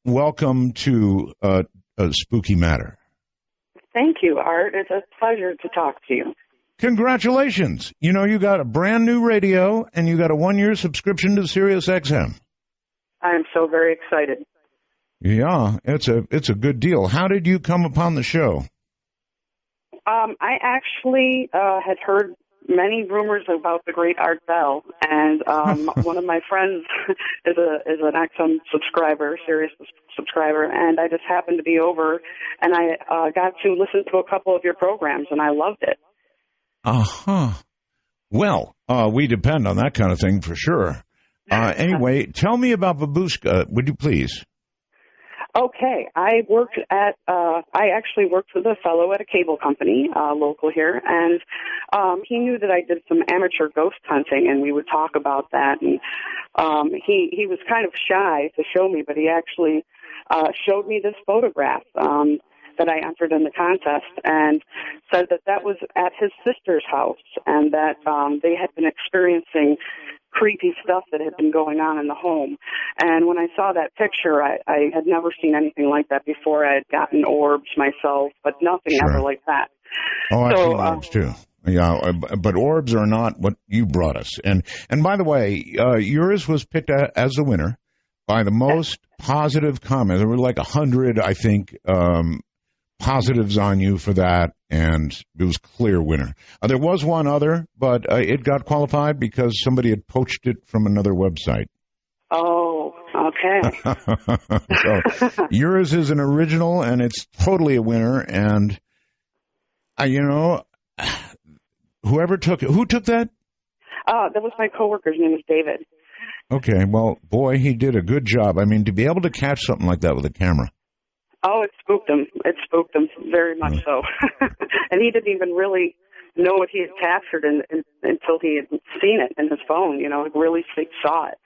welcome to Spooky Matter. Thank you, Art. It's a pleasure to talk to you. Congratulations. You know, you got a brand new radio and you got a 1-year subscription to Sirius XM. I am so very excited. Yeah, it's a good deal. How did you come upon the show? I actually had heard many rumors about the great Art Bell, and one of my friends is an XM subscriber, Sirius subscriber, and I just happened to be over, and I got to listen to a couple of your programs, and I loved it. Uh-huh. Well, we depend on that kind of thing for sure. Anyway, tell me about Babushka, would you please? Okay, I actually worked with a fellow at a cable company, local here, and he knew that I did some amateur ghost hunting, and we would talk about that. And he was kind of shy to show me, but he actually showed me this photograph that I entered in the contest, and said that was at his sister's house, and that they had been experiencing creepy stuff that had been going on in the home. And when I saw that picture, I had never seen anything like that before. I had gotten orbs myself, but nothing ever like that. Oh, I've seen orbs too. Yeah, but orbs are not what you brought us. And by the way, yours was picked as the winner by the most positive comments. There were like 100, I think, positives on you for that, and it was clear winner. There was one other, but it got qualified because somebody had poached it from another website. Oh, okay. So yours is an original, and it's totally a winner. And whoever took it, who took that? That was my coworker's name is David. Okay, well, boy, he did a good job. I mean, to be able to catch something like that with a camera. Oh, it spooked him. It spooked him very much so. And he didn't even really know what he had captured until he had seen it in his phone. He really saw it.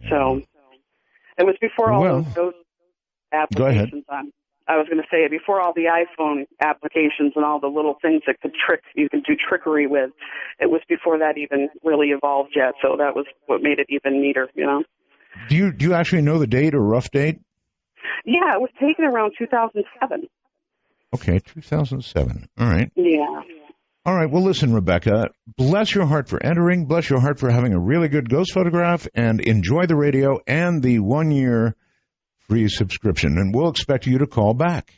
So it was before all those applications on. I was going to say, before all the iPhone applications and all the little things that you can do trickery with, it was before that even really evolved yet. So that was what made it even neater, Do you actually know the date or rough date? Yeah, it was taken around 2007. Okay, 2007. All right. Yeah. All right. Well, listen, Rebecca, bless your heart for entering. Bless your heart for having a really good ghost photograph, and enjoy the radio and the 1-year free subscription. And we'll expect you to call back.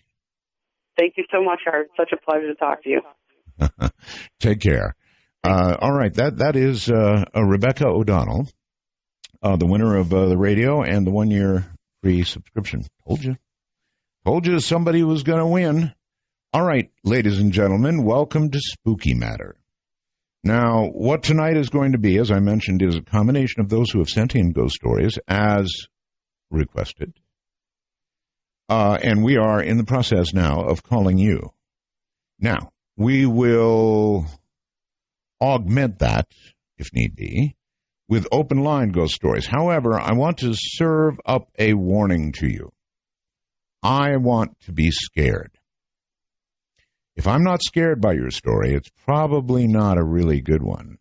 Thank you so much, Art. Such a pleasure to talk to you. Take care. All right. That is Rebecca O'Donnell, the winner of the radio and the 1-year free subscription. Told you somebody was going to win. All right, ladies and gentlemen, welcome to Spooky Matter. Now, what tonight is going to be, as I mentioned, is a combination of those who have sent in ghost stories as requested. And we are in the process now of calling you. Now, we will augment that, if need be, with open line ghost stories. However, I want to serve up a warning to you. I want to be scared. If I'm not scared by your story, it's probably not a really good one.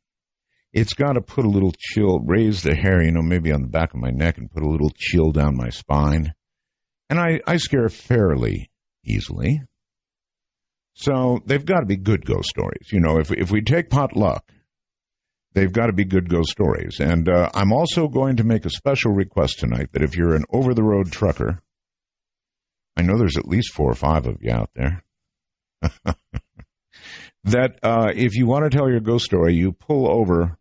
It's got to put a little chill, raise the hair, maybe on the back of my neck and put a little chill down my spine. And I scare fairly easily. So they've got to be good ghost stories. If we take pot luck, they've got to be good ghost stories. And I'm also going to make a special request tonight that if you're an over-the-road trucker, I know there's at least 4 or 5 of you out there, that if you want to tell your ghost story, you pull over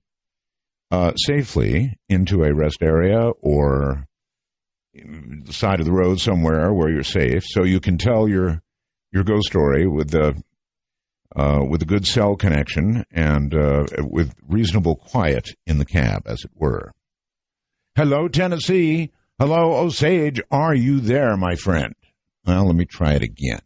safely into a rest area or the side of the road somewhere where you're safe, so you can tell your ghost story with a good cell connection and with reasonable quiet in the cab, as it were. Hello, Tennessee. Hello, Osage. Are you there, my friend? Well, let me try it again.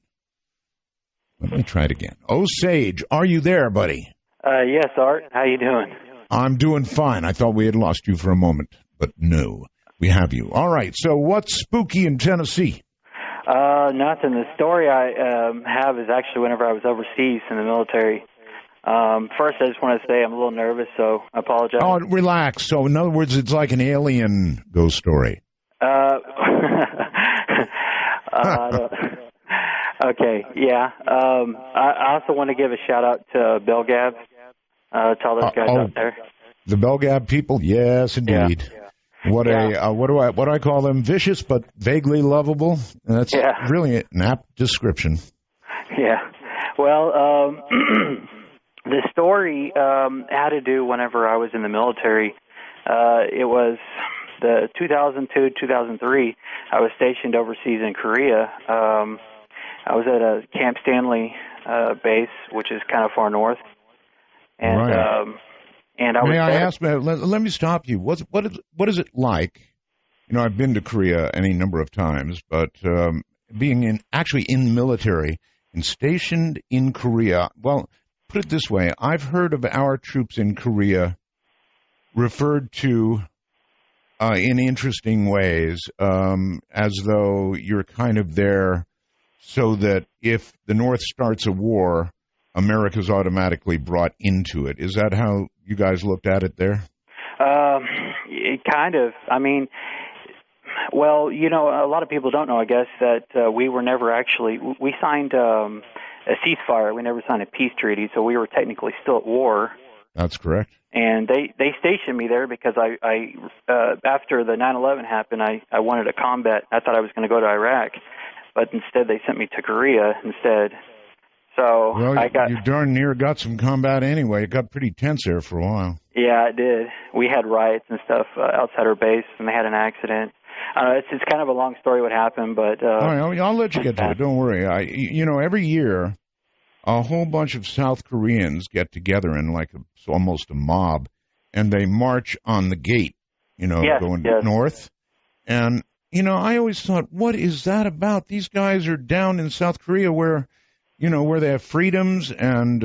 Osage, are you there, buddy? Yes, Art. How you doing? I'm doing fine. I thought we had lost you for a moment, but no, we have you. All right, so what's spooky in Tennessee? Nothing. The story I have is actually whenever I was overseas in the military. First, I just want to say I'm a little nervous, so I apologize. Oh, relax. So, in other words, it's like an alien ghost story. Okay, yeah. I also want to give a shout-out to Bill Gab, to all those guys out there. The Belgab people? Yes, indeed. Yeah. What do I call them? Vicious but vaguely lovable? And that's really an apt description. Yeah. Well, the story had to do whenever I was in the military. It was the 2002-2003. I was stationed overseas in Korea. I was at a Camp Stanley base, which is kind of far north. And right. And I May I there. ask? Let me stop you. What is it like? You know, I've been to Korea any number of times, but being actually in the military and stationed in Korea. Well, put it this way: I've heard of our troops in Korea referred to in interesting ways, as though you're kind of there so that if the North starts a war, America's automatically brought into it. Is that how you guys looked at it there? Kind of. I mean, well, you know, a lot of people don't know, I guess, that we were never actually, we signed a ceasefire. We never signed a peace treaty, so we were technically still at war. That's correct. And they stationed me there because I after the 9/11 happened, I wanted to combat. I thought I was going to go to Iraq, but instead they sent me to Korea instead. So well, you darn near got some combat anyway. It got pretty tense there for a while. Yeah, it did. We had riots and stuff outside our base, and they had an accident. It's kind of a long story what happened, but all right, I'll let you get to it. Don't worry. Every year, a whole bunch of South Koreans get together in like almost a mob, and they march on the gate. Going north, and I always thought, what is that about? These guys are down in South Korea where they have freedoms and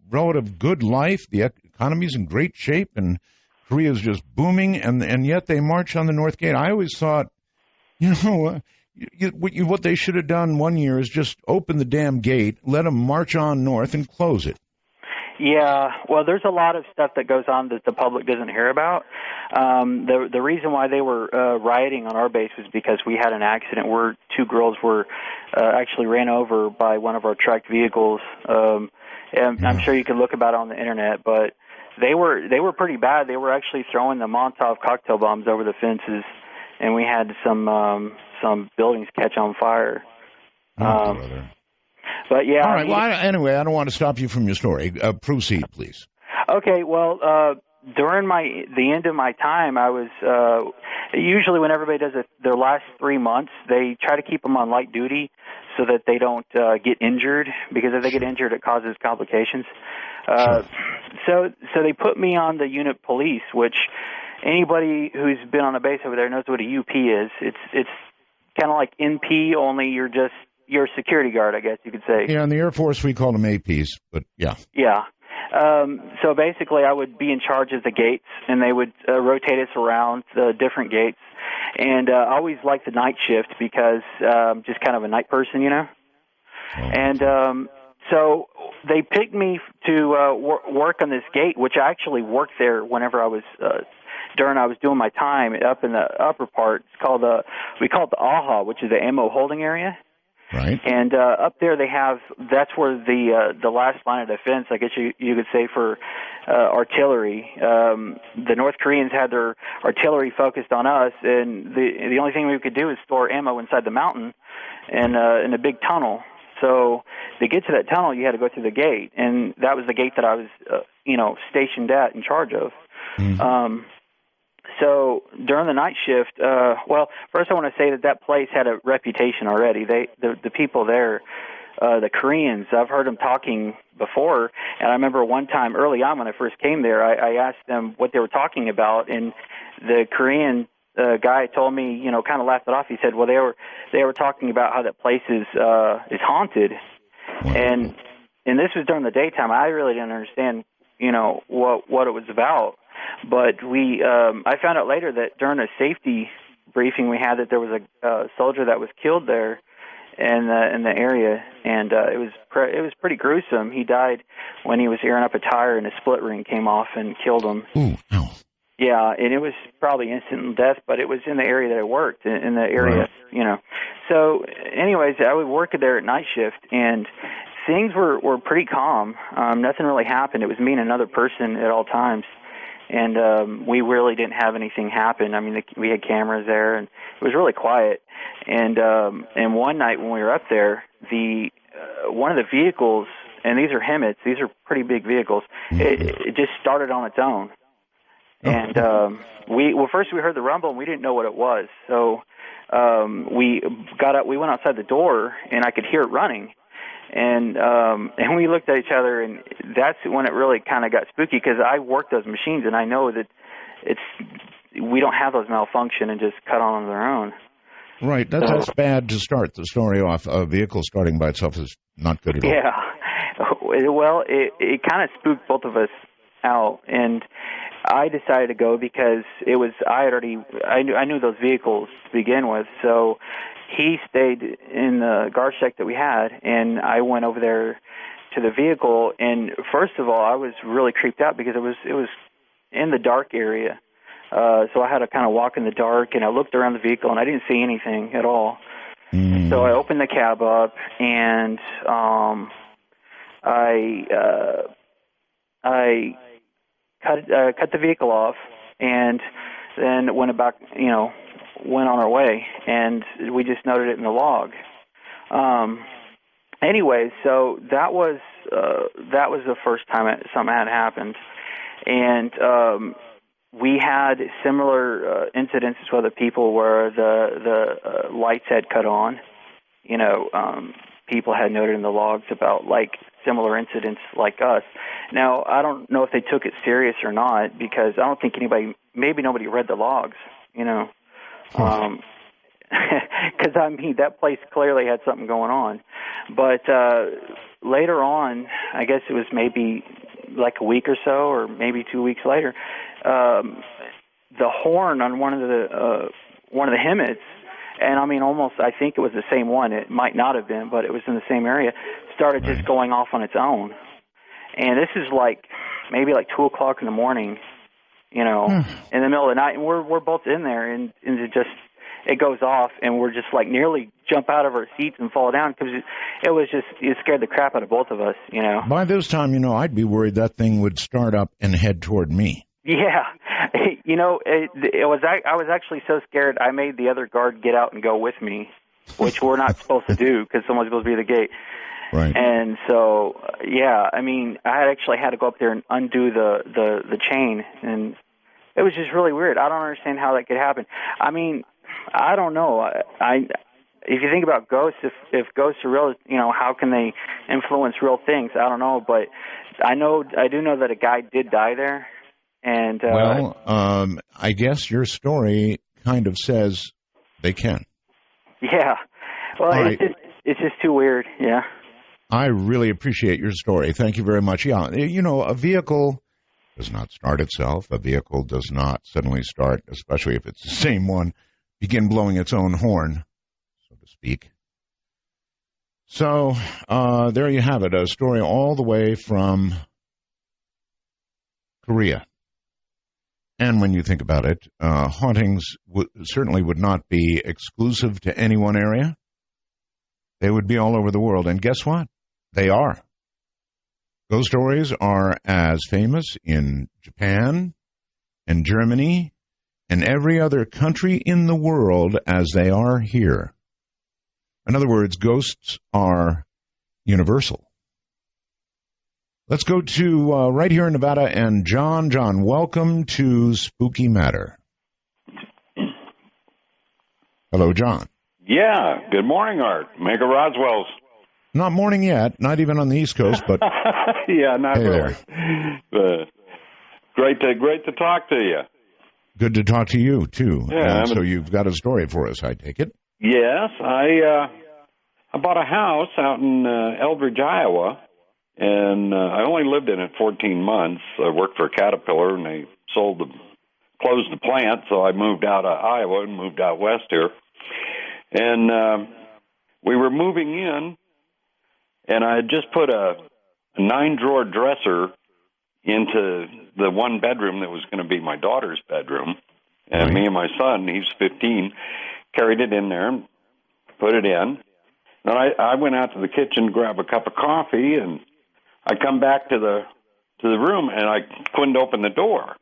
relative good life. The economy's in great shape, and Korea's just booming, and yet they march on the North Gate. I always thought, what they should have done one year is just open the damn gate, let them march on north, and close it. Yeah, well, there's a lot of stuff that goes on that the public doesn't hear about. The reason why they were rioting on our base was because we had an accident where two girls were actually ran over by one of our tracked vehicles. And I'm sure you can look about it on the internet, but they were pretty bad. They were actually throwing the Molotov cocktail bombs over the fences, and we had some buildings catch on fire. But yeah. All right. Well, anyway, I don't want to stop you from your story. Proceed, please. Okay. Well, during the end of my time, I was usually when everybody does their last 3 months, they try to keep them on light duty so that they don't get injured, because if they get injured, it causes complications. So they put me on the unit police, which anybody who's been on a base over there knows what a UP is. It's kind of like NP, only you're a security guard, I guess you could say. Yeah, in the Air Force we call them APs, but yeah. Yeah. So basically I would be in charge of the gates, and they would rotate us around the different gates. And I always liked the night shift because just kind of a night person, And so they picked me to work on this gate, which I actually worked there whenever I was I was doing my time up in the upper part. It's called we call it the AHA, which is the ammo holding area. Right. And up there that's where the last line of defense, I guess you could say, for artillery. The North Koreans had their artillery focused on us, and the only thing we could do is store ammo inside the mountain and in a big tunnel. So to get to that tunnel, you had to go through the gate, and that was the gate that I was, stationed at, in charge of. Mm-hmm. So during the night shift, first I want to say that place had a reputation already. The people there, the Koreans, I've heard them talking before, and I remember one time early on when I first came there, I asked them what they were talking about, and the Korean guy told me, kind of laughed it off. He said, well, they were talking about how that place is haunted, and this was during the daytime. I really didn't understand, what it was about. But I found out later that during a safety briefing we had that there was a soldier that was killed there in the area, and it was pretty gruesome. He died when he was airing up a tire, and a split ring came off and killed him. Ooh, ow. Yeah, and it was probably instant death, but it was in the area that I worked, in the area, Right. you know. So, anyways, I would work there at night shift, and things were pretty calm. Nothing really happened. It was me and another person at all times, and we really didn't have anything happen. I mean, we had cameras there, and it was really quiet. And one night when we were up there, one of the vehicles, and these are Hemmets, these are pretty big vehicles, it just started on its own. And first we heard the rumble and we didn't know what it was. So we got up, we went outside the door and I could hear it running. And we looked at each other, and that's when it really kind of got spooky, because I work those machines and I know that we don't have those malfunction and just cut on their own. Right. That's bad to start the story off. A vehicle starting by itself is not good at all. Yeah. Well, it kind of spooked both of us out, and I decided to go because I knew those vehicles to begin with, so he stayed in the guard shack that we had, and I went over there to the vehicle, and first of all, I was really creeped out because it was in the dark area, so I had to kind of walk in the dark, and I looked around the vehicle, and I didn't see anything at all. So I opened the cab up, and I cut the vehicle off, and then went on our way, and we just noted it in the log. Anyway, so that was the first time something had happened, and we had similar incidences with other people where the lights had cut on. People had noted in the logs about similar incidents like us. Now, I don't know if they took it serious or not, because I don't think maybe nobody read the logs, because that place clearly had something going on. But later on, I guess it was maybe like a week or so, or maybe 2 weeks later, the horn on one of the Hemmets, and I think it was the same one. It might not have been, but it was in the same area, started just going off on its own. And this is maybe 2 o'clock in the morning, in the middle of the night, and we're both in there, and it goes off, and we're just nearly jump out of our seats and fall down, because it scared the crap out of both of us, By this time, I'd be worried that thing would start up and head toward me. Yeah, I was actually so scared I made the other guard get out and go with me, which we're not supposed to do because someone's supposed to be at the gate. Right. And so, I actually had to go up there and undo the chain, and it was just really weird. I don't understand how that could happen. I don't know. If you think about ghosts, if ghosts are real, how can they influence real things? I don't know, but I do know that a guy did die there. And I guess your story kind of says they can. Yeah. Well, it's just too weird. Yeah. I really appreciate your story. Thank you very much. Yeah, a vehicle does not start itself. A vehicle does not suddenly start, especially if it's the same one, begin blowing its own horn, so to speak. So there you have it, a story all the way from Korea. And when you think about it, hauntings certainly would not be exclusive to any one area. They would be all over the world. And guess what? They are. Ghost stories are as famous in Japan and Germany and every other country in the world as they are here. In other words, ghosts are universal. Let's go to right here in Nevada, and John. John, welcome to Spooky Matter. Hello, John. Yeah, good morning, Art. Mega Roswell's. Not morning yet, not even on the East Coast, but yeah, not hey really. Great to talk to you. Good to talk to you, too. Yeah, so you've got a story for us, I take it? Yes, I bought a house out in Eldridge, Iowa, and I only lived in it 14 months. I worked for Caterpillar, and they closed the plant, so I moved out of Iowa and moved out west here. And we were moving in, and I had just put a 9-drawer dresser into the one bedroom that was going to be my daughter's bedroom. And Right. me and my son, he's 15, carried it in there and put it in. Then I went out to the kitchen to grab a cup of coffee, and I come back to the room, and I couldn't open the door.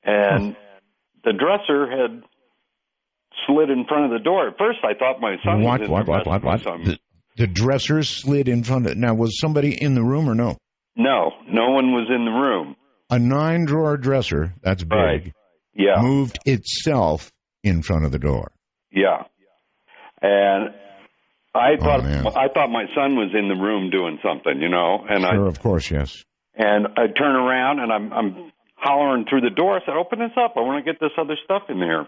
And the dresser had slid in front of the door. At first, I thought my son was in there. What? The dresser slid in front of... Now, was somebody in the room or no? No one was in the room. A 9-drawer dresser, that's big, Right. Yeah. moved itself in front of the door. Yeah. And I thought man. I thought my son was in the room doing something, you know. And Sure, of course, yes. And I turn around, and I'm hollering through the door. I said, "Open this up. I want to get this other stuff in there."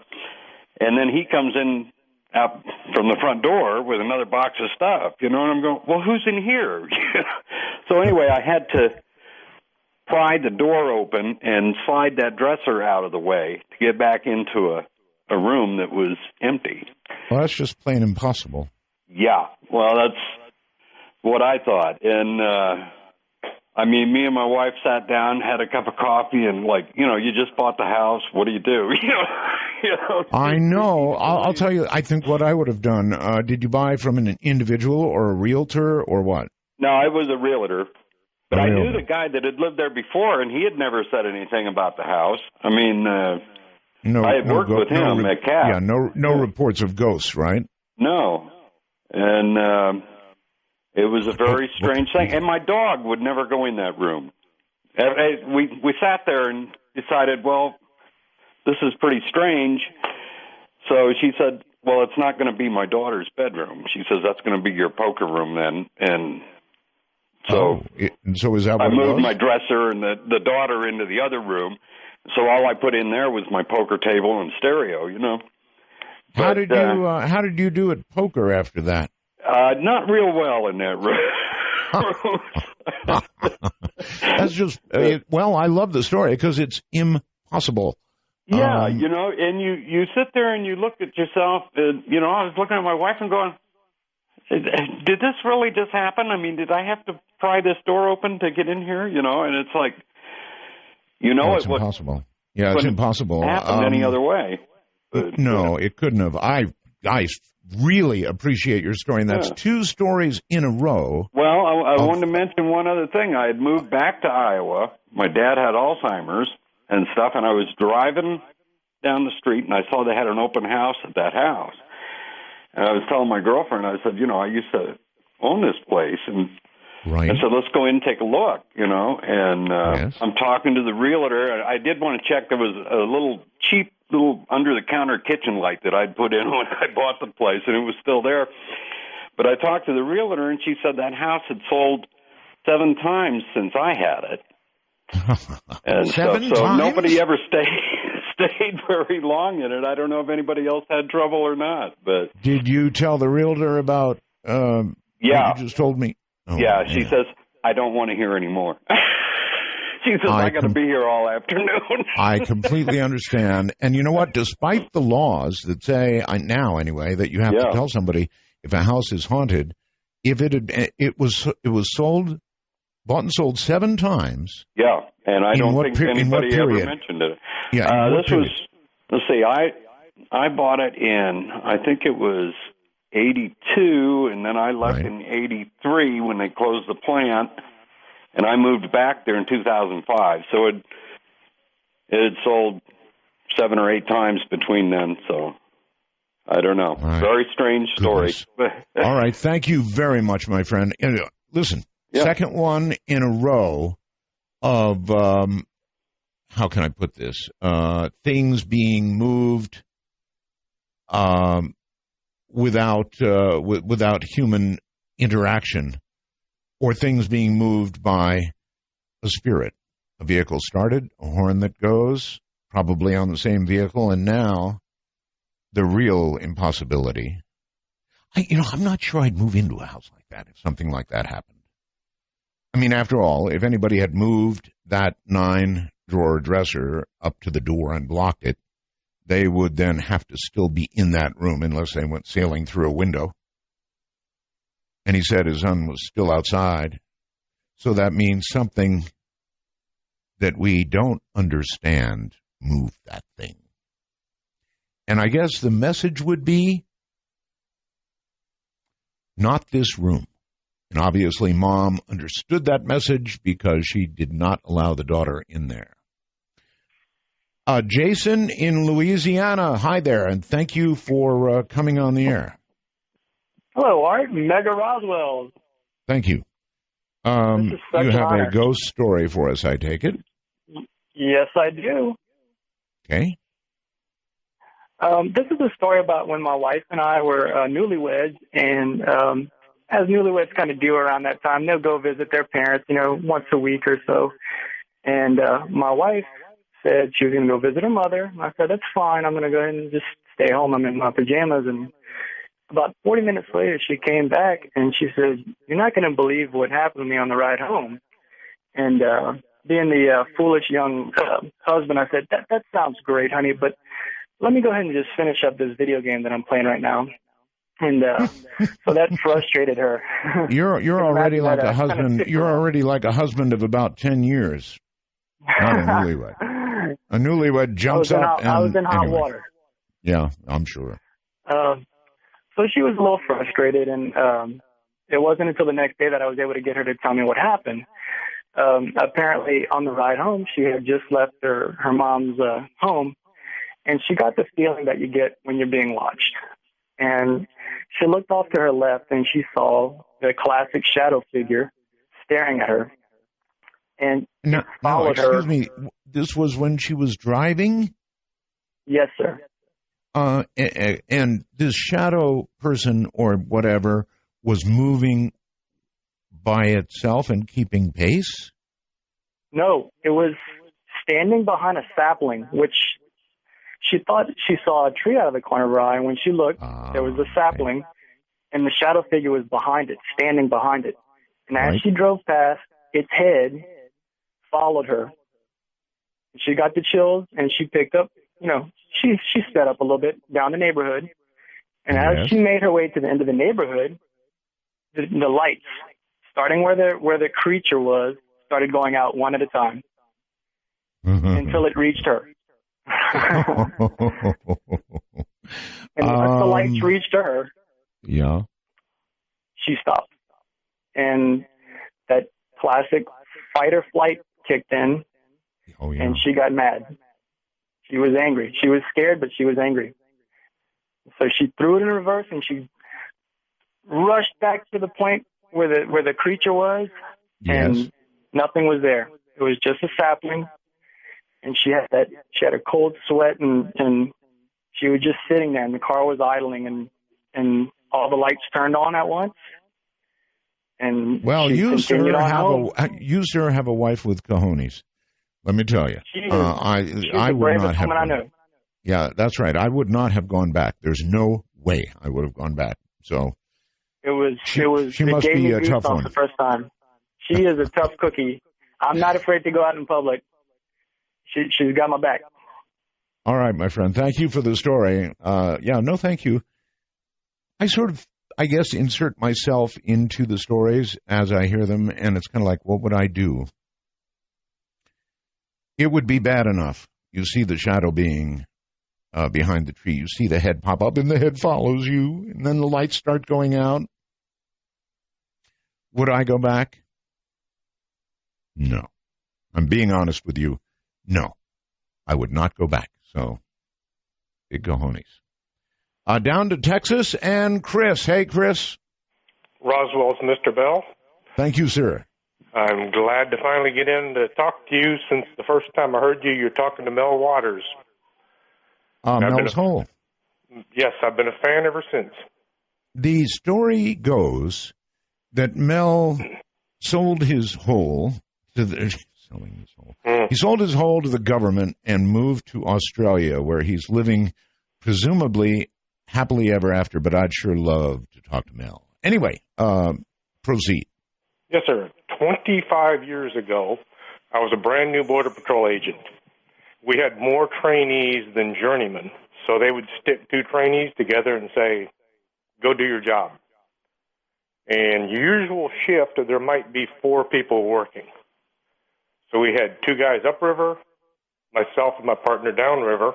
And then he comes in out from the front door with another box of stuff, you know, and I'm going, "Well, who's in here?" So anyway, I had to pry the door open and slide that dresser out of the way to get back into a room that was empty. Well, that's just plain impossible. Yeah, well, that's what I thought. And, I mean, me and my wife sat down, had a cup of coffee, and, like, you know, you just bought the house. What do? You know. I know. I'll tell you, I think what I would have done, did you buy from an individual or a realtor or what? No, I was a realtor. But I Realtor. knew the guy that had lived there before, and he had never said anything about the house. I mean, I had worked with him at CAP. Yeah, no reports of ghosts, right? No. And it was a very strange thing. And my dog would never go in that room. We sat there and decided, well, this is pretty strange. So she said, well, it's not going to be my daughter's bedroom. She says, that's going to be your poker room then. And so so is that what I it moved was? my dresser and the daughter into the other room. So all I put in there was my poker table and stereo, you know. How did you do at poker after that? Not real well in that room. That's just well, I love the story because it's impossible. Yeah, you know, and you sit there and you look at yourself. And, you know, I was looking at my wife and going, "Did this really just happen? I mean, did I have to pry this door open to get in here?" You know, and it's like, you know, it's impossible. Yeah, it's impossible. Happen any other way? No, it couldn't have. I really appreciate your story, and that's 2 stories in a row. Well, I wanted to mention one other thing. I had moved back to Iowa. My dad had Alzheimer's and stuff, and I was driving down the street, and I saw they had an open house at that house. And I was telling my girlfriend, I said, you know, I used to own this place, and Right. I said, let's go in and take a look, you know. And Yes. I'm talking to the realtor. I did want to check. There was a little cheap little under-the-counter kitchen light that I'd put in when I bought the place, and it was still there. But I talked to the realtor, and she said that house had sold 7 times since I had it. And 7 so times? nobody ever stayed very long in it. I don't know if anybody else had trouble or not. But Did you tell the realtor about what you just told me? Oh, yeah, she man. says, I don't want to hear any more. She says, I got to be here all afternoon. I completely understand. And you know what? Despite the laws that say, now anyway, that you have to tell somebody if a house is haunted, if it was sold, bought and sold 7 times. Yeah, and I don't think anybody ever period? mentioned it. Yeah, this was, let's see, I bought it in, I think it was 82, and then I left in 83 when they closed the plant, and I moved back there in 2005. So it had sold 7 or 8 times between then, so I don't know. Right. Very strange story. All right, thank you very much, my friend. Listen, second one in a row of, how can I put this, things being moved without human interaction, or things being moved by a spirit. A vehicle started, a horn that goes, probably on the same vehicle, and now the real impossibility. I'm not sure I'd move into a house like that if something like that happened. I mean, after all, if anybody had moved that 9-drawer dresser up to the door and blocked it, they would then have to still be in that room unless they went sailing through a window. And he said his son was still outside. So that means something that we don't understand move that thing. And I guess the message would be, not this room. And obviously Mom understood that message because she did not allow the daughter in there. Jason in Louisiana, hi there, and thank you for coming on the air. Hello, Art. Mega Roswell. Thank you. You have a ghost story for us, I take it? Yes, I do. Okay. This is a story about when my wife and I were newlyweds, and as newlyweds kind of do around that time, they'll go visit their parents, once a week or so. And my wife said she was going to go visit her mother. I said, that's fine. I'm going to go ahead and just stay home. I'm in my pajamas. And about 40 minutes later, she came back, and she said, you're not going to believe what happened to me on the ride home. And being the foolish young husband, I said, that sounds great, honey, but let me go ahead and just finish up this video game that I'm playing right now. And so that frustrated her. You're already like a husband. You're already like a husband of about 10 years. Not a newlywed. A newlywed jumps up. I was in hot water. Yeah, I'm sure. So she was a little frustrated, and it wasn't until the next day that I was able to get her to tell me what happened. Apparently, on the ride home, she had just left her mom's home, and she got the feeling that you get when you're being watched. And she looked off to her left, and she saw the classic shadow figure staring at her. And followed her. Excuse me. This was when she was driving? Yes, sir. And this shadow person or whatever was moving by itself and keeping pace? No, it was standing behind a sapling, which she thought she saw a tree out of the corner of her eye. And when she looked, there was a sapling, and the shadow figure was behind it, standing behind it. And as she drove past, its head followed her. She got the chills, and she picked up, she sped up a little bit down the neighborhood. And as she made her way to the end of the neighborhood, the lights, starting where the creature was, started going out one at a time until it reached her. And once the lights reached her, she stopped. And that classic fight or flight kicked in, and she got mad. She was angry. She was scared, but she was angry. So she threw it in reverse, and she rushed back to the point where the creature was, and nothing was there. It was just a sapling, and she had a cold sweat, and she was just sitting there, and the car was idling, and all the lights turned on at once. And you sir have a wife with cojones. Let me tell you, I would not have. I know. Yeah, that's right. I would not have gone back. There's no way I would have gone back. So she must be a tough one. The first time, she is a tough cookie. I'm not afraid to go out in public. She's got my back. All right, my friend. Thank you for the story. No, thank you. I guess, insert myself into the stories as I hear them, and it's kind of like, what would I do? It would be bad enough. You see the shadow being behind the tree. You see the head pop up, and the head follows you, and then the lights start going out. Would I go back? No. I'm being honest with you. No. I would not go back. So, big cojones. Down to Texas, and Chris. Hey, Chris. Roswell's Mr. Bell. Thank you, sir. I'm glad to finally get in to talk to you. Since the first time I heard you, you're talking to Mel Waters. Mel's Hole. Yes, I've been a fan ever since. The story goes that Mel sold his hole to the... He sold his hole to the government and moved to Australia, where he's living presumably happily ever after, but I'd sure love to talk to Mel. Anyway, proceed. Yes, sir. 25 years ago, I was a brand new Border Patrol agent. We had more trainees than journeymen, so they would stick two trainees together and say, go do your job. And usual shift, there might be 4 people working. So we had two guys upriver, myself and my partner downriver.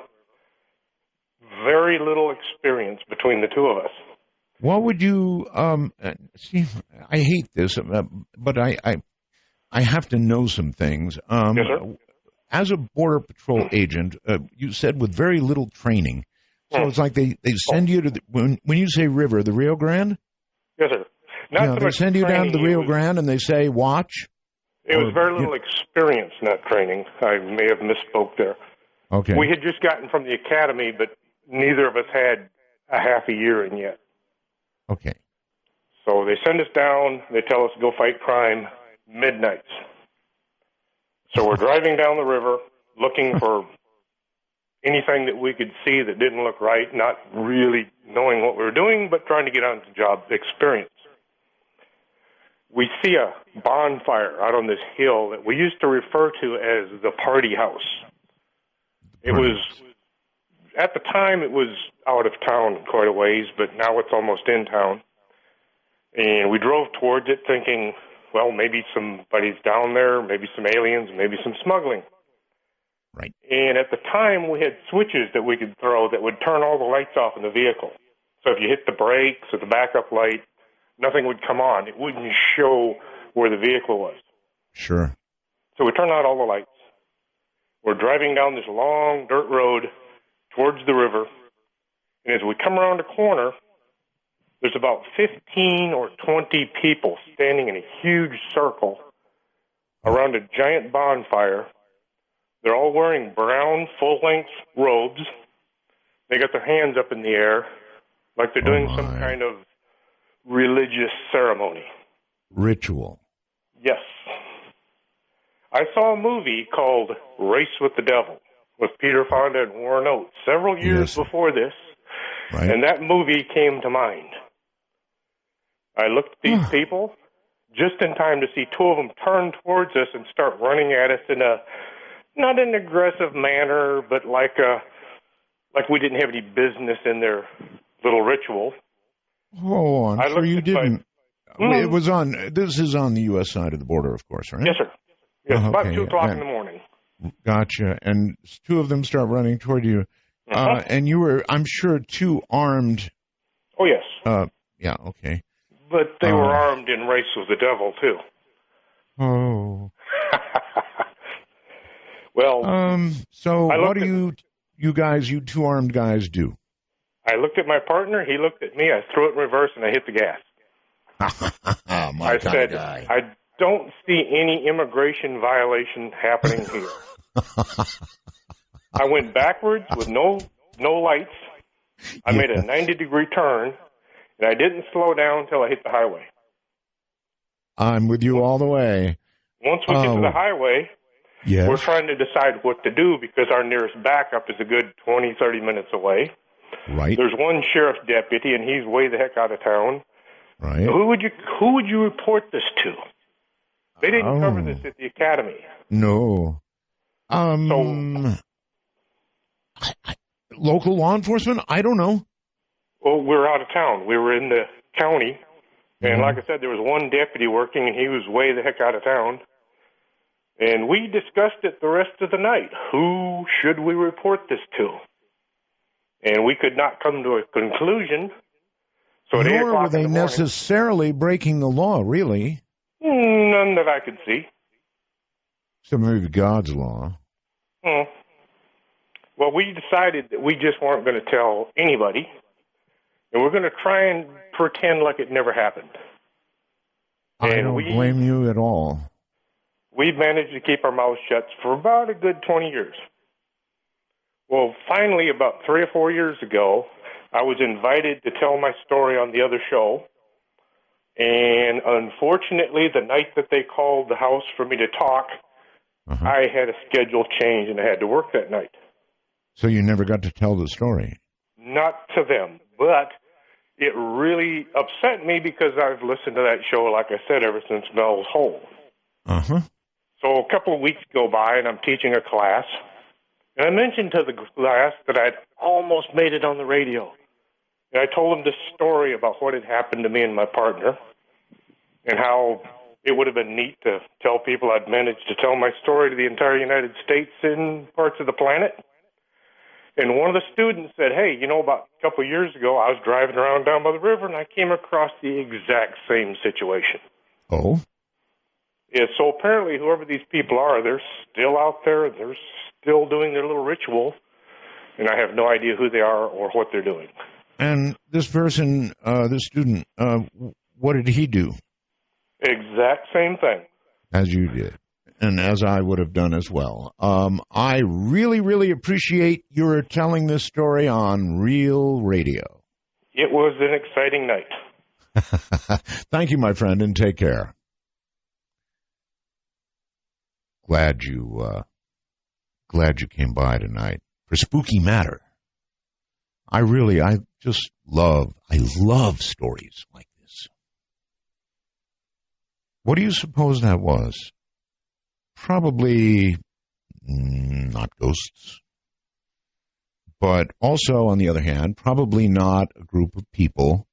Very little experience between the two of us. What would you see? I hate this, but I have to know some things. Yes, sir. As a Border Patrol agent, you said with very little training. So it's like they send you to when you say river, the Rio Grande? Yes, sir. Not so they much send you down to the training, Rio Grande and they say, watch? It was very little experience, not training. I may have misspoke there. Okay. We had just gotten from the academy, but neither of us had a half a year in yet. Okay. So they send us down. They tell us to go fight crime midnights. So we're driving down the river looking for anything that we could see that didn't look right, not really knowing what we were doing, but trying to get on the job experience. We see a bonfire out on this hill that we used to refer to as the party house. It was, at the time, it was out of town quite a ways, but now it's almost in town. And we drove towards it thinking, well, maybe somebody's down there, maybe some aliens, maybe some smuggling. Right. And at the time, we had switches that we could throw that would turn all the lights off in the vehicle. So if you hit the brakes or the backup light, nothing would come on. It wouldn't show where the vehicle was. Sure. So we turn out all the lights. We're driving down this long dirt road towards the river. And as we come around a corner, there's about 15 or 20 people standing in a huge circle around a giant bonfire. They're all wearing brown, full-length robes. They got their hands up in the air like they're doing some kind of religious ceremony. Ritual. Yes. I saw a movie called Race with the Devil with Peter Fonda and Warren Oates several years before this, and that movie came to mind. I looked at these people just in time to see two of them turn towards us and start running at us in a, not an aggressive manner, but like we didn't have any business in their little ritual. Oh, I'm sure you didn't. It was this is on the U.S. side of the border, of course, right? Yes, sir. Yes, about 2 o'clock in the morning. Gotcha. And two of them start running toward you. And you were, I'm sure, too armed. Oh, yes. Yeah, okay. But they were armed in Race with the Devil, too. Oh. Well, so what do you two armed guys do? I looked at my partner, he looked at me, I threw it in reverse, and I hit the gas. I said, I don't see any immigration violation happening here. I went backwards with no lights. I made a 90-degree turn, and I didn't slow down until I hit the highway. I'm with you all the way. Once we get to the highway, yes, we're trying to decide what to do because our nearest backup is a good 20, 30 minutes away. Right. There's one sheriff's deputy, and he's way the heck out of town. Right. Who would you report this to? They didn't cover this at the academy. No. Local law enforcement? I don't know. Well, we're out of town. We were in the county, and like I said, there was one deputy working, and he was way the heck out of town. And we discussed it the rest of the night. Who should we report this to? And we could not come to a conclusion. So at 8 Nor o'clock were they in the morning, necessarily breaking the law, really. None that I could see. So maybe God's law. Well, we decided that we just weren't going to tell anybody, and we're going to try and pretend like it never happened. I don't blame you at all. We've managed to keep our mouths shut for about a good 20 years. Well, finally, about 3 or 4 years ago, I was invited to tell my story on the other show, and unfortunately, the night that they called the house for me to talk, I had a schedule change, and I had to work that night. So you never got to tell the story? Not to them, but it really upset me because I've listened to that show, like I said, ever since Mel's Hole. So a couple of weeks go by, and I'm teaching a class, and I mentioned to the class that I'd almost made it on the radio. And I told them this story about what had happened to me and my partner, and how it would have been neat to tell people I'd managed to tell my story to the entire United States and parts of the planet. And one of the students said, hey, about a couple of years ago, I was driving around down by the river, and I came across the exact same situation. Oh? Yeah, so apparently whoever these people are, they're still out there. They're still doing their little ritual, and I have no idea who they are or what they're doing. And this person, this student, what did he do? Exact same thing. As you did. And as I would have done as well. I really, really appreciate your telling this story on Real Radio. It was an exciting night. Thank you, my friend, and take care. Glad you came by tonight for Spooky Matter. I love stories like this. What do you suppose that was? Probably not ghosts. But also, on the other hand, probably not a group of people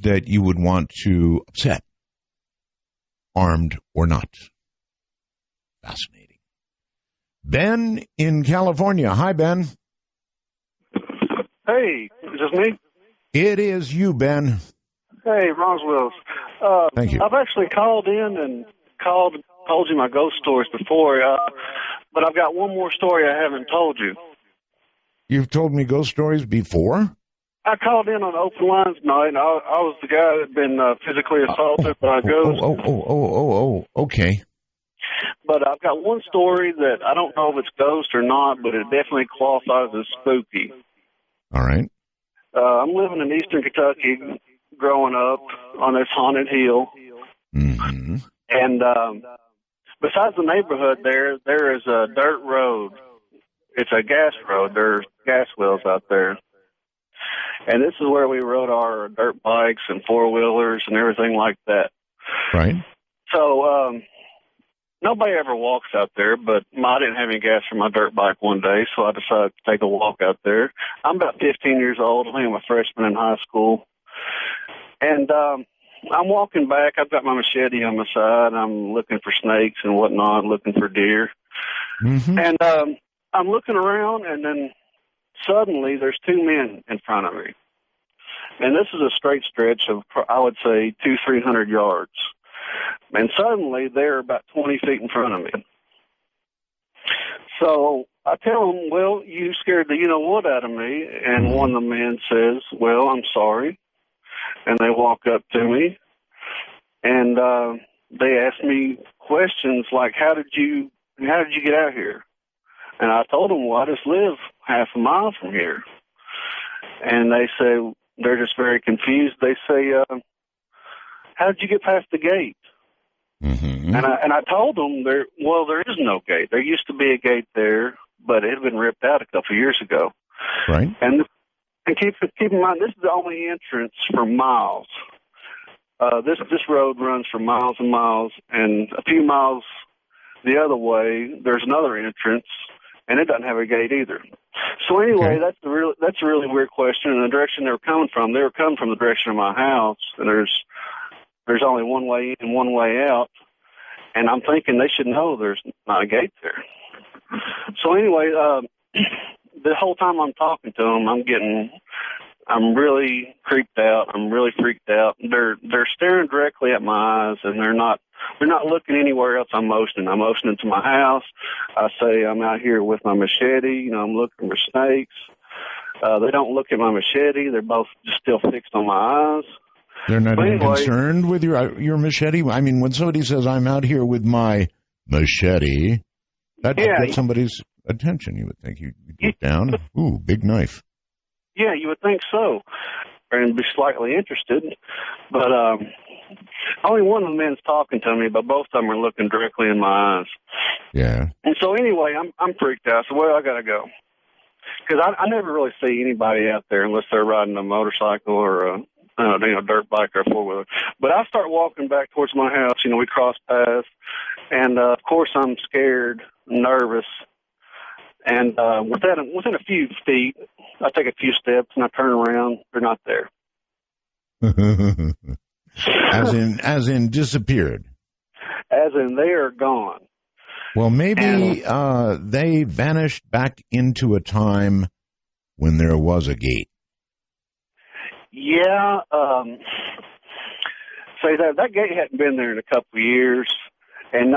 that you would want to upset, armed or not. Fascinating. Ben in California. Hi, Ben. Hey, is this me? It is you, Ben. Hey, Roswell's. Thank you. I've actually called in and told you my ghost stories before, but I've got one more story I haven't told you. You've told me ghost stories before? I called in on open lines tonight, and I was the guy that had been physically assaulted by a ghost. Okay. But I've got one story that I don't know if it's ghost or not, but it definitely qualifies as spooky. All right. I'm living in eastern Kentucky, growing up on this haunted hill. Mm-hmm. And besides the neighborhood there is a dirt road. It's a gas road. There's gas wells out there. And this is where we rode our dirt bikes and four-wheelers and everything like that. Right. So nobody ever walks out there, but I didn't have any gas for my dirt bike one day, so I decided to take a walk out there. I'm about 15 years old. I think I'm a freshman in high school. And I'm walking back. I've got my machete on my side. I'm looking for snakes and whatnot, looking for deer. Mm-hmm. And I'm looking around, and then suddenly there's two men in front of me. And this is a straight stretch of, I would say, 200-300 yards. And suddenly they're about 20 feet in front of me. So I tell them, well, you scared the you-know-what out of me. And one of the men says, well, I'm sorry. And they walk up to me, and they ask me questions like, how did you get out here? And I told them, well, I just live half a mile from here. And they say, they're just very confused. They say, how did you get past the gate? Mm-hmm. And I told them, there is no gate. There used to be a gate there, but it had been ripped out a couple of years ago. Right. And keep in mind, this is the only entrance for miles. This road runs for miles and miles, and a few miles the other way, there's another entrance, and it doesn't have a gate either. So anyway, that's a really weird question. And the direction they were coming from the direction of my house, and there's only one way in, one way out. And I'm thinking they should know there's not a gate there. So anyway, the whole time I'm talking to them, I'm really creeped out. I'm really freaked out. They're staring directly at my eyes, and they're not looking anywhere else. I'm motioning to my house. I say I'm out here with my machete. I'm looking for snakes. They don't look at my machete. They're both just still fixed on my eyes. They're not even concerned with your machete? I mean, when somebody says, I'm out here with my machete, that gets somebody's attention, you would think. You look down. Ooh, big knife. Yeah, you would think so, and be slightly interested. But only one of the men's talking to me, but both of them are looking directly in my eyes. Yeah. And so anyway, I'm freaked out. So, I got to go. Because I never really see anybody out there unless they're riding a motorcycle or a dirt bike or a four-wheeler. But I start walking back towards my house. We cross paths. And, of course, I'm scared, nervous. And within a few feet, I take a few steps and I turn around. They're not there. As in disappeared. as in they are gone. Well, maybe they vanished back into a time when there was a gate. Yeah, say that gate hadn't been there in a couple of years, and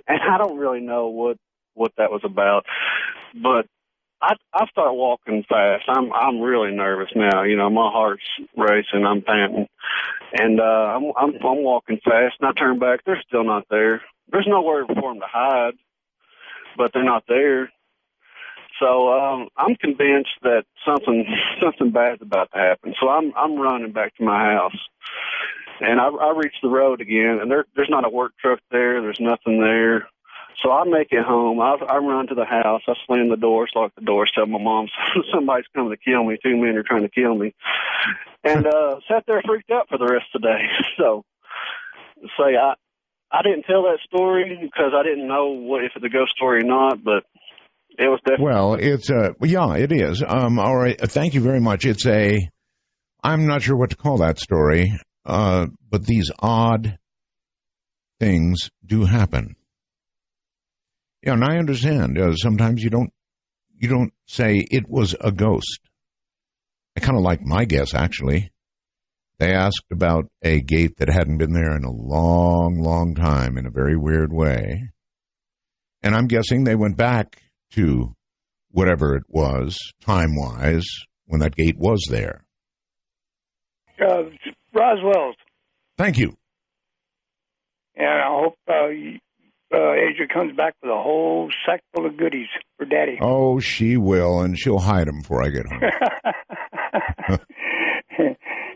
I don't really know what that was about, but I start walking fast. I'm really nervous now. You know, my heart's racing. I'm panting, and I'm walking fast. And I turn back. They're still not there. There's nowhere for them to hide, but they're not there. So I'm convinced that something bad's about to happen. So I'm running back to my house, and I reach the road again, and there's not a work truck there. There's nothing there. So I make it home. I run to the house. I slam the doors, lock the doors, tell my mom somebody's coming to kill me. 2 men are trying to kill me, and sat there freaked out for the rest of the day. So say I didn't tell that story because I didn't know if it's a ghost story or not, but it was definitely. Well, it's yeah, it is. All right, thank you very much. I'm not sure what to call that story, but these odd things do happen. Yeah, and I understand. Sometimes you don't say it was a ghost. I kind of like my guess, actually. They asked about a gate that hadn't been there in a long, long time in a very weird way. And I'm guessing they went back to whatever it was, time-wise, when that gate was there. Roswell's. Thank you. And I hope Asia comes back with a whole sack full of goodies for Daddy. Oh, she will, and she'll hide them before I get home.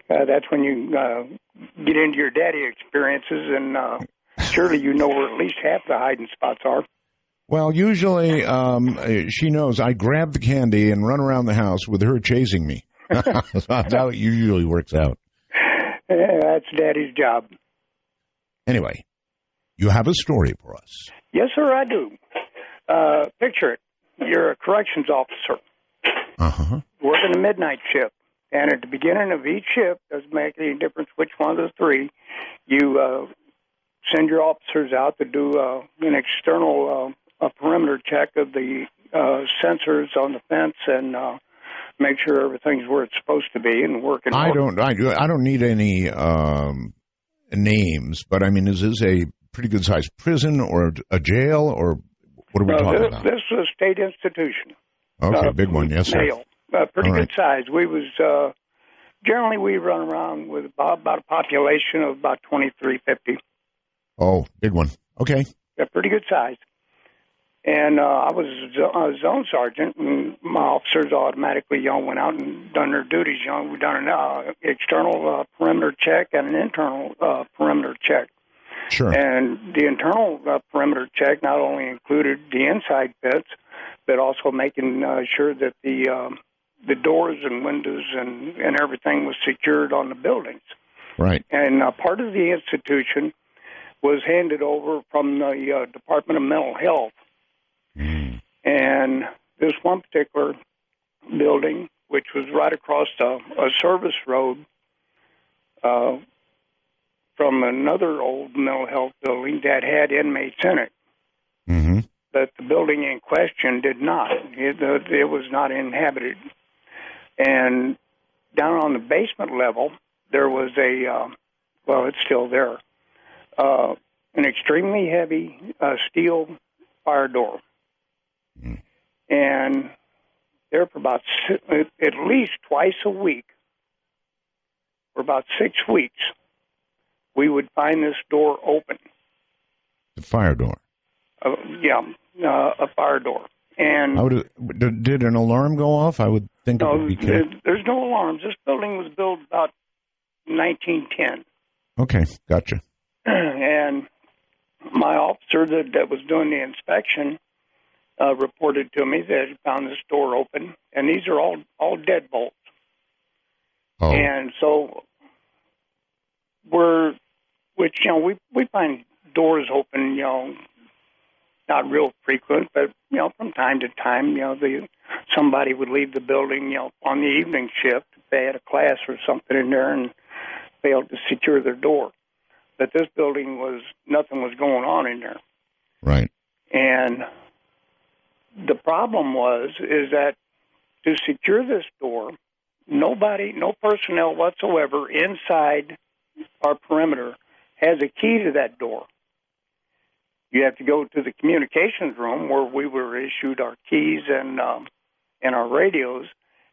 That's when you get into your daddy experiences, and surely you know where at least half the hiding spots are. Well, usually she knows I grab the candy and run around the house with her chasing me. That's how it usually works out. That's Daddy's job. Anyway, you have a story for us. Yes, sir, I do. Picture it. You're a corrections officer. Uh-huh. Working a midnight shift. And at the beginning of each shift, doesn't make any difference which one of the three, you send your officers out to do an external perimeter check of the sensors on the fence and make sure everything's where it's supposed to be and working. I don't need any names, but I mean, is this a pretty good sized prison or a jail, or what are we talking about? This is a state institution. Okay, big one, yes, sir. Pretty good size. We was generally we run around with about a population of about 2,350. Oh, big one. Okay. Yeah, pretty good size. And I was a zone sergeant, and my officers automatically went out and done their duties. We've done an external perimeter check and an internal perimeter check. Sure. And the internal perimeter check not only included the inside pits, but also making sure that the doors and windows and everything was secured on the buildings. Right. And part of the institution was handed over from the Department of Mental Health. Mm. And this one particular building, which was right across a service road from another old mental health building that had inmates in it. Mm-hmm. But the building in question did not. It was not inhabited. And down on the basement level, there was it's still there, an extremely heavy steel fire door. Mm. And there for about at least twice a week, for about 6 weeks, we would find this door open. The fire door? A fire door. And did an alarm go off? I would think it would be kept. There's no alarms. This building was built about 1910. Okay, gotcha. And my officer that was doing the inspection reported to me that he found this door open, and these are all deadbolts. Oh. And so we find doors open, not real frequent, but from time to time, somebody would leave the building, on the evening shift if they had a class or something in there and failed to secure their door. that this building nothing was going on in there. Right. And the problem is that to secure this door, no personnel whatsoever inside our perimeter has a key to that door. You have to go to the communications room where we were issued our keys and our radios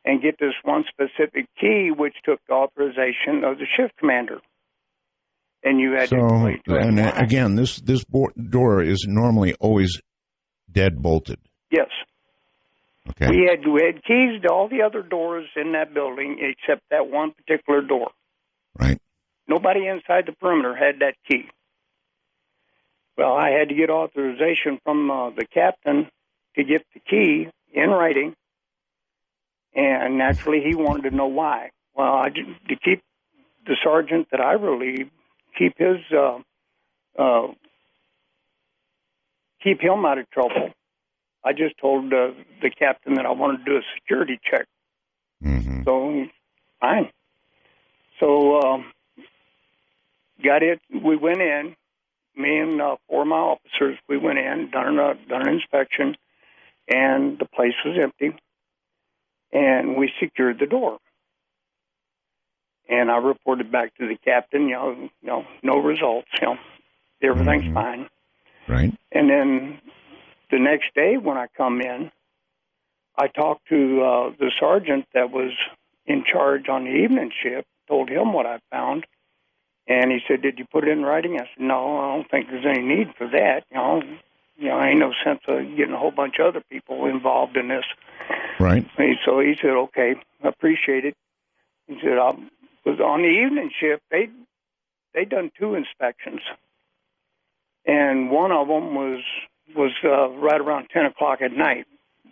and get this one specific key, which took the authorization of the shift commander. And you had to and again, this door is normally always dead bolted. Yes. Okay. We had keys to all the other doors in that building except that one particular door. Right. Nobody inside the perimeter had that key. Well, I had to get authorization from the captain to get the key in writing, and naturally he wanted to know why. Well, to keep the sergeant that I relieved, keep him out of trouble, I just told the captain that I wanted to do a security check. Mm-hmm. So, fine. So, got it. We went in. Me and 4 of my officers, we went in, done an inspection, and the place was empty. And we secured the door. And I reported back to the captain, no results. Everything's fine. Right. And then the next day when I come in, I talked to the sergeant that was in charge on the evening shift, told him what I found, and he said, "Did you put it in writing?" I said, "No, I don't think there's any need for that. Ain't no sense of getting a whole bunch of other people involved in this." Right. So he said, "Okay, I appreciate it." He said, "I was on the evening shift. They done 2 inspections, and one of them was right around 10 o'clock at night,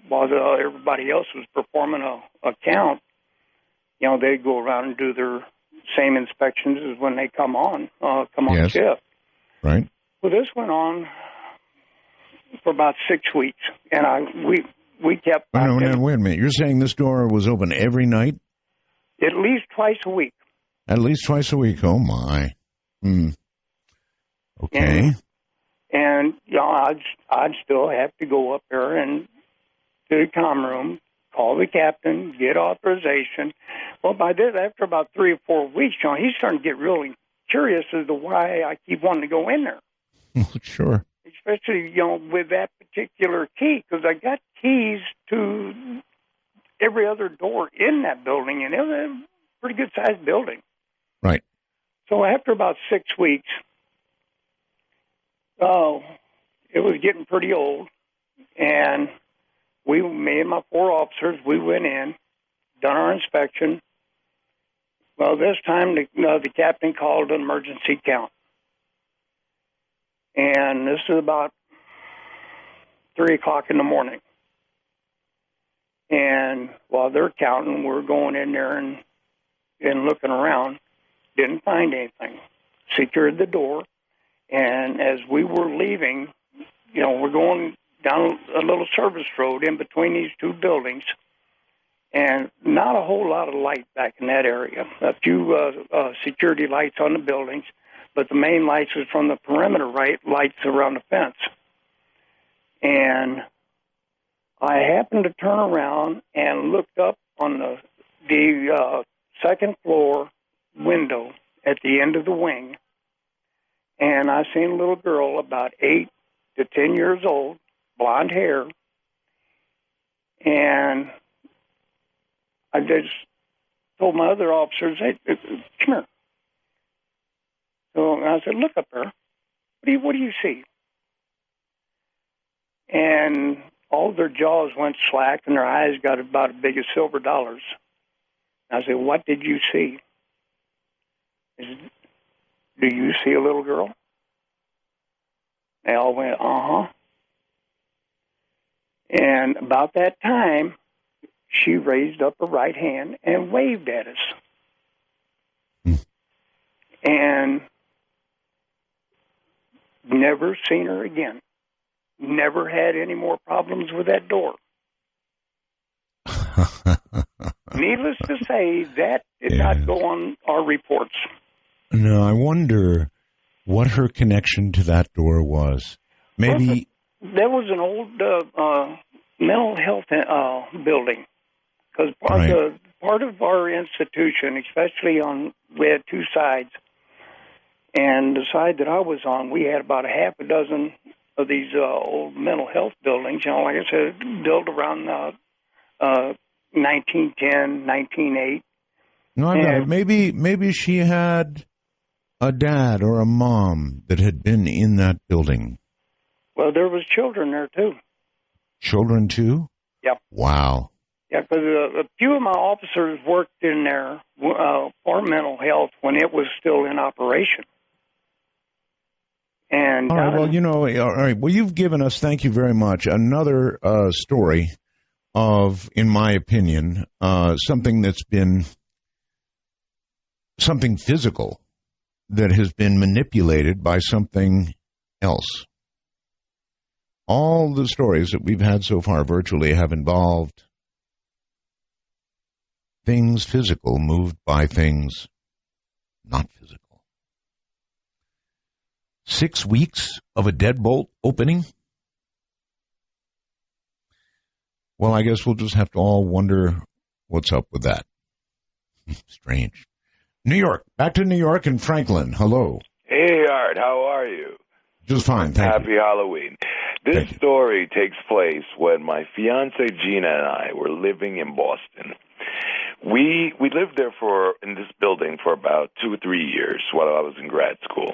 while everybody else was performing a count. They'd go around and do their same inspections as when they come on Yes. shift." Right. Well, this went on for about 6 weeks, and we kept. Wait a minute. You're saying this door was open every night? At least twice a week. At least twice a week. Oh my. Okay. And I'd still have to go up there and to the comm room, call the captain, get authorization. Well, by this, after about 3 or 4 weeks, he's starting to get really curious as to why I keep wanting to go in there. Sure. Especially, with that particular key, because I got keys to every other door in that building, and it was a pretty good-sized building. Right. So after about 6 weeks, it was getting pretty old, and me and my 4 officers, we went in, done our inspection. Well, this time the captain called an emergency count. And this is about 3 o'clock in the morning. And while they're counting, we're going in there and looking around. Didn't find anything. Secured the door. And as we were leaving, we're going down a little service road in between these 2 buildings. And not a whole lot of light back in that area. A few security lights on the buildings, but the main lights was from the perimeter lights around the fence. And I happened to turn around and looked up on the second floor window at the end of the wing, and I seen a little girl about 8 to 10 years old, blonde hair, and I just told my other officers, "Hey, come here." So I said, "Look up there. What do you see?" And all their jaws went slack, and their eyes got about as big as silver dollars. I said, "What did you see?" He said, "Do you see a little girl?" They all went, "Uh-huh." And about that time, she raised up her right hand and waved at us. And never seen her again. Never had any more problems with that door. Needless to say, that did not go on our reports. No, I wonder what her connection to that door was. Maybe there was an old mental health building, because part of our institution, especially we had two sides, and the side that I was on, we had about a half a dozen of these old mental health buildings. You know, like I said, built around 1910, 1908. No, I got it. Maybe she had a dad or a mom that had been in that building. Well, there was children there, too. Children, too? Yep. Wow. Yeah, because a few of my officers worked in there for mental health when it was still in operation. And all right, well, all right. Well, you've given us, thank you very much, another story of, in my opinion, something that's been something physical that has been manipulated by something else. All the stories that we've had so far virtually have involved things physical moved by things not physical. 6 weeks of a deadbolt opening? Well, I guess we'll just have to all wonder what's up with that. Strange. New York. Back to New York and Franklin. Hello. Hey, Art. How are you? Just fine, thank you. Happy Halloween. This story takes place when my fiancée Gina and I were living in Boston. We lived there in this building for about 2 or 3 years while I was in grad school.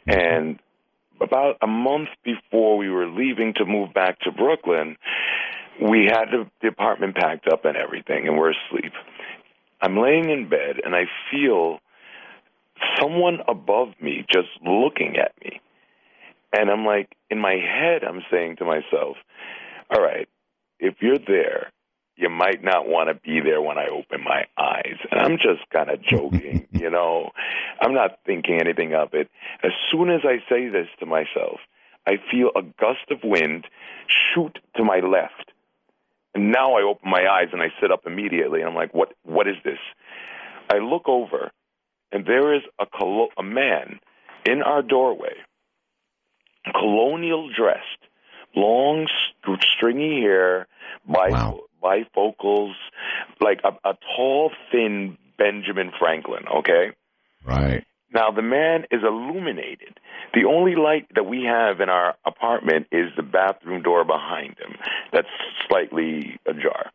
And about a month before we were leaving to move back to Brooklyn, we had the apartment packed up and everything, and we're asleep. I'm laying in bed, and I feel someone above me just looking at me. And I'm like, in my head, I'm saying to myself, all right, if you're there, you might not want to be there when I open my eyes. And I'm just kind of joking, you know. I'm not thinking anything of it. As soon as I say this to myself, I feel a gust of wind shoot to my left. And now I open my eyes and I sit up immediately. And I'm like, what is this? I look over, and there is a man in our doorway, colonial dressed, long, stringy hair, bifocals, like a tall, thin Benjamin Franklin, okay? Right. Now, the man is illuminated. The only light that we have in our apartment is the bathroom door behind him that's slightly ajar.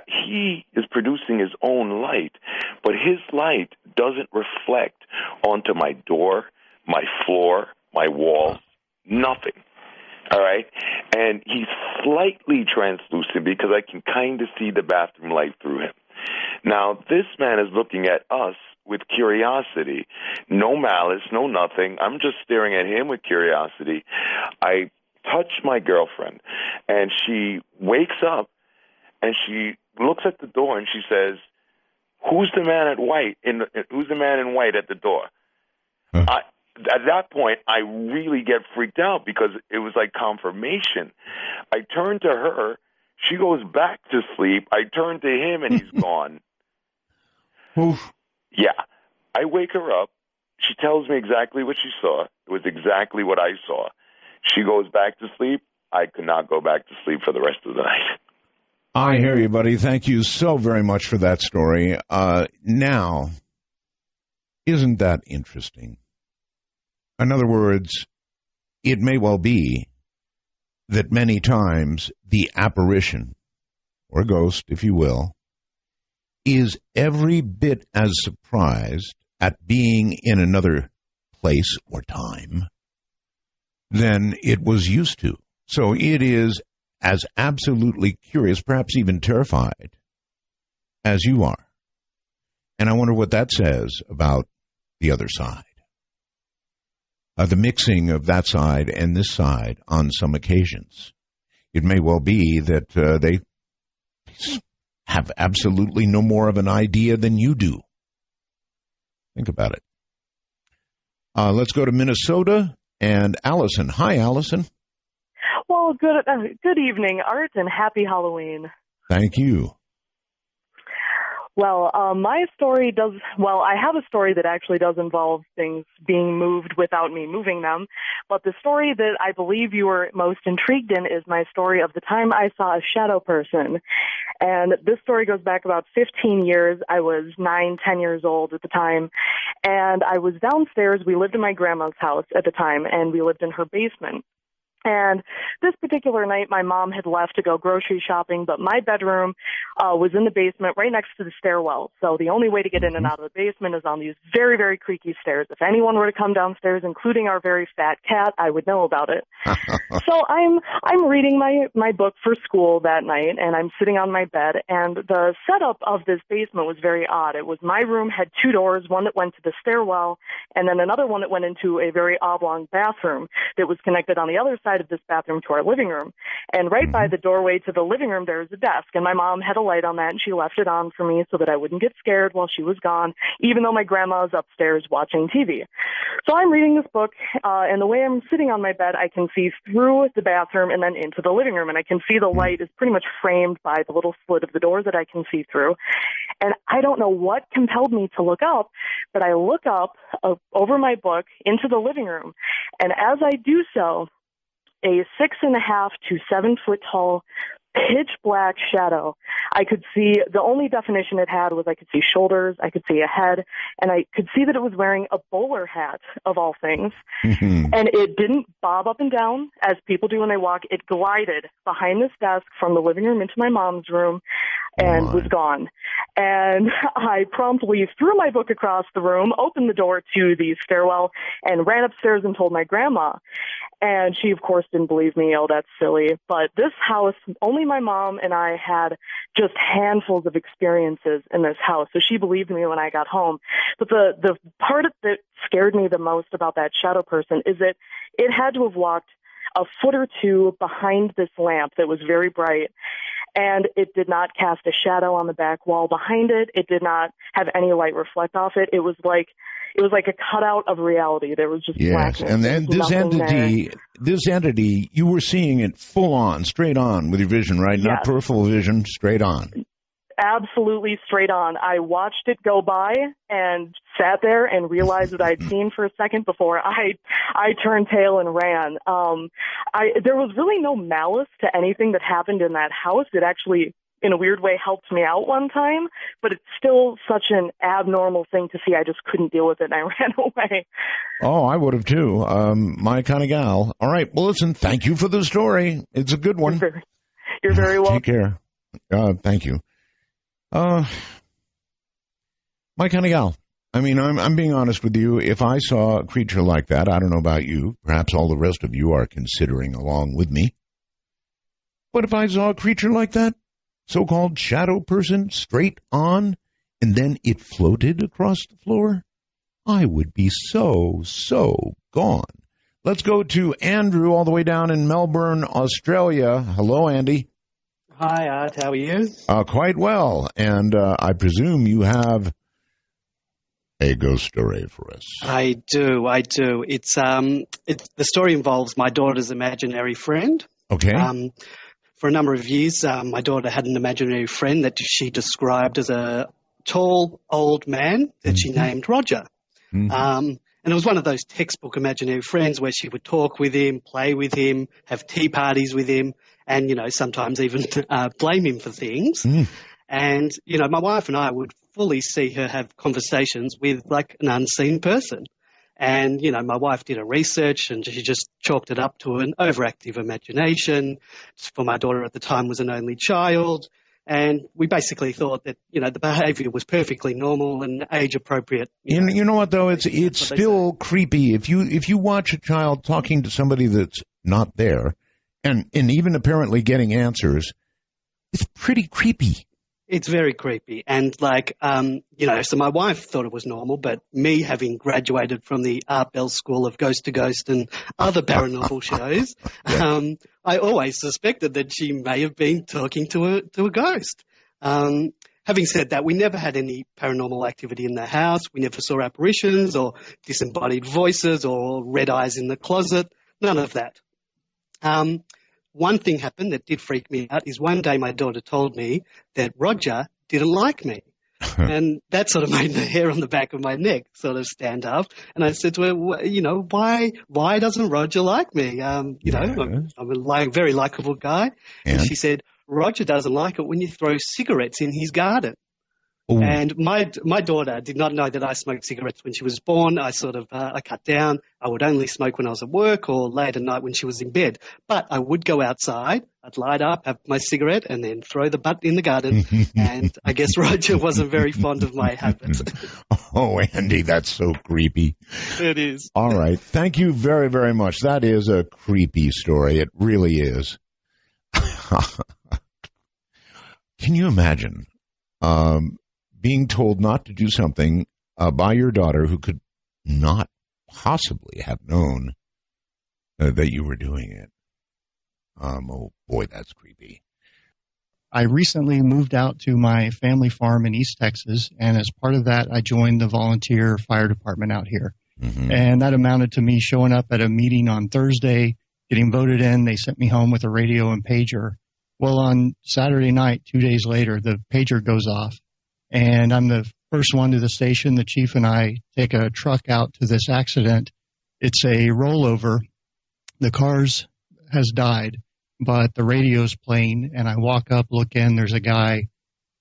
He is producing his own light, but his light doesn't reflect onto my door, my floor, my wall, nothing. All right? And he's slightly translucent because I can kind of see the bathroom light through him. Now, this man is looking at us with curiosity. No malice, no nothing. I'm just staring at him with curiosity. I touch my girlfriend, and she wakes up, and she looks at the door, and she says, "Who's the man in white? Who's the man in white at the door?" At that point, I really get freaked out because it was like confirmation. I turn to her. She goes back to sleep. I turn to him, and he's gone. Oof. Yeah. I wake her up. She tells me exactly what she saw. It was exactly what I saw. She goes back to sleep. I could not go back to sleep for the rest of the night. I hear you, buddy. Thank you so very much for that story. Now, isn't that interesting? In other words, it may well be that many times the apparition, or ghost, if you will, is every bit as surprised at being in another place or time than it was used to. So it is as absolutely curious, perhaps even terrified, as you are. And I wonder what that says about the other side. The mixing of that side and this side on some occasions. It may well be that they have absolutely no more of an idea than you do. Think about it. Let's go to Minnesota and Allison. Hi, Allison. Well, good evening, Art, and happy Halloween. Thank you. Well, my story does, well, I have a story that actually does involve things being moved without me moving them, but the story that I believe you were most intrigued in is my story of the time I saw a shadow person. And this story goes back about 15 years. I was 9, 10 years old at the time, and I was downstairs. We lived in my grandma's house at the time, and we lived in her basement. And this particular night, my mom had left to go grocery shopping, but my bedroom was in the basement right next to the stairwell. So the only way to get in and out of the basement is on these very, very creaky stairs. If anyone were to come downstairs, including our very fat cat, I would know about it. So I'm reading my book for school that night, and I'm sitting on my bed, and the setup of this basement was very odd. It was my room had 2 doors, one that went to the stairwell, and then another one that went into a very oblong bathroom that was connected on the other side of this bathroom to our living room. And right by the doorway to the living room, there was a desk, and my mom had a light on that, and she left it on for me so that I wouldn't get scared while she was gone, even though my grandma was upstairs watching TV. So I'm reading this book, and the way I'm sitting on my bed, I can see through the bathroom and then into the living room, and I can see the light is pretty much framed by the little slit of the door that I can see through. And I don't know what compelled me to look up, but I look up over my book into the living room, and as I do so, a 6.5 to 7 foot tall, pitch black shadow. I could see, the only definition it had was I could see shoulders, I could see a head, and I could see that it was wearing a bowler hat, of all things. And it didn't bob up and down as people do when they walk. It glided behind this desk from the living room into my mom's room and was gone. And I promptly threw my book across the room, opened the door to the stairwell, and ran upstairs and told my grandma. And she, of course, didn't believe me. Oh, that's silly. But this house, only my mom and I had just handfuls of experiences in this house. So she believed me when I got home. But the part that scared me the most about that shadow person is that it had to have walked a foot or two behind this lamp that was very bright, and it did not cast a shadow on the back wall behind it. It did not have any light reflect off it. It was like a cutout of reality. There was just blackness. And then this entity, you were seeing it full on, straight on with your vision, right? Not peripheral vision, straight on. Absolutely straight on. I watched it go by and sat there and realized what I'd seen for a second before I turned tail and ran. There was really no malice to anything that happened in that house. It actually, in a weird way, helped me out one time, but it's still such an abnormal thing to see. I just couldn't deal with it, and I ran away. Oh, I would have too. My kind of gal. All right. Well, listen, thank you for the story. It's a good one. You're very welcome. Take care. Thank you. My kind of gal. I mean, I'm being honest with you. If I saw a creature like that, I don't know about you. Perhaps all the rest of you are considering along with me. But if I saw a creature like that, so-called shadow person, straight on, and then it floated across the floor, I would be so gone. Let's go to Andrew all the way down in Melbourne, Australia. Hello, Andy. Hi, Art. How are you? Quite well. And I presume you have a ghost story for us. I do. It's the story involves my daughter's imaginary friend. Okay. For a number of years, my daughter had an imaginary friend that she described as a tall, old man that she named Roger. And it was one of those textbook imaginary friends where she would talk with him, play with him, have tea parties with him, and, sometimes even blame him for things. And, my wife and I would fully see her have conversations with, like, an unseen person. And, my wife did her research and she just chalked it up to an overactive imagination. For my daughter at the time was an only child. And we basically thought that, the behavior was perfectly normal and age appropriate. You know what, though? It's still creepy. If you watch a child talking to somebody that's not there and even apparently getting answers, it's pretty creepy. It's very creepy. And so my wife thought it was normal, but me having graduated from the Art Bell School of Ghost to Ghost and other paranormal shows, I always suspected that she may have been talking to a ghost. Having said that, we never had any paranormal activity in the house. We never saw apparitions or disembodied voices or red eyes in the closet. None of that. One thing happened that did freak me out is one day my daughter told me that Roger didn't like me. And that sort of made the hair on the back of my neck sort of stand up. And I said to her, why doesn't Roger like me? I'm a very likable guy. And she said, Roger doesn't like it when you throw cigarettes in his garden. Ooh. And my daughter did not know that I smoked cigarettes when she was born. I I cut down. I would only smoke when I was at work or late at night when she was in bed. But I would go outside, I'd light up, have my cigarette, and then throw the butt in the garden. And I guess Roger wasn't very fond of my habits. Oh, Andy, that's so creepy. It is. All right. Thank you very, very much. That is a creepy story. It really is. Can you imagine being told not to do something by your daughter who could not possibly have known that you were doing it? Oh, boy, that's creepy. I recently moved out to my family farm in East Texas, and as part of that, I joined the volunteer fire department out here. Mm-hmm. And that amounted to me showing up at a meeting on Thursday, getting voted in. They sent me home with a radio and pager. Well, on Saturday night, 2 days later, the pager goes off, and I'm the first one to the station. The chief and I take a truck out to this accident. It's a rollover. The car's has died, but the radio's playing, and I walk up, look in, there's a guy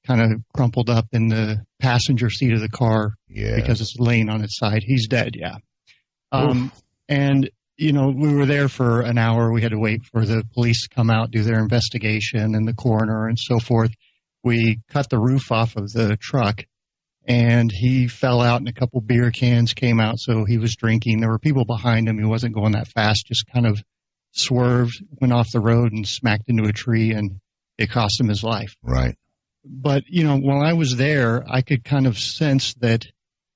kind of crumpled up in the passenger seat of the car because it's laying on its side. He's dead, yeah. And we were there for an hour. We had to wait for the police to come out, do their investigation, and the coroner and so forth. We cut the roof off of the truck, and he fell out, and a couple beer cans came out, so he was drinking. There were people behind him. He wasn't going that fast, just kind of swerved, went off the road, and smacked into a tree, and it cost him his life. Right. But, while I was there, I could kind of sense that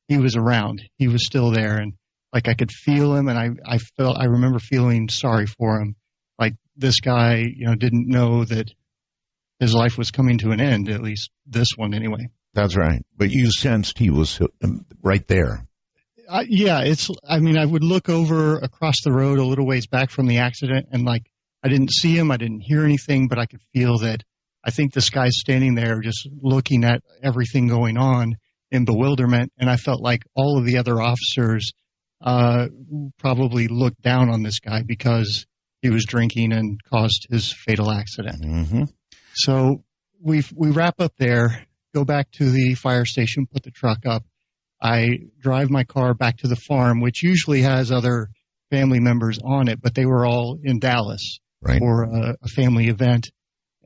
he was around. He was still there, and I could feel him, and I remember feeling sorry for him. Like this guy, didn't know that his life was coming to an end, at least this one anyway. That's right. But you sensed he was right there. I would look over across the road a little ways back from the accident, and I didn't see him, I didn't hear anything, but I could feel that I think this guy's standing there just looking at everything going on in bewilderment, and I felt like all of the other officers probably looked down on this guy because he was drinking and caused his fatal accident. Mm-hmm. So we wrap up there, go back to the fire station, put the truck up. I drive my car back to the farm, which usually has other family members on it, but they were all in Dallas for a family event.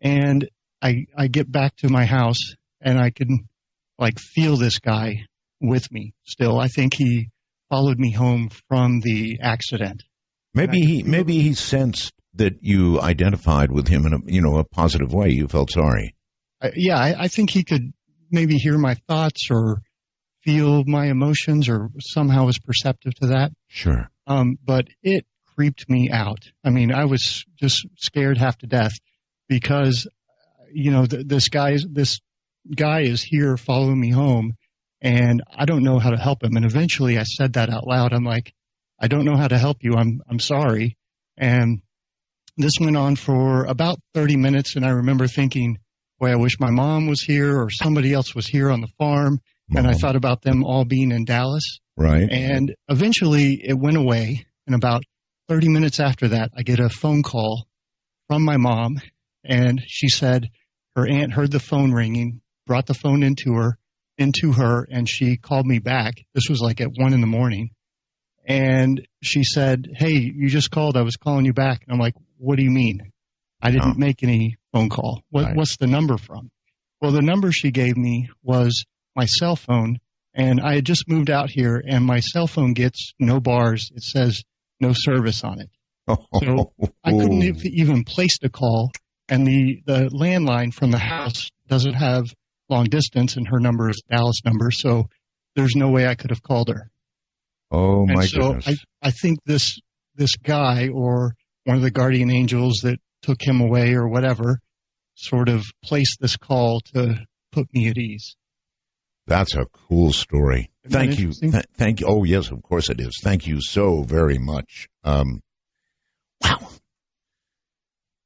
And I get back to my house, and I can feel this guy with me still. I think he followed me home from the accident. Maybe he sensed that you identified with him in a positive way. You felt sorry. I think he could maybe hear my thoughts or feel my emotions, or somehow was perceptive to that. Sure. But it creeped me out. I was just scared half to death because, this guy is here following me home, and I don't know how to help him. And eventually I said that out loud. I'm like, I don't know how to help you. I'm sorry. And this went on for about 30 minutes. And I remember thinking, boy, I wish my mom was here or somebody else was here on the farm. And I thought about them all being in Dallas. Right. And eventually it went away. And about 30 minutes after that, I get a phone call from my mom. And she said her aunt heard the phone ringing, brought the phone into her, and she called me back. This was at 1 a.m. And she said, hey, you just called. I was calling you back. And I'm like, what do you mean? I didn't make any phone call. What's the number from? Well, the number she gave me was my cell phone, and I had just moved out here, and my cell phone gets no bars. It says no service on it. So I couldn't have even placed a call, and the landline from the house doesn't have long distance, and her number is a Dallas number, so there's no way I could have called her. Oh, my goodness. So I think this guy, or one of the guardian angels that took him away or whatever, sort of placed this call to put me at ease. That's a cool story. Thank you. Thank you. Oh, yes, of course it is. Thank you so very much. Wow.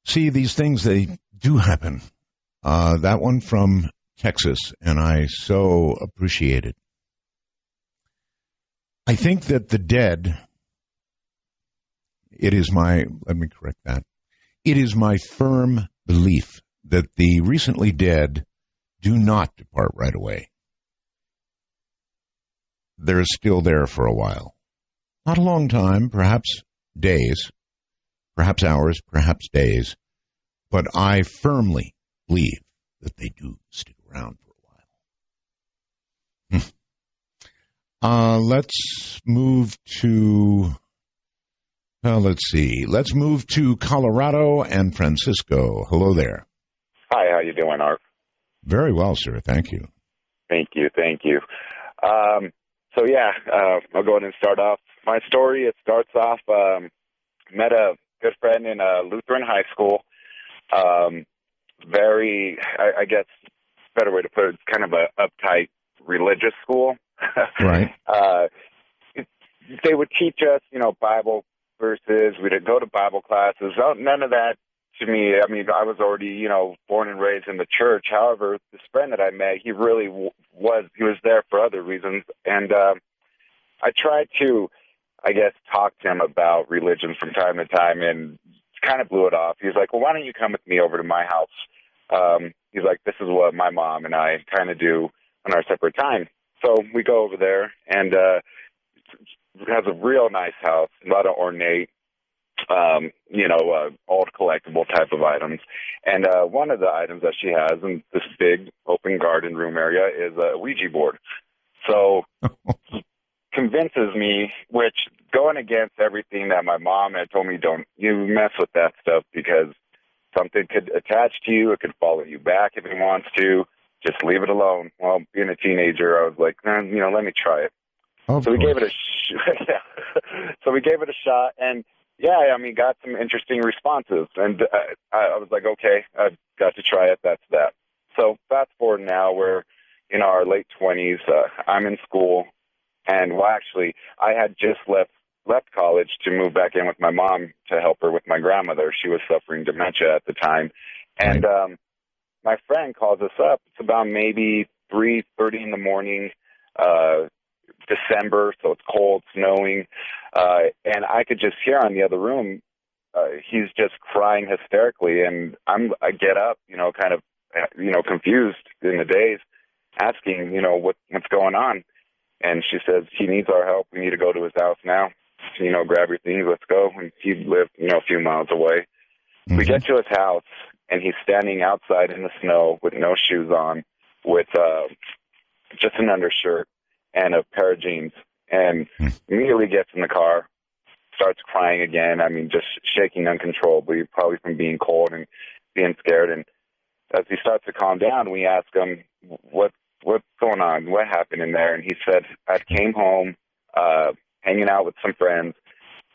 See, these things, they do happen. That one from Texas, and I so appreciate it. I think that the dead, let me correct that. It is my firm belief that the recently dead do not depart right away. They're still there for a while. Not a long time, perhaps days, perhaps hours, perhaps days, but I firmly believe that they do stick around for a while. Let's move to, let's move to Colorado and Francisco. Hello there. Hi, how you doing, Art? Very well, sir. Thank you. Thank you. I'll go ahead and start off. My story, it starts off, met a good friend in Lutheran high school. I guess, better way to put it, it's kind of a uptight religious school. Right. They would teach us, Bible verses. We'd go to Bible classes. None of that to me. I mean, I was already, born and raised in the church. However, this friend that I met, he really was there for other reasons. And I tried to, I guess, talk to him about religion from time to time, and kind of blew it off. He's like, well, why don't you come with me over to my house? He's like, this is what my mom and I kind of do on our separate time. So we go over there, and it has a real nice house, a lot of ornate, old collectible type of items. And one of the items that she has in this big open garden room area is a Ouija board. So he convinces me, which going against everything that my mom had told me, don't you mess with that stuff because something could attach to you. It could follow you back if it wants to. Just leave it alone. Well, being a teenager, I was like, let me try it. So we gave it a shot, and got some interesting responses. And I was like, okay, I've got to try it. That's that. So fast forward now, we're in our late 20s. I'm in school, and I had just left college to move back in with my mom to help her with my grandmother. She was suffering dementia at the time, and my friend calls us up. It's about maybe 3:30 in the morning. December, so it's cold, snowing, and I could just hear on the other room, he's just crying hysterically, and I get up, kind of, confused in the daze, asking, what's going on, and she says, he needs our help, we need to go to his house now, grab your things, let's go, and he lived, a few miles away. Mm-hmm. We get to his house, and he's standing outside in the snow with no shoes on, with just an undershirt and a pair of jeans, and immediately gets in the car, starts crying again. I mean, just shaking uncontrollably, probably from being cold and being scared. And as he starts to calm down, we ask him, what's going on? What happened in there? And he said, I came home, hanging out with some friends.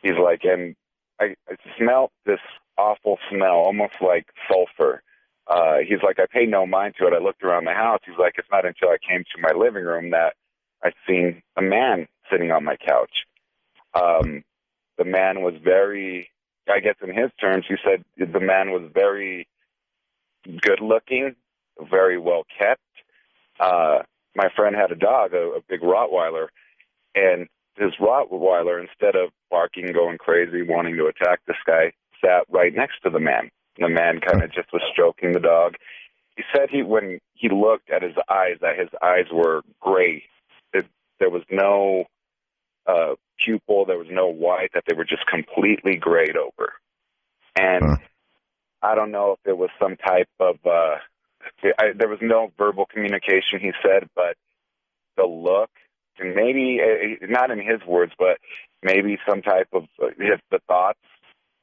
He's like, and I smelled this awful smell, almost like sulfur. He's like, I paid no mind to it. I looked around the house. He's like, it's not until I came to my living room that I'd seen a man sitting on my couch. The man was very, I guess in his terms, he said the man was very good looking, very well kept. My friend had a dog, a big Rottweiler, and his Rottweiler, instead of barking, going crazy, wanting to attack this guy, sat right next to the man. The man kind of just was stroking the dog. He said when he looked at his eyes, that his eyes were gray. There was no pupil, there was no white, that they were just completely grayed over. And I don't know if it was some type of, there was no verbal communication, he said, but the look, and maybe, not in his words, but maybe some type of, the thoughts,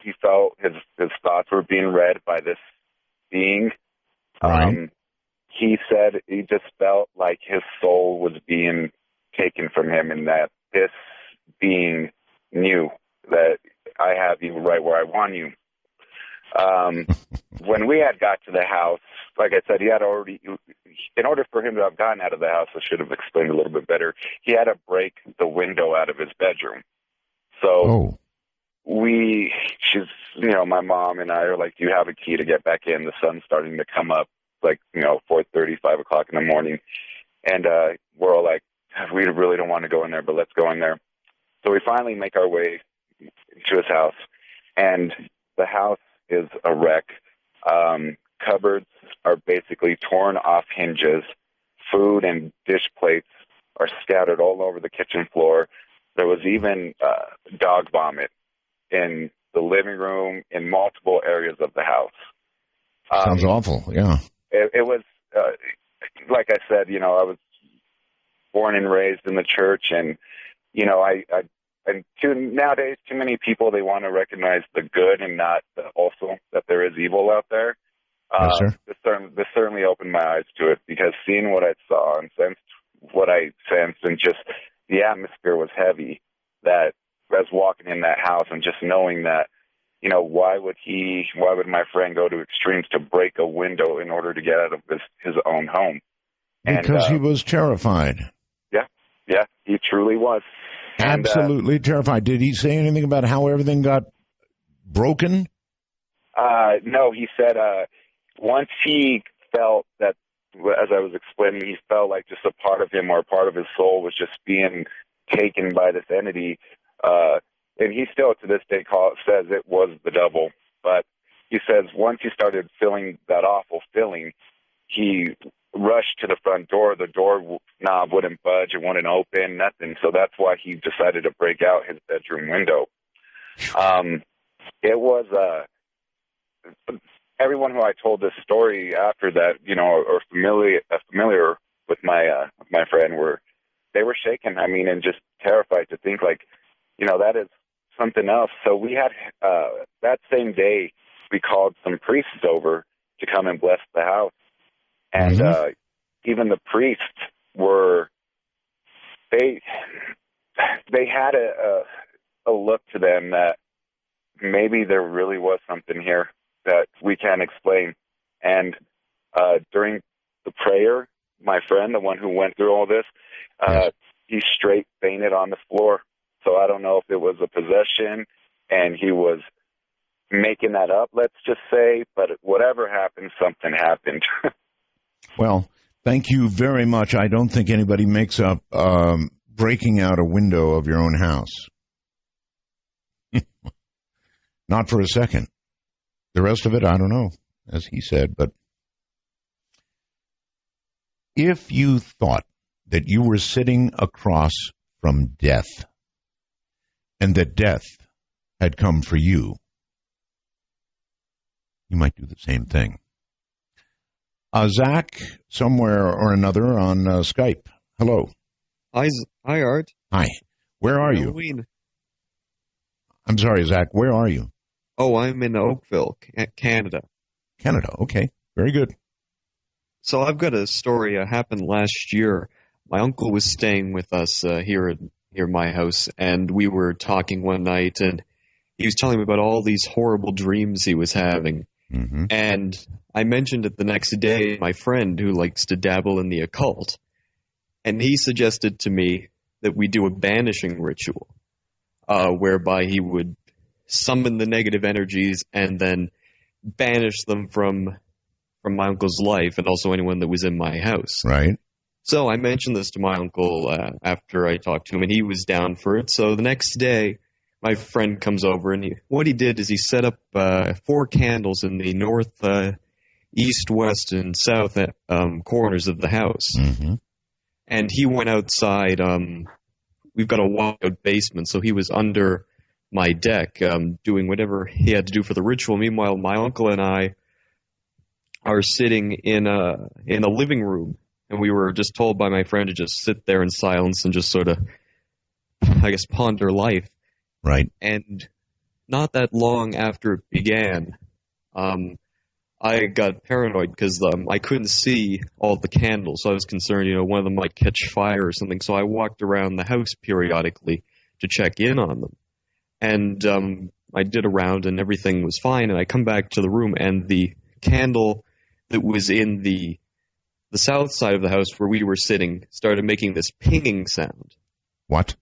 he felt his thoughts were being read by this being. Right. He said he just felt like his soul was being taken from him, and that this being knew that I have you right where I want you. When we had got to the house, like I said, he had already, in order for him to have gotten out of the house, I should have explained a little bit better, he had to break the window out of his bedroom. So my mom and I are like, do you have a key to get back in? The sun's starting to come up. like 4:30, 5 o'clock in the morning, and we're all like, we really don't want to go in there, but let's go in there. So we finally make our way to his house, and the house is a wreck. Cupboards are basically torn off hinges. Food and dish plates are scattered all over the kitchen floor. There was even dog vomit in the living room, in multiple areas of the house. Sounds awful, yeah. It was, like I said, I was born and raised in the church, and, nowadays, too many people, they want to recognize the good and not also that there is evil out there. Yes, sir. This certainly opened my eyes to it, because seeing what I saw and sensed what I sensed, and just the atmosphere was heavy, that as walking in that house and just knowing that, why would my friend go to extremes to break a window in order to get out of his own home? Because he was terrified. Yeah, he truly was. Absolutely terrified. Did he say anything about how everything got broken? No, he said once he felt that, as I was explaining, he felt like just a part of him or a part of his soul was just being taken by this entity. And he still, to this day, says it was the devil. But he says once he started feeling that awful feeling, he rushed to the front door. The door knob wouldn't budge. It wouldn't open, nothing. So that's why he decided to break out his bedroom window. It was everyone who I told this story after that, or familiar with my friend, they were shaken. I mean, and just terrified to think like, that is something else. So we had that same day we called some priests over to come and bless the house, and even the priests they had a look to them that maybe there really was something here that we can't explain. And during the prayer, my friend, the one who went through all this, he straight fainted on the floor. So I don't know if it was a possession and he was making that up, let's just say, but whatever happened, something happened. Well, thank you very much. I don't think anybody makes up breaking out a window of your own house. Not for a second. The rest of it, I don't know, as he said. But if you thought that you were sitting across from death and that death had come for you, you might do the same thing. Zach, somewhere or another on Skype. Hello. Hi, Art. Hi. Where are you? I'm sorry, Zach. Where are you? Oh, I'm in Oakville, Canada. Canada. Okay. Very good. So I've got a story that happened last year. My uncle was staying with us here at my house, and we were talking one night, and he was telling me about all these horrible dreams he was having. Mm-hmm. And I mentioned it the next day, my friend who likes to dabble in the occult, and he suggested to me that we do a banishing ritual, whereby he would summon the negative energies and then banish them from my uncle's life and also anyone that was in my house. Right. So I mentioned this to my uncle after I talked to him, and he was down for it. So the next day, my friend comes over, and what he did is he set up 4 candles in the north, east, west, and south corners of the house. Mm-hmm. And he went outside. We've got a walkout basement, so he was under my deck doing whatever he had to do for the ritual. Meanwhile, my uncle and I are sitting in a living room, and we were just told by my friend to just sit there in silence and just sort of, I guess, ponder life. Right. And not that long after it began, I got paranoid because I couldn't see all the candles. So I was concerned, one of them might catch fire or something. So I walked around the house periodically to check in on them. And I did a round, and everything was fine. And I come back to the room, and the candle that was in the south side of the house where we were sitting started making this pinging sound. What?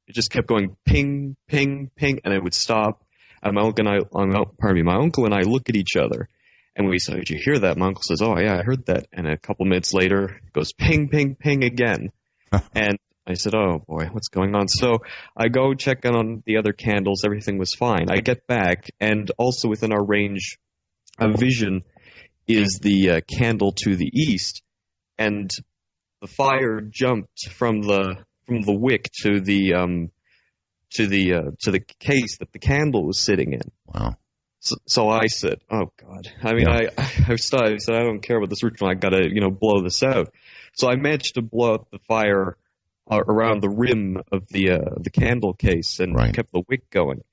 It just kept going ping, ping, ping, and it would stop. And my uncle and I look at each other, And we said, did you hear that? My uncle says, oh, yeah, I heard that. And a couple minutes later, it goes ping, ping, ping again. And I said, oh, boy, what's going on? So I go check on the other candles. Everything was fine. I get back, and also within our range of vision is the candle to the east. And the fire jumped from the wick to the case that the candle was sitting in. Wow. So I said, oh, God. I mean, I said, I don't care about this ritual. I got to, blow this out. So I managed to blow out the fire around the rim of the candle case and kept the wick going.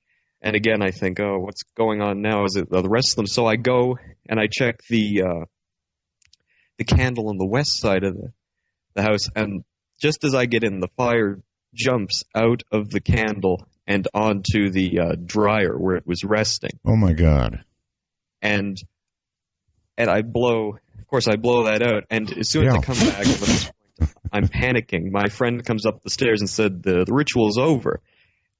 And again, I think, oh, what's going on now? Is it the rest of them? So I go and I check the candle on the west side of the house. And just as I get in, the fire jumps out of the candle and onto the dryer where it was resting. Oh, my God. And I blow that out. And as soon as I come back, I'm panicking. My friend comes up the stairs and said, the ritual is over.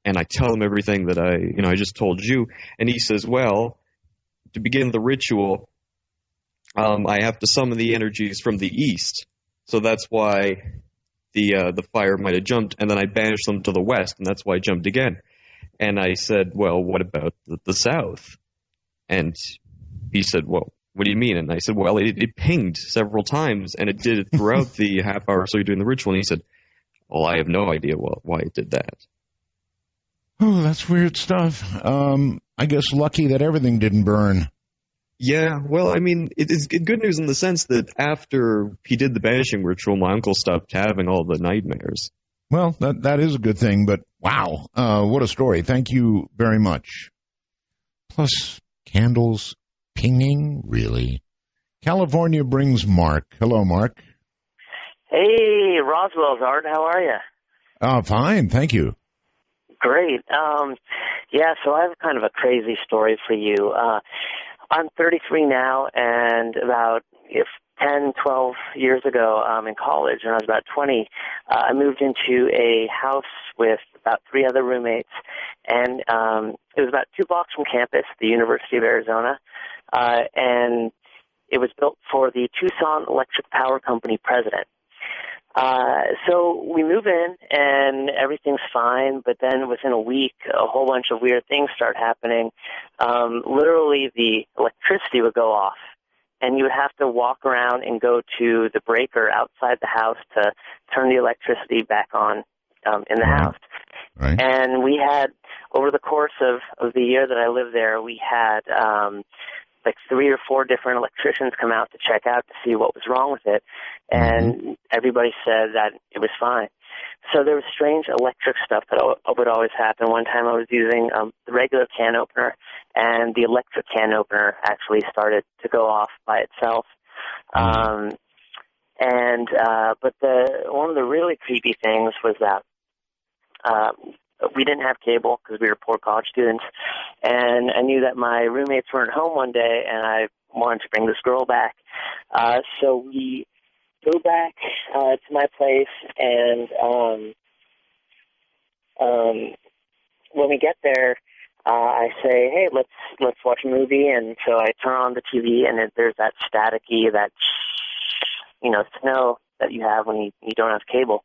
And I tell him everything that I just told you. And he says, well, to begin the ritual, I have to summon the energies from the east. So that's why the fire might have jumped, and then I banished them to the west, and that's why I jumped again. And I said, well, what about the south? And he said, well, what do you mean? And I said, well, it pinged several times, and it did it throughout the half hour or so you're doing the ritual. And he said, well, I have no idea why it did that. Oh, that's weird stuff. I guess lucky that everything didn't burn. Yeah, well, I mean, it's good news in the sense that after he did the banishing ritual, my uncle stopped having all the nightmares. Well, that is a good thing, but wow, what a story. Thank you very much. Plus, candles pinging, really? California brings Mark. Hello, Mark. Hey, Roswell's Art, how are you? Fine, thank you. Great. So I have kind of a crazy story for you. I'm 33 now, and about 10, 12 years ago, in college, when I was about 20, I moved into a house with about 3 other roommates, and it was about 2 blocks from campus, the University of Arizona, and it was built for the Tucson Electric Power Company president. So we move in and everything's fine, but then within a week, a whole bunch of weird things start happening. Literally the electricity would go off and you would have to walk around and go to the breaker outside the house to turn the electricity back on, in the house. Right. And we had, over the course of the year that I lived there, we had, like 3 or 4 different electricians come out to check out to see what was wrong with it, and everybody said that it was fine. So there was strange electric stuff that would always happen. One time I was using the regular can opener, and the electric can opener actually started to go off by itself. But one of the really creepy things was that we didn't have cable because we were poor college students, and I knew that my roommates weren't home one day, and I wanted to bring this girl back. So we go back to my place, and when we get there, I say, "Hey, let's watch a movie." And so I turn on the TV, and there's that staticky, that snow that you have when you don't have cable.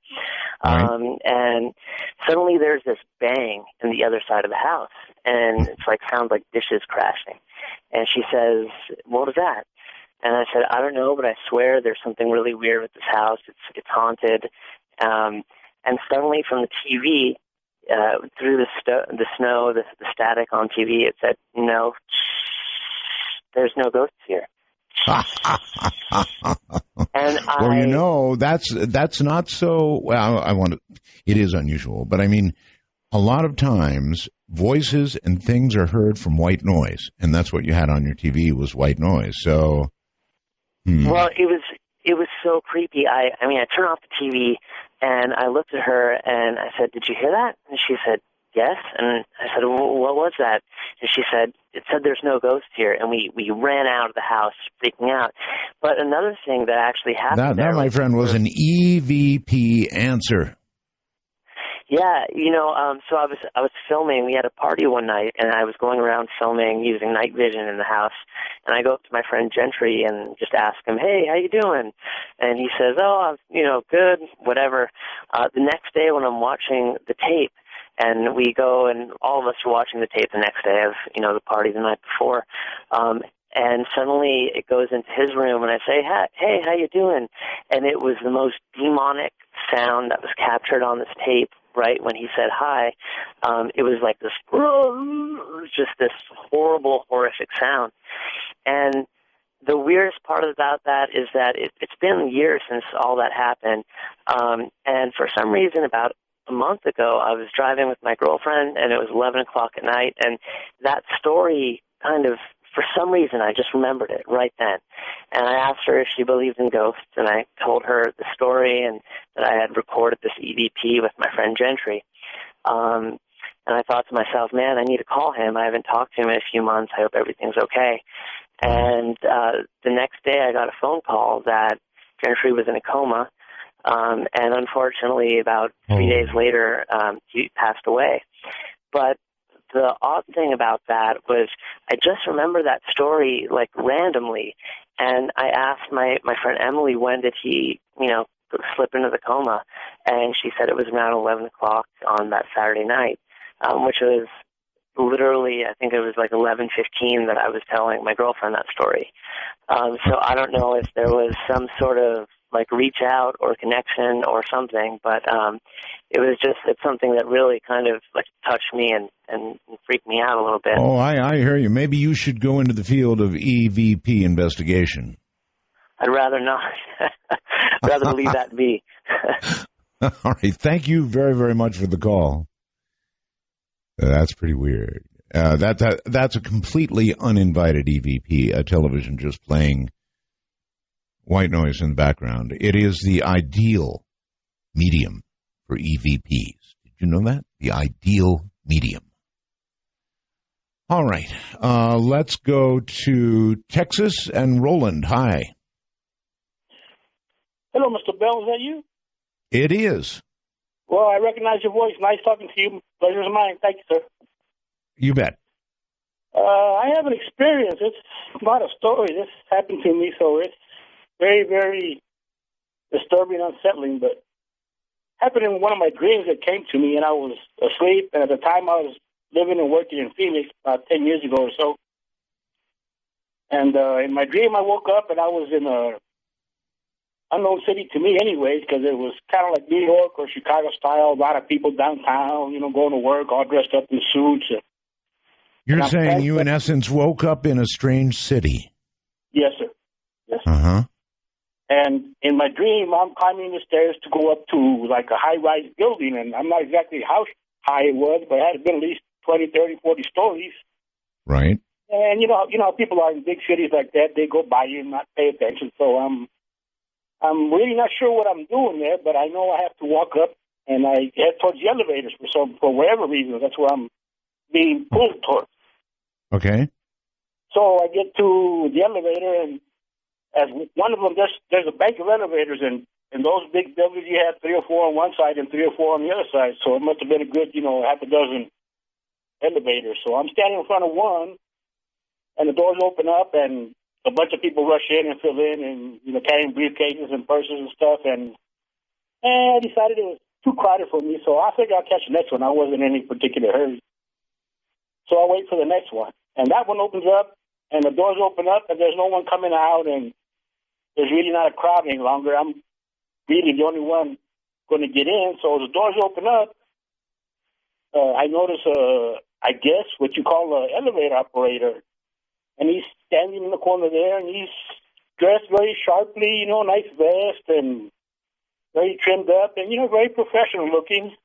And suddenly there's this bang in the other side of the house, and it's like sounds like dishes crashing. And she says, "What was that?" And I said, "I don't know, but I swear there's something really weird with this house. It's haunted." And suddenly from the TV, through the snow, the static on TV, it said, "No, there's no ghosts here." And well, that's not so. Well, it is unusual, but I mean, a lot of times voices and things are heard from white noise, and that's what you had on your TV was white noise. So, well, it was so creepy. I turned off the TV and I looked at her and I said, "Did you hear that?" And she said, "Yes." And I said, "Well, what was that?" And she said, "It said there's no ghost here." And we ran out of the house freaking out. But another thing that actually happened that my friend, was an EVP answer. Yeah, so I was filming. We had a party one night, and I was going around filming using night vision in the house. And I go up to my friend Gentry and just ask him, "Hey, how you doing?" And he says, "Oh, I'm, good, whatever." The next day when I'm watching the tape, and we go, and all of us are watching the tape the next day of, the party the night before. And suddenly it goes into his room, and I say, "Hey, how you doing?" And it was the most demonic sound that was captured on this tape. Right when he said hi, it was like this, just this horrible, horrific sound. And the weirdest part about that is that it's been years since all that happened. And for some reason, about a month ago, I was driving with my girlfriend, and it was 11 o'clock at night, and that story kind of, for some reason, I just remembered it right then. And I asked her if she believed in ghosts, and I told her the story and that I had recorded this EVP with my friend Gentry. And I thought to myself, man, I need to call him. I haven't talked to him in a few months. I hope everything's okay. And the next day I got a phone call that Gentry was in a coma. And unfortunately, about 3 days later, he passed away. But the odd thing about that was I just remember that story, like, randomly. And I asked my friend Emily, when did he, slip into the coma? And she said it was around 11 o'clock on that Saturday night, which was literally, I think it was like 11:15 that I was telling my girlfriend that story. So I don't know if there was some sort of like reach out or connection or something, but it's something that really kind of like touched me and freaked me out a little bit. Oh, I hear you. Maybe you should go into the field of EVP investigation. I'd rather not. Rather leave that be. All right. Thank you very, very much for the call. That's pretty weird. That's a completely uninvited EVP, a television just playing white noise in the background. It is the ideal medium for EVPs. Did you know that? The ideal medium. All right. Let's go to Texas and Roland. Hi. Hello, Mr. Bell. Is that you? It is. Well, I recognize your voice. Nice talking to you. Pleasure's mine. Thank you, sir. You bet. I have an experience. It's not a story. This happened to me, so it's very, very disturbing, unsettling, but happened in one of my dreams that came to me, and I was asleep, and at the time I was living and working in Phoenix about 10 years ago or so. And in my dream, I woke up, and I was in a unknown city to me anyways, because it was kind of like New York or Chicago style, a lot of people downtown, going to work, all dressed up in suits. You're saying you, in essence, woke up in a strange city? Yes, sir. Yes, sir. Uh-huh. And in my dream, I'm climbing the stairs to go up to like a high-rise building, and I'm not exactly how high it was, but it had been at least 20, 30, 40 stories. Right. And you know, people are in big cities like that, they go by you and not pay attention. So I'm really not sure what I'm doing there, but I know I have to walk up, and I head towards the elevators for whatever reason. That's where I'm being pulled towards. Okay. So I get to the elevator, and as one of them, there's a bank of elevators, and in those big buildings, you have 3 or 4 on one side and 3 or 4 on the other side. So it must have been a good, half a dozen elevators. So I'm standing in front of one, and the doors open up, and a bunch of people rush in and fill in, and carrying briefcases and purses and stuff. And I decided it was too crowded for me, so I figured I'll catch the next one. I wasn't in any particular hurry. So I wait for the next one. And that one opens up, and the doors open up, and there's no one coming out, and there's really not a crowd any longer. I'm really the only one going to get in. So the doors open up. I notice, I guess, what you call an elevator operator. And he's standing in the corner there, and he's dressed very sharply, nice vest, and very trimmed up, and, very professional looking.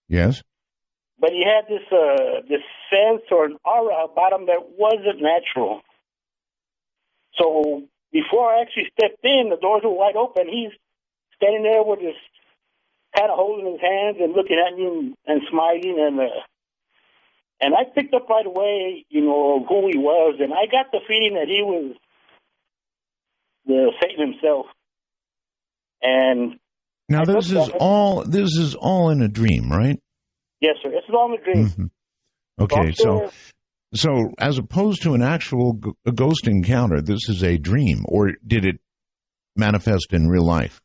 Yes. But he had this sense or an aura about him that wasn't natural. So before I actually stepped in, the doors were wide open. He's standing there with his kind of holding his hands and looking at me and smiling. And I picked up right away, who he was. And I got the feeling that he was the Satan himself. And now this is all in a dream, right? Yes, sir. It's all in a dream. Mm-hmm. Okay, so as opposed to an actual a ghost encounter, this is a dream, or did it manifest in real life?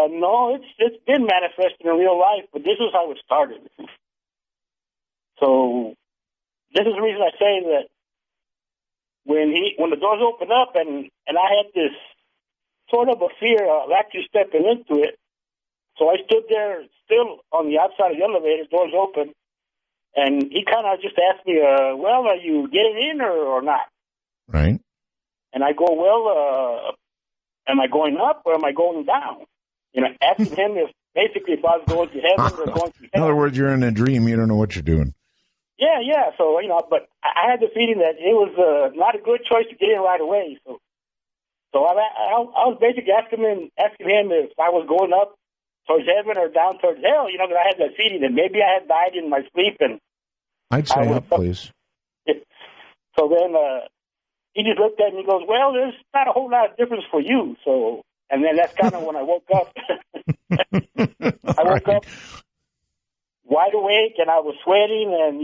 No, it's been manifesting in real life, but this is how it started. So this is the reason I say that when the doors opened up and I had this sort of a fear of actually stepping into it, so I stood there still on the outside of the elevator, doors open, and he kind of just asked me, well, are you getting in or not? Right. And I go, well, am I going up or am I going down? You know, asking him if I was going to heaven or going to hell. In other words, you're in a dream. You don't know what you're doing. Yeah. So, but I had the feeling that it was not a good choice to get in right away. So I was basically asking him if I was going up towards heaven or down towards hell. That I had that feeling that maybe I had died in my sleep. And I'd say up, please. So then he just looked at me and goes, well, there's not a whole lot of difference for you. So, and then that's kind of when I woke up. I woke up wide awake and I was sweating and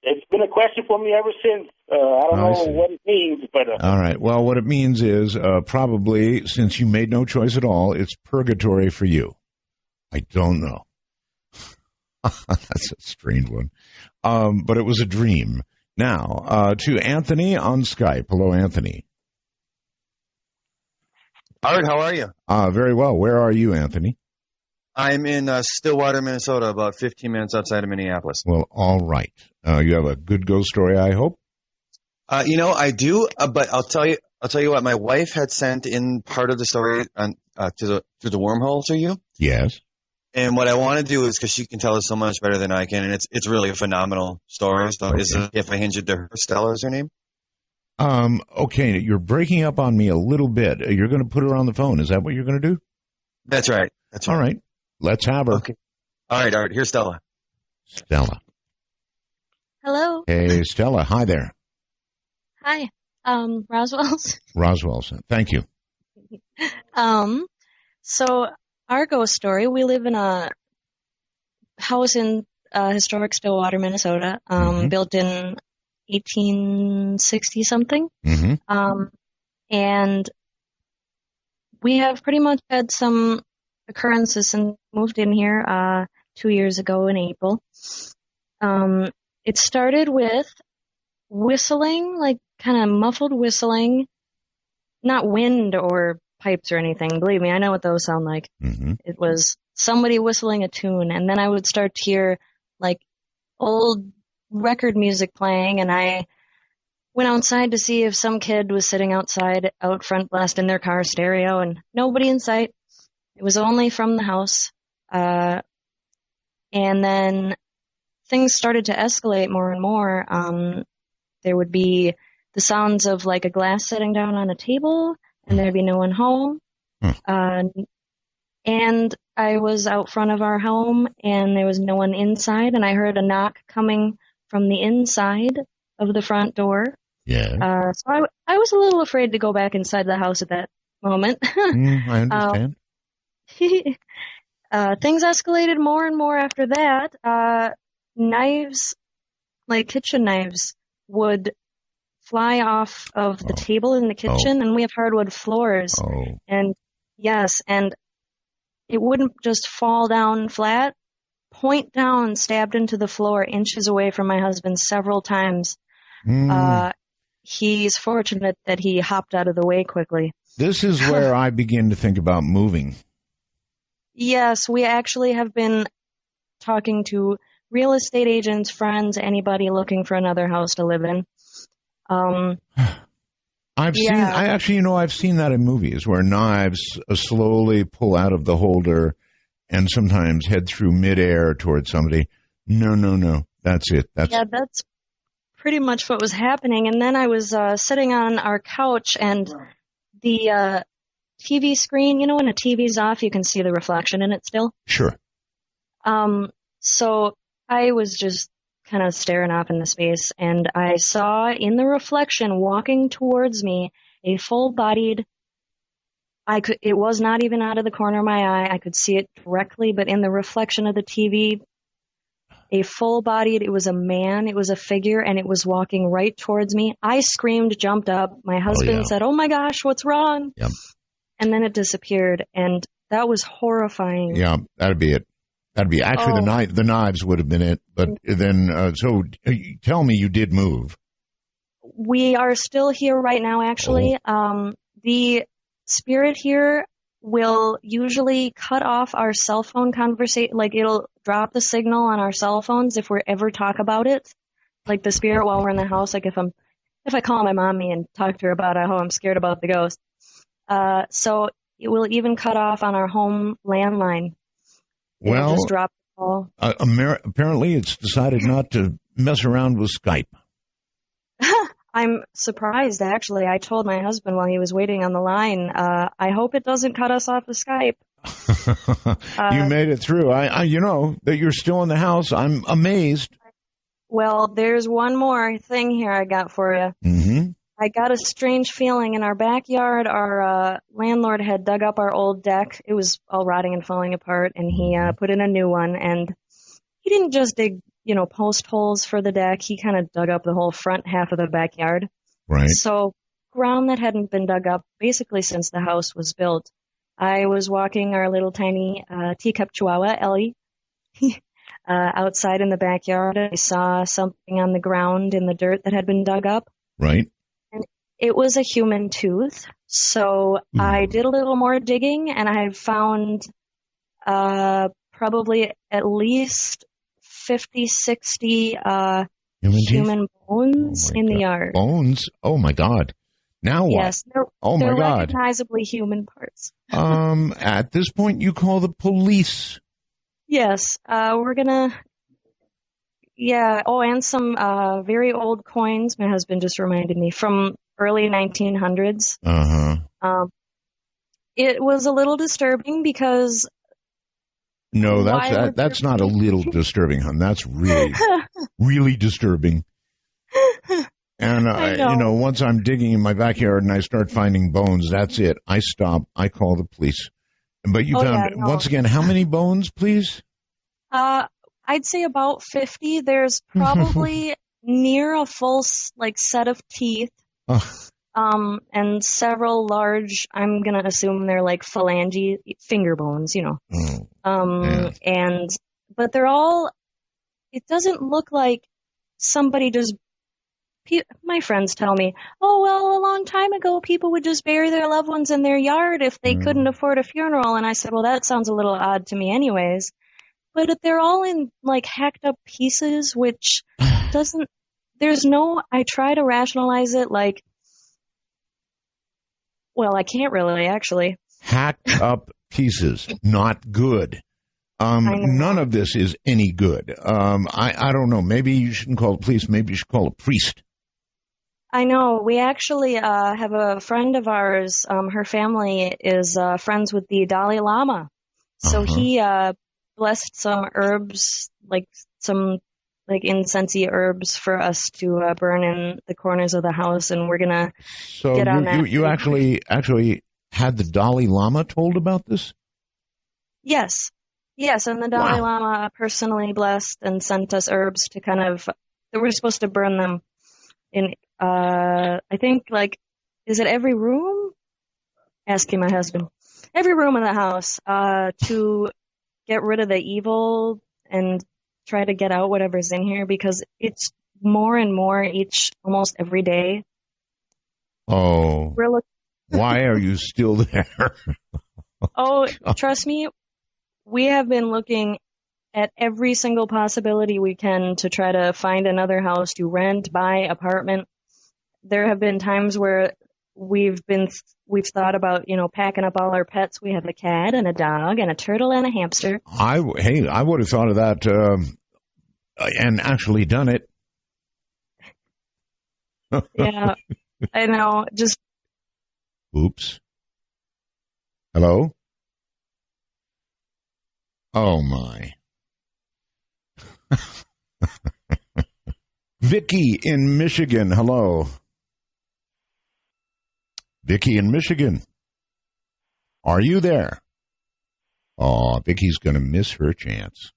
it's been a question for me ever since. I don't know what it means, but... all right. Well, what it means is probably, since you made no choice at all, it's purgatory for you. I don't know. That's a strange one. But it was a dream. Now, to Anthony on Skype. Hello, Anthony. Art, how are you? Very well. Where are you, Anthony? I'm in Stillwater, Minnesota, about 15 minutes outside of Minneapolis. Well, all right. You have a good ghost story, I hope? I do, but I'll tell you what. My wife had sent in part of the story through the wormhole to you. Yes. And what I want to do is, because she can tell us so much better than I can, and it's really a phenomenal story. So if I hinge it to her, Stella is her name? Okay, you're breaking up on me a little bit. You're going to put her on the phone. Is that what you're going to do? That's right. All right. Let's have her. Okay. All right, Art. Here's Stella. Stella. Hello. Hey, Stella. Hi there. Hi. Roswell's. Roswell's. Thank you. So our ghost story, we live in a house in historic Stillwater, Minnesota, built in 1860-something. Mm-hmm. And we have pretty much had some occurrences since moved in here 2 years ago in April. It started with whistling, like kind of muffled whistling, not wind or pipes or anything. Believe me, I know what those sound like. Mm-hmm. It was somebody whistling a tune, and then I would start to hear like old record music playing, and I went outside to see if some kid was sitting outside out front blasting their car stereo, and nobody in sight. It was only from the house. And then things started to escalate more and more. There would be the sounds of like a glass sitting down on a table, and there'd be no one home. And I was out front of our home, and there was no one inside, and I heard a knock coming from the inside of the front door. Yeah. So I was a little afraid to go back inside the house at that moment. I understand. Things escalated more and more after that. Knives, like kitchen knives, would fly off of the table in the kitchen, and we have hardwood floors. And yes, and it wouldn't just fall down flat, point down, stabbed into the floor, inches away from my husband several times. He's fortunate that he hopped out of the way quickly. This is where I begin to think about moving. Yes, we actually have been talking to real estate agents, friends, anybody looking for another house to live in. I've seen that in movies where knives slowly pull out of the holder and sometimes head through midair towards somebody. No. That's it. That's pretty much what was happening. And then I was sitting on our couch, and the TV screen, when a TV's off, you can see the reflection in it still. Sure. So I was just kind of staring off into space, and I saw in the reflection walking towards me a full-bodied, it was not even out of the corner of my eye. I could see it directly, but in the reflection of the TV, a full-bodied, it was a man, it was a figure, and it was walking right towards me. I screamed, jumped up. My husband said, "Oh my gosh, what's wrong?" Yep. And then it disappeared, and that was horrifying. Yeah, that'd be it. That'd be actually the knives would have been it. But then, so tell me, you did move. We are still here right now, actually. The spirit here will usually cut off our cell phone conversation. Like, it'll drop the signal on our cell phones if we ever talk about it. Like the spirit while we're in the house. Like if I call my mommy and talk to her about how I'm scared about the ghost. So it will even cut off on our home landline. It'll just drop the call. Apparently it's decided not to mess around with Skype. I'm surprised, actually. I told my husband while he was waiting on the line, I hope it doesn't cut us off of Skype. You made it through. You know that you're still in the house. I'm amazed. Well, there's one more thing here I got for you. Mm-hmm. I got a strange feeling in our backyard. Our landlord had dug up our old deck. It was all rotting and falling apart, and he put in a new one. And he didn't just dig, post holes for the deck. He kind of dug up the whole front half of the backyard. Right. So ground that hadn't been dug up basically since the house was built. I was walking our little tiny teacup chihuahua, Ellie, outside in the backyard. I saw something on the ground in the dirt that had been dug up. Right. And it was a human tooth. So I did a little more digging, and I found probably at least 50, 60 human bones in the yard. Bones? Oh, my God. Now what? Yes. They're recognizably human parts. At this point, you call the police. Yes. We're going to... Yeah. Oh, and some very old coins. My husband just reminded me from early 1900s. It was a little disturbing because. No, that's not a little disturbing, hon. That's really, really disturbing. And once I'm digging in my backyard and I start finding bones, that's it. I stop. I call the police. But you found once again how many bones, please? I'd say about 50. There's probably near a full set of teeth, and several large. I'm gonna assume they're like phalange finger bones, but they're all. It doesn't look like somebody just. My friends tell me, "Oh well, a long time ago, people would just bury their loved ones in their yard if they couldn't afford a funeral." And I said, "Well, that sounds a little odd to me, anyways." But they're all in hacked up pieces, which doesn't. There's no. I try to rationalize it well, I can't really actually. Hacked up pieces, not good. None of this is any good. I don't know. Maybe you shouldn't call the police. Maybe you should call a priest. I know. We actually have a friend of ours. Her family is friends with the Dalai Lama, so he blessed some herbs, some incensey herbs for us to burn in the corners of the house, and we're gonna get on that. You actually had the Dalai Lama told about this? Yes, and the Dalai Lama personally blessed and sent us herbs to we're supposed to burn them in. I think is it every room? Asking my husband. Every room in the house to get rid of the evil and try to get out whatever's in here, because it's more and more almost every day. Oh, why are you still there? Oh, trust me, we have been looking at every single possibility we can to try to find another house to rent, buy, apartment. There have been times where we've thought about, packing up all our pets. We have a cat and a dog and a turtle and a hamster. I would have thought of that and actually done it. Yeah, I know. Just. Oops. Hello? Oh, my. Vicky in Michigan. Hello. Vicky in Michigan. Are you there? Oh, Vicky's going to miss her chance.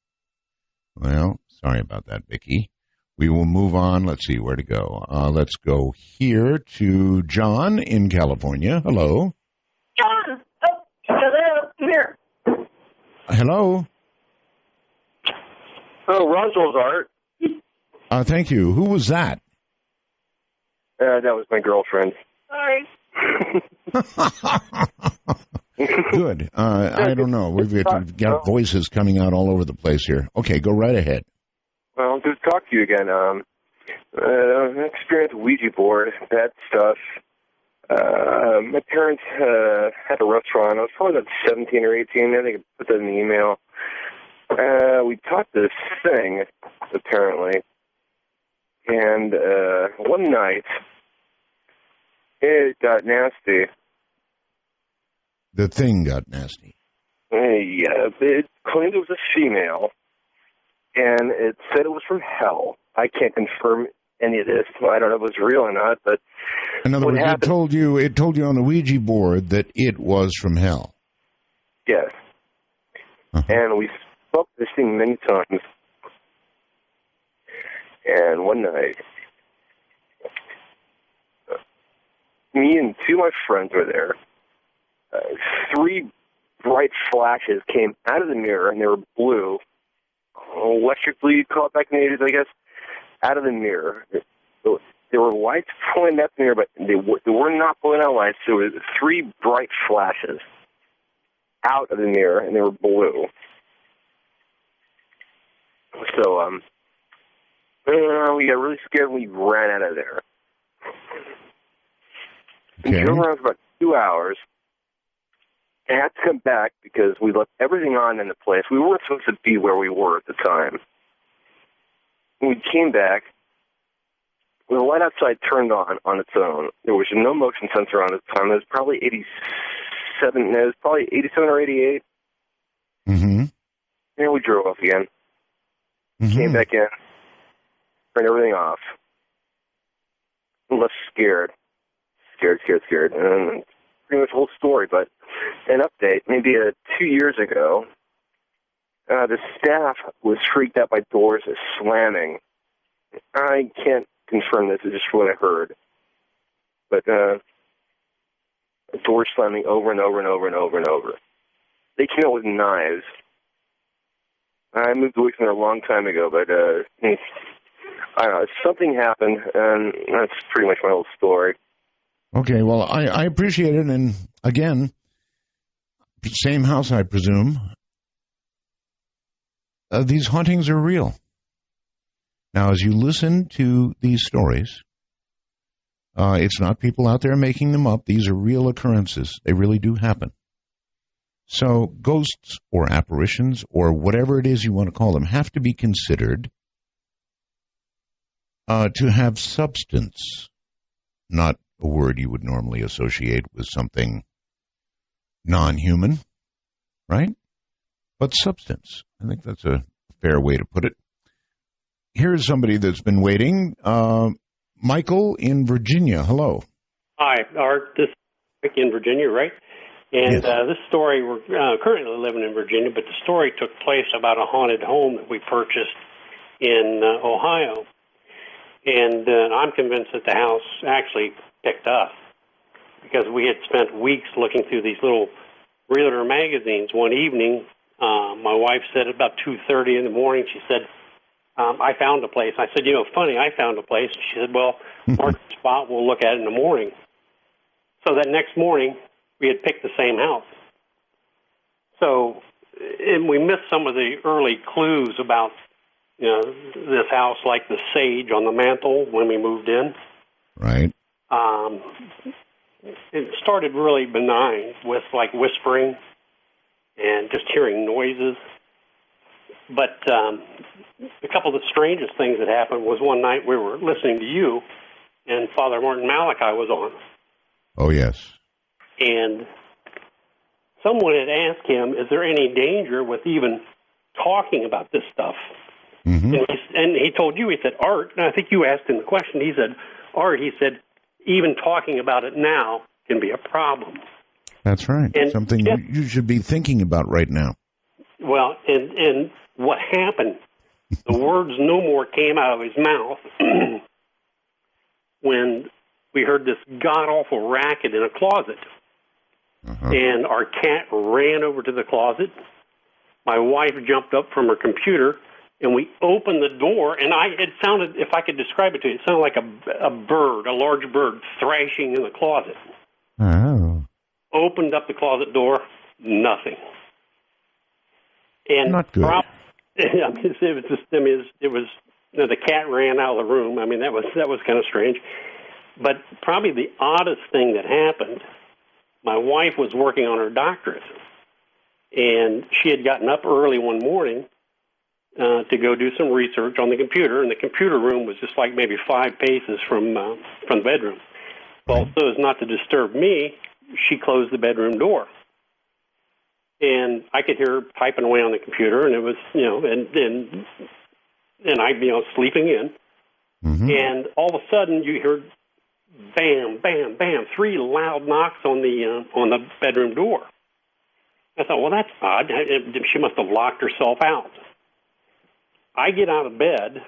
Well, Sorry about that, Vicky. We will move on. Let's see where to go. Let's go here to John in California. Hello. John, hello, come here. Hello. Oh, Roswell's Art. Thank you. Who was that? That was my girlfriend. Sorry. Good. I don't know. We've got voices coming out all over the place here. Okay, go right ahead. Well, good to talk to you again. Experience with Ouija board, that stuff. My parents had a restaurant. I was probably about 17 or 18. I think I put that in the email. We taught this thing, apparently. And one night, it got nasty. The thing got nasty. Yeah, it claimed it was a female, and it said it was from hell. I can't confirm any of this. I don't know if it was real or not, but in other words, it told you on the Ouija board that it was from hell. Yes. And we spoke this thing many times. And one night, me and two of my friends were there. 3 bright flashes came out of the mirror, and they were blue. Electrically, you'd call it back in the 80s, I guess, out of the mirror. There were lights pointing at the mirror, but they were not pulling out lights. There were 3 bright flashes out of the mirror, and they were blue. So, we got really scared, and we ran out of there. Okay. We drove around for about 2 hours. I had to come back because we left everything on in the place. We weren't supposed to be where we were at the time. When we came back, the light outside turned on its own. There was no motion sensor on at the time. It was probably 87. It was probably 87 or 88. Mm-hmm. And we drove off again. Came back in, turned everything off. Left scared. Scared. And pretty much the whole story, but an update, maybe 2 years ago, the staff was freaked out by doors slamming. I can't confirm this, it's just what I heard. But doors slamming over and over and over and over and over. They came out with knives. I moved away from there a long time ago, but I don't know, something happened, and that's pretty much my whole story. Okay, well, I appreciate it, and again, same house, I presume. These hauntings are real. Now, as you listen to these stories, it's not people out there making them up. These are real occurrences. They really do happen. So ghosts or apparitions or whatever it is you want to call them have to be considered to have substance, not a word you would normally associate with something non-human, right? But substance. I think that's a fair way to put it. Here's somebody that's been waiting. Michael in Virginia. Hello. Hi, Art. This is Mike in Virginia, right? And yes. This story, we're currently living in Virginia, but the story took place about a haunted home that we purchased in Ohio. And I'm convinced that the house actually picked us because we had spent weeks looking through these little realtor magazines. One evening, my wife said about 2:30 in the morning, she said, I found a place. I said, funny, I found a place. She said, well, mark the spot, we'll look at it in the morning. So that next morning, we had picked the same house. So, and we missed some of the early clues about, this house, like the sage on the mantle when we moved in. Right. It started really benign with like whispering and just hearing noises. But a couple of the strangest things that happened was one night we were listening to you, and Father Martin Malachi was on. Oh, yes. And someone had asked him, is there any danger with even talking about this stuff? Mm-hmm. And he told you, he said, Art, and I think you asked him the question, he said, Art, he said, even talking about it now can be a problem. That's right. And something you should be thinking about right now. Well, and what happened The words "no more" came out of his mouth when we heard this god-awful racket in a closet. And our cat ran over to the closet. My wife jumped up from her computer, and we opened the door, and it sounded, if I could describe it to you, it sounded like a bird, a large bird, thrashing in the closet. Oh. Opened up the closet door, nothing. And not good. It was the cat ran out of the room. I mean, that was kind of strange. But probably the oddest thing that happened, my wife was working on her doctorate, and she had gotten up early one morning to go do some research on the computer, and the computer room was just like maybe 5 paces from the bedroom. Well, so as not to disturb me, she closed the bedroom door. And I could hear her typing away on the computer, and it was, and I, sleeping in. And all of a sudden you heard bam, bam, bam, 3 loud knocks on the bedroom door. I thought, well, that's odd. She must have locked herself out. I get out of bed,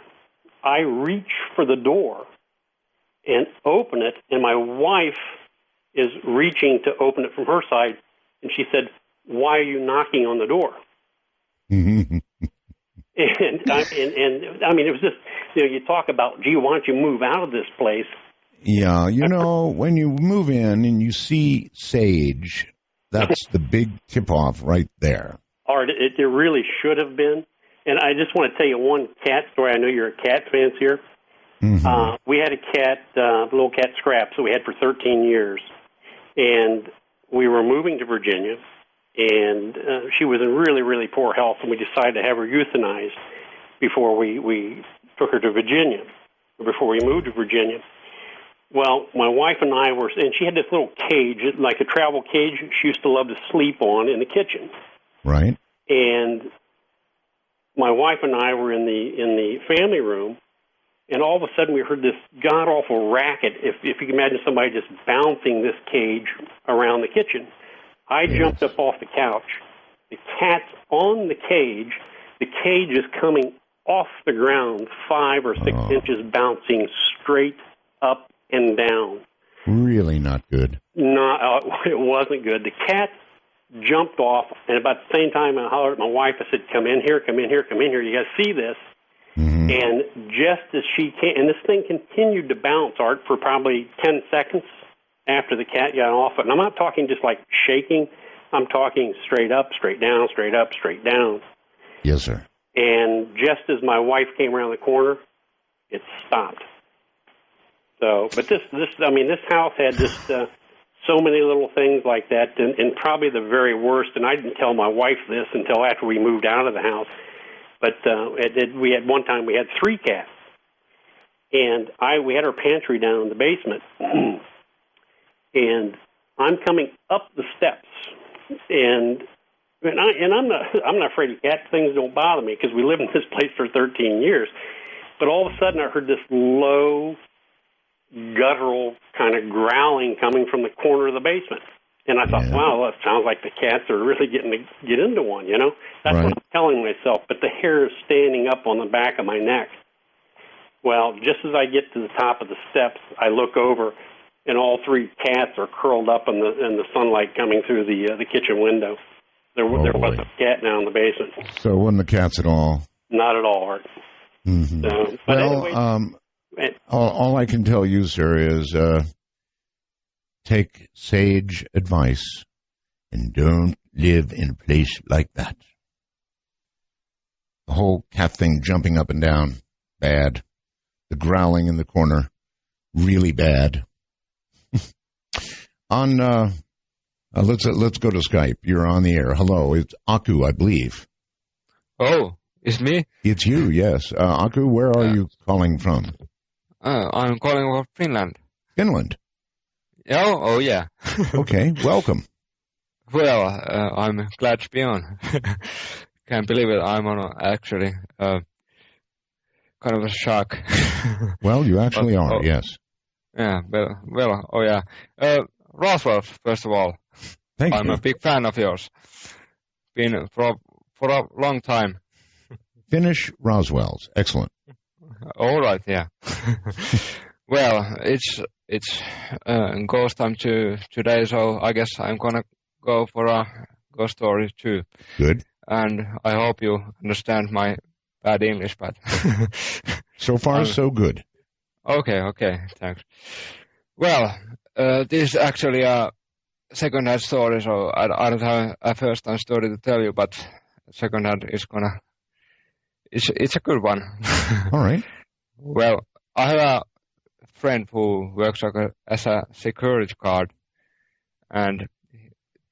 I reach for the door and open it, and my wife is reaching to open it from her side, and she said, "Why are you knocking on the door?" and I mean, it was just, you talk about, gee, why don't you move out of this place? Yeah, when you move in and you see sage, that's the big tip-off right there. Art, it really should have been. And I just want to tell you one cat story. I know you're a cat fancier. We had a cat, little cat Scraps, that we had for 13 years. And we were moving to Virginia, and she was in really, really poor health, and we decided to have her euthanized before we took her to Virginia, or before we moved to Virginia. Well, my wife and I were, and she had this little cage, like a travel cage she used to love to sleep on in the kitchen. Right. And my wife and I were in the family room, and all of a sudden we heard this god-awful racket, if you can imagine somebody just bouncing this cage around the kitchen. I jumped up off the couch. The cat's on the cage. The cage is coming off the ground 5 or 6 inches, bouncing straight up and down. Really not good. No, it wasn't good. The cat jumped off, and about the same time I hollered at my wife. I said, "Come in here, come in here, come in here. You got to see this." And just as she came, and this thing continued to bounce, Art, for probably 10 seconds after the cat got off. And I'm not talking just like shaking. I'm talking straight up, straight down, straight up, straight down. Yes, sir. And just as my wife came around the corner, it stopped. So, but this house had just so many little things like that, and probably the very worst. And I didn't tell my wife this until after we moved out of the house. But we had one time we had 3 cats, and we had our pantry down in the basement, and I'm coming up the steps, and I'm not afraid of cats. Things don't bother me because we lived in this place for 13 years. But all of a sudden, I heard this low, guttural kind of growling coming from the corner of the basement. And I thought, wow, that sounds like the cats are really getting to get into one, That's what I'm telling myself. But the hair is standing up on the back of my neck. Well, just as I get to the top of the steps, I look over, and all 3 cats are curled up in the sunlight coming through the kitchen window. There wasn't a cat now in the basement. So it wasn't the cats at all? Not at all, Art. So, but anyway, all I can tell you, sir, is take sage advice and don't live in a place like that. The whole cat thing jumping up and down, bad. The growling in the corner, really bad. Let's go to Skype. You're on the air. Hello, it's Aku, I believe. Oh, it's me? It's you, yes. Aku, where are you calling from? I'm calling from Finland. Finland? Oh yeah. Okay, welcome. Well, I'm glad to be on. Can't believe it. I'm on actually kind of a shock. Well, you actually are, yes. Yeah, well, oh yeah. Roswell, first of all. Thank you. I'm a big fan of yours. Been for a long time. Finish Roswell's. Excellent. All right, yeah. Well, it's ghost time today, so I guess I'm gonna go for a ghost story too. Good. And I hope you understand my bad English, but so far so good. Okay, thanks. Well, this is actually a second-hand story, so I don't have a first-hand story to tell you, but second-hand is it's a good one. All right. Well, I have a friend who works as a security guard, and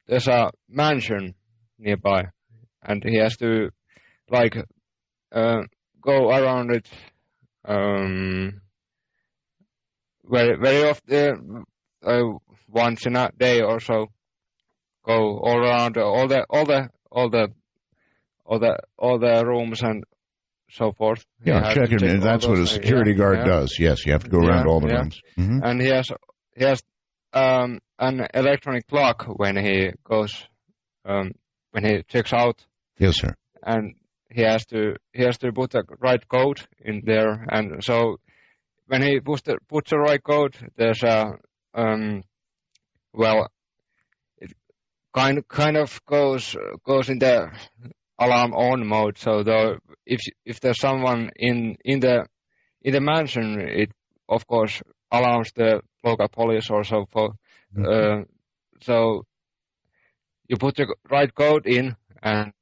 there's a mansion nearby, and he has to go around it very often, once in a day or so. Go all around all the rooms and so forth. Yeah, checking. That's what a security guard does. Yes, you have to go around all the rooms. Mm-hmm. And he has an electronic clock when he goes when he checks out. Yes, sir. And he has to put the right code in there, and so when he puts the right code, there's a it kind of goes in the alarm on mode. So if there's someone in the mansion, it of course alarms the local police or so forth. So you put the right code in and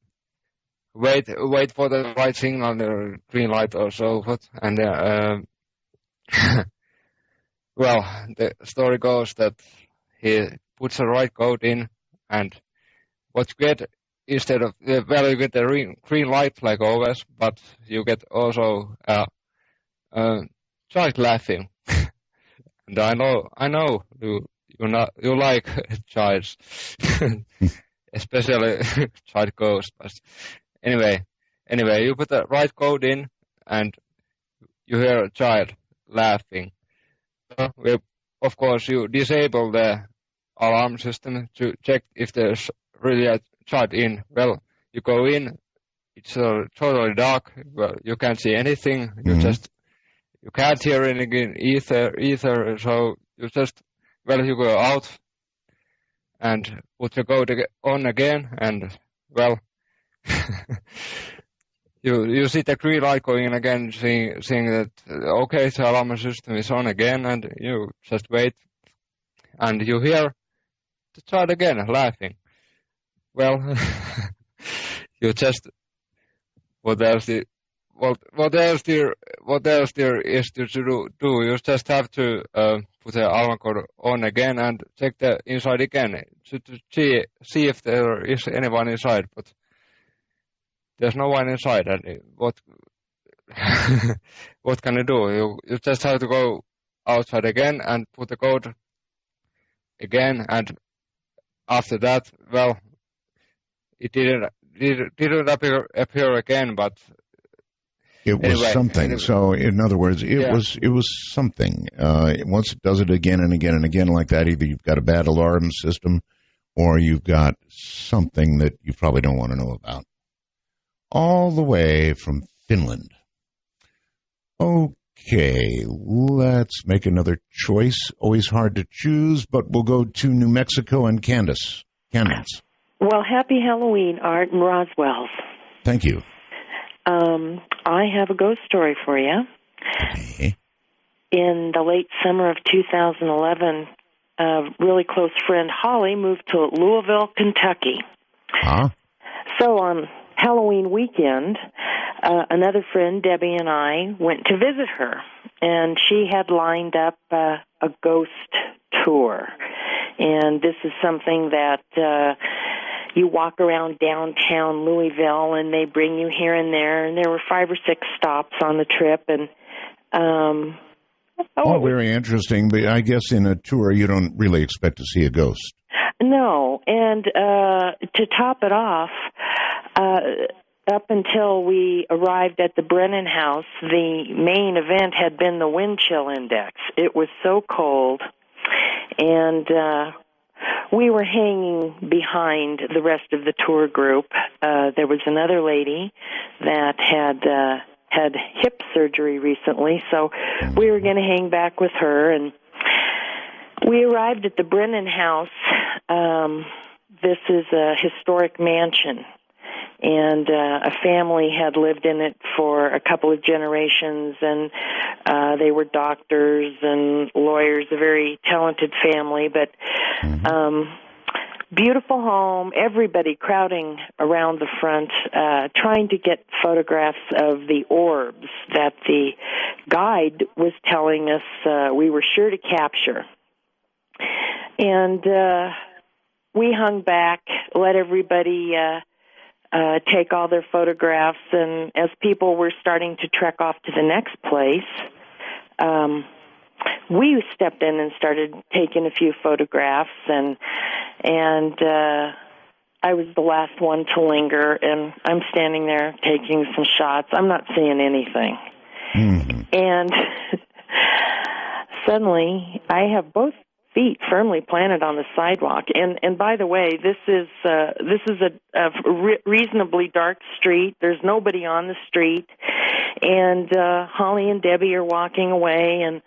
wait for the right signal, the green light or so forth, and well, the story goes that he puts the right code in, and what you get instead of you get the green light like always, but you get also a child laughing. And I know you like childs, especially child ghosts. But anyway, you put the right code in, and you hear a child laughing. Of course, you disable the alarm system to check if there's really a child in. Well, you go in, it's totally dark. Well, you can't see anything. You can't hear anything either. So you you go out and put the code on again, and well, you see the green light going again, seeing that okay, the alarm system is on again, and you just wait, and you hear the child again laughing. Well, you just what else there is to do? You just have to put the alarm code on again and check the inside again to see if there is anyone inside, but there's no one inside. And what can you do? You just have to go outside again and put the code again, and after that, well, it didn't appear again, but it was something. Anyway. So, in other words, it was something. Once it does it again and again and again like that, either you've got a bad alarm system, or you've got something that you probably don't want to know about. All the way from Finland. Okay, let's make another choice. Always hard to choose, but we'll go to New Mexico and Candace. Well, happy Halloween, Art and Roswell's. Thank you. I have a ghost story for you. Okay. In the late summer of 2011, a really close friend, Holly, moved to Louisville, Kentucky. Huh? So on Halloween weekend, another friend, Debbie, and I went to visit her, and she had lined up a ghost tour. And this is something that you walk around downtown Louisville, and they bring you here and there, and there were 5 or 6 stops on the trip. And very interesting, but I guess in a tour you don't really expect to see a ghost. No, and to top it off, up until we arrived at the Brennan House, the main event had been the wind chill index. It was so cold, and we were hanging behind the rest of the tour group. There was another lady that had hip surgery recently, so we were going to hang back with her. And we arrived at the Brennan House. This is a historic mansion, and a family had lived in it for a couple of generations, and they were doctors and lawyers, a very talented family, but beautiful home, everybody crowding around the front, trying to get photographs of the orbs that the guide was telling us we were sure to capture. And we hung back, let everybody take all their photographs, and as people were starting to trek off to the next place, we stepped in and started taking a few photographs, and I was the last one to linger, and I'm standing there taking some shots. I'm not seeing anything. And suddenly I have both feet firmly planted on the sidewalk. And by the way, this is a reasonably dark street. There's nobody on the street. And Holly and Debbie are walking away, and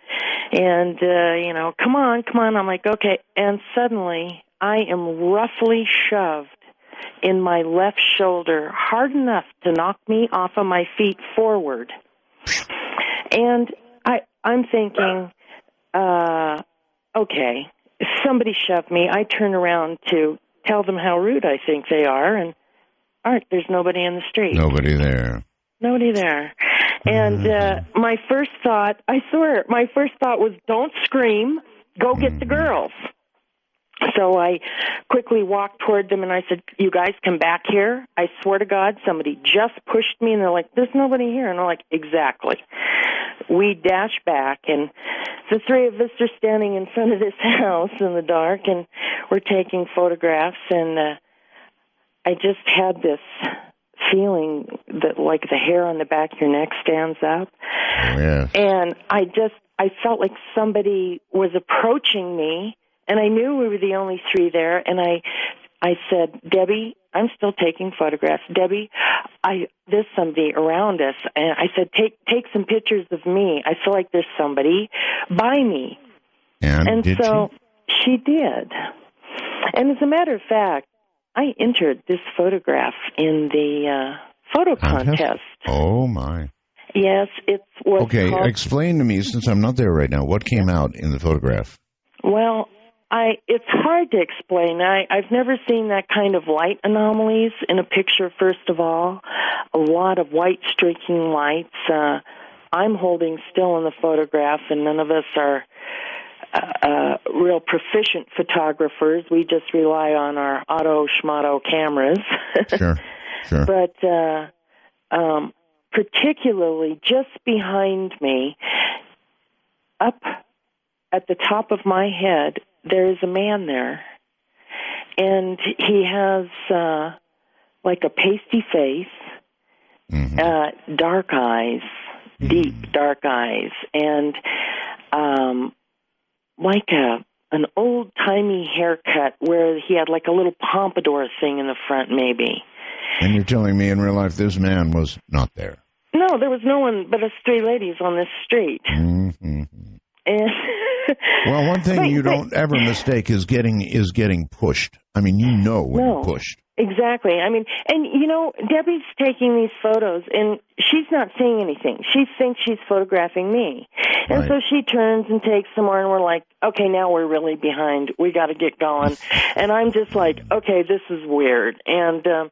you know, come on. I'm like, okay. And suddenly I am roughly shoved in my left shoulder, hard enough to knock me off of my feet forward. And I'm thinking, okay, somebody shoved me. I turn around to tell them how rude I think they are, and there's nobody in the street. Nobody there. And my first thought was, don't scream, go get the girls. So I quickly walked toward them, and I said, you guys come back here. I swear to God, somebody just pushed me, and they're like, there's nobody here. And I'm like, exactly. We dash back, and the three of us are standing in front of this house in the dark, and we're taking photographs, and I just had this feeling that like the hair on the back of your neck stands up. Yes. And I felt like somebody was approaching me, and I knew we were the only three there, and I said, Debbie, I'm still taking photographs. Debbie, there's somebody around us. And I said, take some pictures of me. I feel like there's somebody by me. And did so she did. And as a matter of fact, I entered this photograph in the photo contest. Oh, my. Yes, it was called... Explain to me, since I'm not there right now, what came out in the photograph? Well, it's hard to explain. I've never seen that kind of light anomalies in a picture, first of all. A lot of white streaking lights. I'm holding still in the photograph, and none of us are real proficient photographers. We just rely on our auto-schmato cameras. Sure. But particularly just behind me, up at the top of my head, there is a man there, and he has like a pasty face, dark eyes, deep dark eyes, and like an old-timey haircut where he had like a little pompadour thing in the front, maybe. And you're telling me in real life this man was not there? No, there was no one but us three ladies on this street. And well, one thing you don't ever mistake is getting pushed. I mean, you know when you're pushed. Exactly. I mean, and you know, Debbie's taking these photos, and she's not seeing anything. She thinks she's photographing me. And so she turns and takes some more, and we're like, okay, now we're really behind. We got to get going. And I'm just like, okay, this is weird. And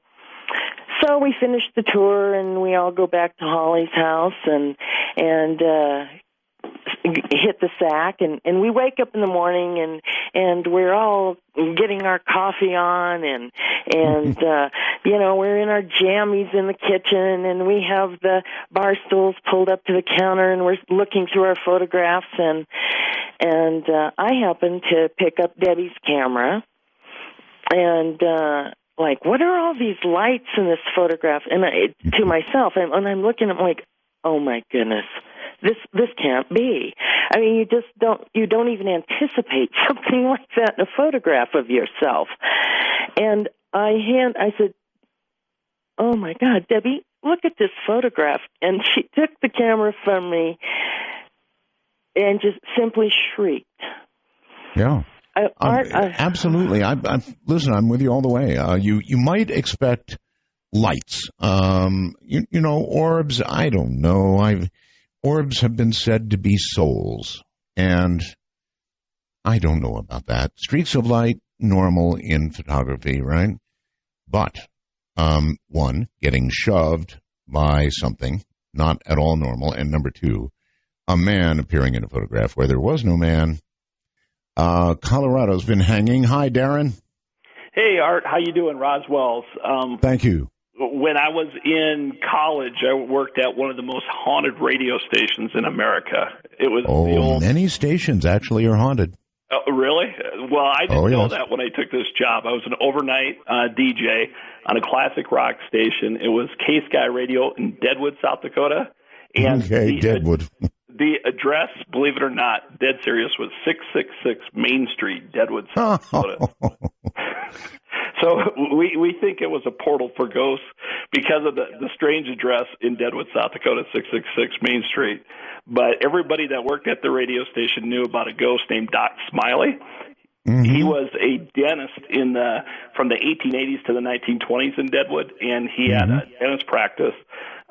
so we finish the tour, and we all go back to Holly's house, and hit the sack, and we wake up in the morning, and we're all getting our coffee on, and you know, we're in our jammies in the kitchen, and we have the bar stools pulled up to the counter, and we're looking through our photographs, and I happen to pick up Debbie's camera, and like, what are all these lights in this photograph? And to myself, and I'm looking, I'm like, oh my goodness, this can't be. I mean, you don't even anticipate something like that in a photograph of yourself. And I said, "Oh my God, Debbie, look at this photograph." And she took the camera from me and just simply shrieked. Yeah. Absolutely. Listen, I'm with you all the way. You might expect lights, orbs. I don't know. Orbs have been said to be souls, and I don't know about that. Streaks of light, normal in photography, right? But one, getting shoved by something, not at all normal, and number two, a man appearing in a photograph where there was no man. Colorado's been hanging. Hi, Darren. Hey, Art. How you doing? Roswell's. Thank you. When I was in college, I worked at one of the most haunted radio stations in America. It was many stations actually are haunted. Really? Well, I didn't know yes. that when I took this job. I was an overnight DJ on a classic rock station. It was K-Sky Radio in Deadwood, South Dakota. And Deadwood. The address, believe it or not, dead serious, was 666 Main Street, Deadwood, South Dakota. So we think it was a portal for ghosts because of the strange address in Deadwood, South Dakota, 666 Main Street. But everybody that worked at the radio station knew about a ghost named Doc Smiley. Mm-hmm. He was a dentist from the 1880s to the 1920s in Deadwood, and he had a dentist practice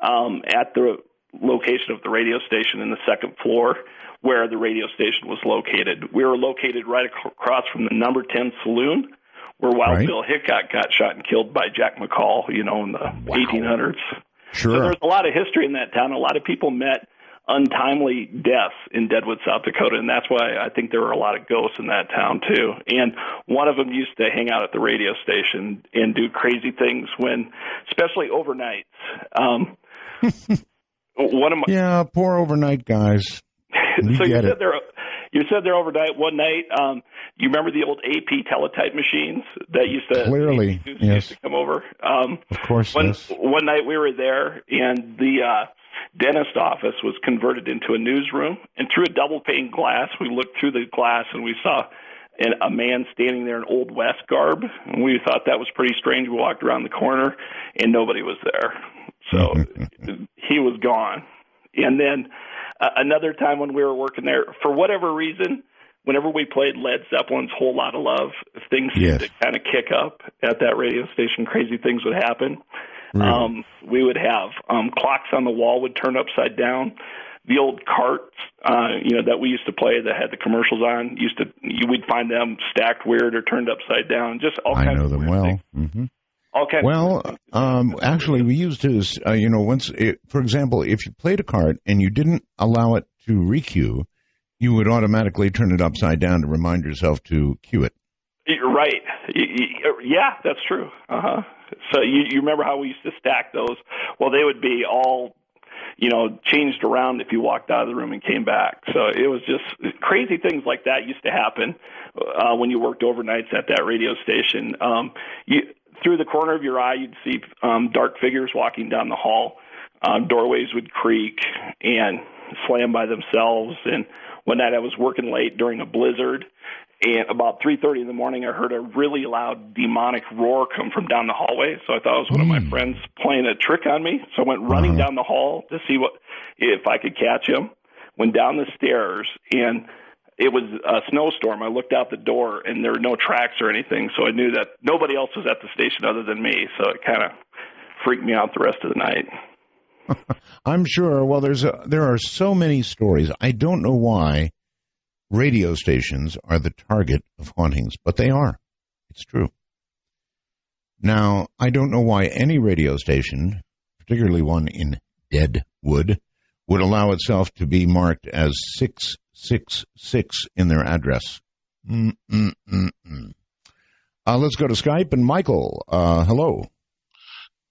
at the location of the radio station in the second floor where the radio station was located. We were located right across from the number 10 saloon where Wild Bill Hickok got shot and killed by Jack McCall, in the 1800s. Sure. So there's a lot of history in that town. A lot of people met untimely deaths in Deadwood, South Dakota, and that's why I think there were a lot of ghosts in that town too. And one of them used to hang out at the radio station and do crazy things especially overnights. Poor overnight guys. So you said they're overnight. One night, you remember the old AP teletype machines that used to come over? Of course, yes. One night we were there, and the dentist office was converted into a newsroom. And through a double-pane glass, we looked through the glass, and we saw a man standing there in Old West garb. And we thought that was pretty strange. We walked around the corner, and nobody was there. So he was gone. And then another time when we were working there, for whatever reason, whenever we played Led Zeppelin's Whole Lotta Love, things seemed to kind of kick up at that radio station. Crazy things would happen. Really? We would have clocks on the wall would turn upside down. The old carts, that we used to play that had the commercials on, we'd find them stacked weird or turned upside down. Just all kinds of weird things. Mm-hmm. Okay. Well, actually, we used to, for example, if you played a card and you didn't allow it to requeue, you would automatically turn it upside down to remind yourself to cue it. You're right. Yeah, that's true. Uh-huh. So you remember how we used to stack those? Well, they would be all, changed around if you walked out of the room and came back. So it was just crazy things like that used to happen when you worked overnights at that radio station. Through the corner of your eye, you'd see dark figures walking down the hall. Doorways would creak and slam by themselves. And one night I was working late during a blizzard, and about 3:30 in the morning, I heard a really loud demonic roar come from down the hallway. So I thought it was one of my friends playing a trick on me. So I went running down the hall to see if I could catch him. Went down the stairs, and it was a snowstorm. I looked out the door, and there were no tracks or anything, so I knew that nobody else was at the station other than me, so it kind of freaked me out the rest of the night. I'm sure. Well, there are so many stories. I don't know why radio stations are the target of hauntings, but they are. It's true. Now, I don't know why any radio station, particularly one in Deadwood, would allow itself to be marked as 666 in their address. Let's go to Skype. And Michael, hello.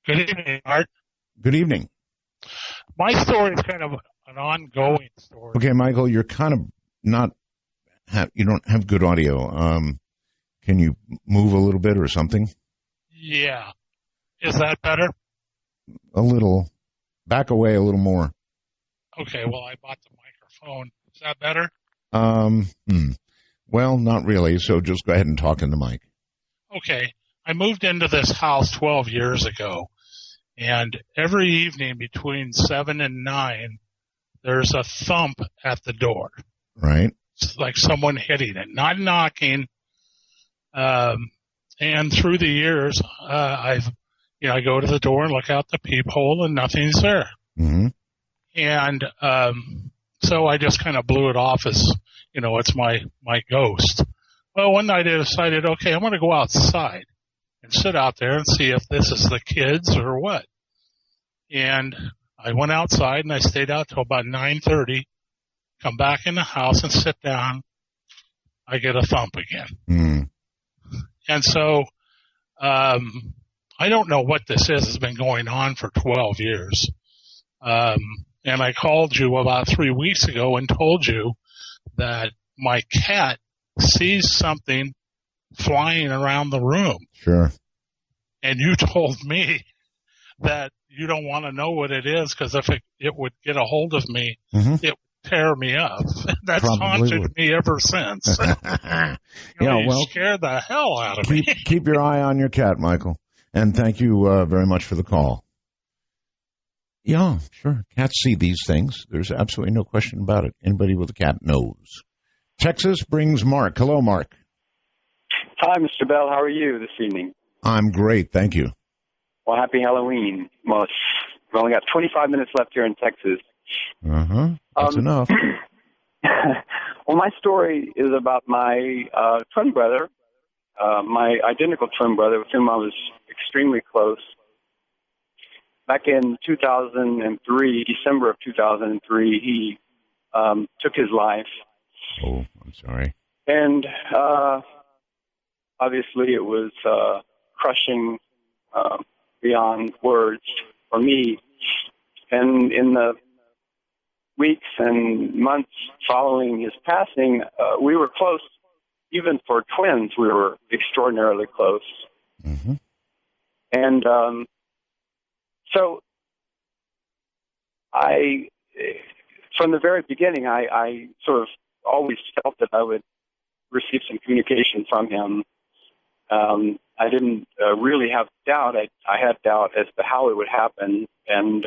Good evening, Art. Good evening. My story is kind of an ongoing story. Okay, Michael, you're kind of you don't have good audio. Can you move a little bit or something? Yeah. Is that better? A little. Back away a little more. Okay, well, I bought the microphone. Is that better? Well, not really, so just go ahead and talk in the mic. Okay, I moved into this house 12 years ago, and every evening between 7 and 9, there's a thump at the door. Right. It's like someone hitting it, not knocking. And through the years, I go to the door and look out the peephole, and nothing's there. Mm-hmm. And so I just kind of blew it off as, it's my ghost. Well, one night I decided, okay, I'm going to go outside and sit out there and see if this is the kids or what. And I went outside and I stayed out till about 9:30, come back in the house and sit down. I get a thump again. Mm. And so I don't know what this is. It's been going on for 12 years. And I called you about 3 weeks ago and told you that my cat sees something flying around the room. Sure. And you told me that you don't want to know what it is because if it would get a hold of me, it would tear me up. That's Probably haunted would. me ever since. You scared the hell out of me. Keep your eye on your cat, Michael. And thank you very much for the call. Yeah, sure. Cats see these things. There's absolutely no question about it. Anybody with a cat knows. Texas brings Mark. Hello, Mark. Hi, Mr. Bell. How are you this evening? I'm great. Thank you. Well, happy Halloween. Well, we've only got 25 minutes left here in Texas. Uh-huh. That's enough. Well, my story is about my twin brother, my identical twin brother with whom I was extremely close. Back in 2003, December of 2003, he took his life. Oh, I'm sorry. And obviously it was crushing beyond words for me. And in the weeks and months following his passing, we were close. Even for twins, we were extraordinarily close. Mm-hmm. And so from the very beginning, I sort of always felt that I would receive some communication from him. I didn't really have doubt. I had doubt as to how it would happen, and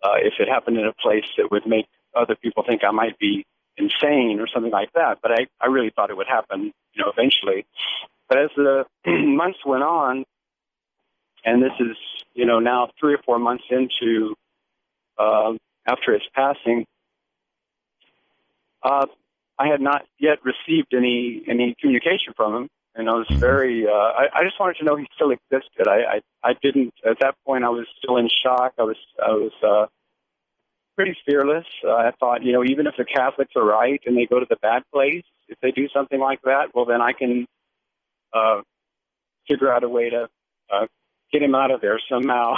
if it happened in a place that would make other people think I might be insane or something like that. But I really thought it would happen, eventually. But as the months went on, and this is, now 3 or 4 months into after his passing, I had not yet received any communication from him. And I was very, I just wanted to know he still existed. I didn't, at that point, I was still in shock. I was pretty fearless. I thought, even if the Catholics are right and they go to the bad place, if they do something like that, well, then I can figure out a way to get him out of there somehow.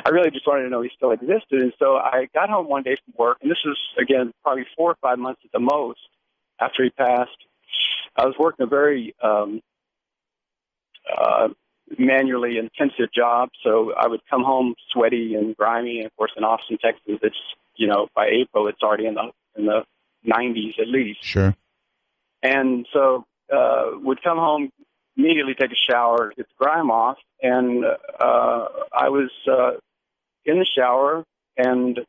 I really just wanted to know he still existed. And so I got home one day from work, and this was, again, probably 4 or 5 months at the most after he passed. I was working a very manually intensive job, so I would come home sweaty and grimy. And of course, in Austin, Texas, it's by April it's already in the 90s at least. Sure. And so would come home, immediately take a shower, get the grime off, and I was in the shower, and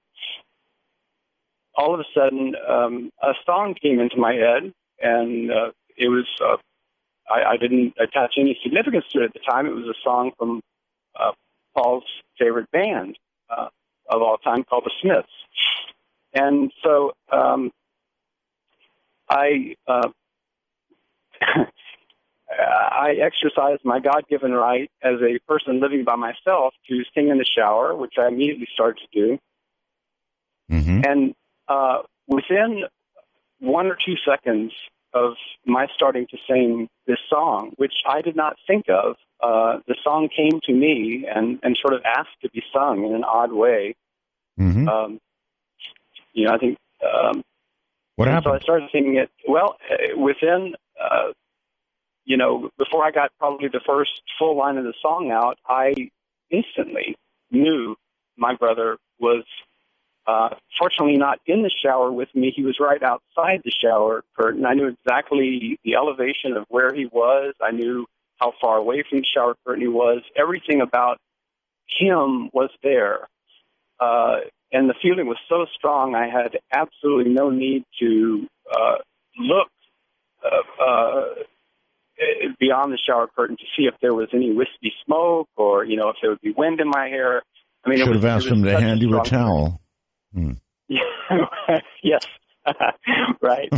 all of a sudden a song came into my head, and it was, I didn't attach any significance to it at the time. It was a song from Paul's favorite band of all time called the Smiths. And so I exercised my God-given right as a person living by myself to sing in the shower, which I immediately started to do. Mm-hmm. And within 1 or 2 seconds of my starting to sing this song, which I did not think of, the song came to me and sort of asked to be sung in an odd way. Mm-hmm. I think. What happened? So I started singing it. Well, within, before I got probably the first full line of the song out, I instantly knew my brother was Fortunately, not in the shower with me. He was right outside the shower curtain. I knew exactly the elevation of where he was. I knew how far away from the shower curtain he was. Everything about him was there. And the feeling was so strong, I had absolutely no need to look beyond the shower curtain to see if there was any wispy smoke or, if there would be wind in my hair. I mean, should have asked him to hand you a towel. Yes. Right.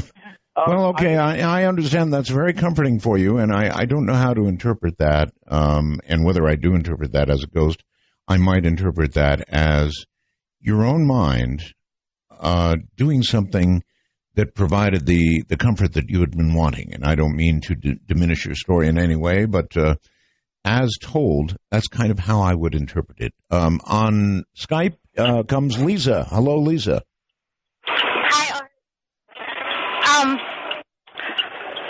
Well, okay, I understand that's very comforting for you, and I don't know how to interpret that, and whether I do interpret that as a ghost. I might interpret that as your own mind doing something that provided the comfort that you had been wanting. And I don't mean to diminish your story in any way, but as told, that's kind of how I would interpret it. On Skype comes Lisa. Hello, Lisa. Hi.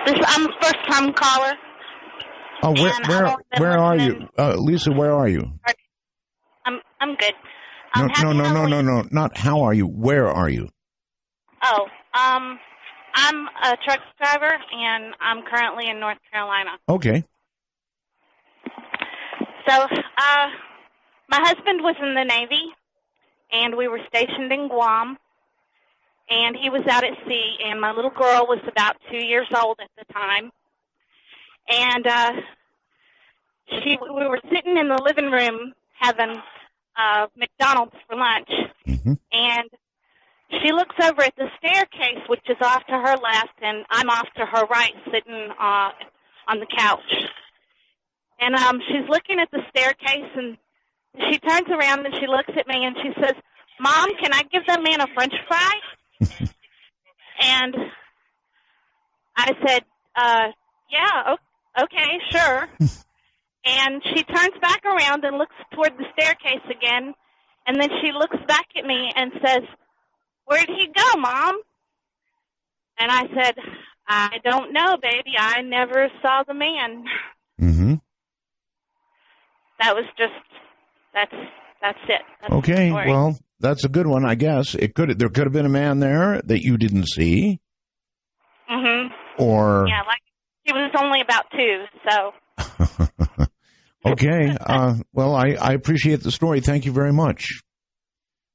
I'm a first-time caller. Oh, where are you, Lisa? Where are you? I'm good. No. Not how are you. Where are you? Oh, I'm a truck driver, and I'm currently in North Carolina. Okay. So, my husband was in the Navy, and we were stationed in Guam, and he was out at sea, and my little girl was about 2 years old at the time. And we were sitting in the living room having McDonald's for lunch, and she looks over at the staircase, which is off to her left, and I'm off to her right, sitting on the couch. And she's looking at the staircase, and she turns around and she looks at me and she says, "Mom, can I give that man a French fry?" And I said, "Yeah, okay, sure." And she turns back around and looks toward the staircase again, and then she looks back at me and says, "Where'd he go, Mom?" And I said, "I don't know, baby. I never saw the man." That was just, that's it. That's okay, well, that's a good one, I guess. There could have been a man there that you didn't see. Or yeah, like he was only about 2, so. Okay, well, I appreciate the story. Thank you very much.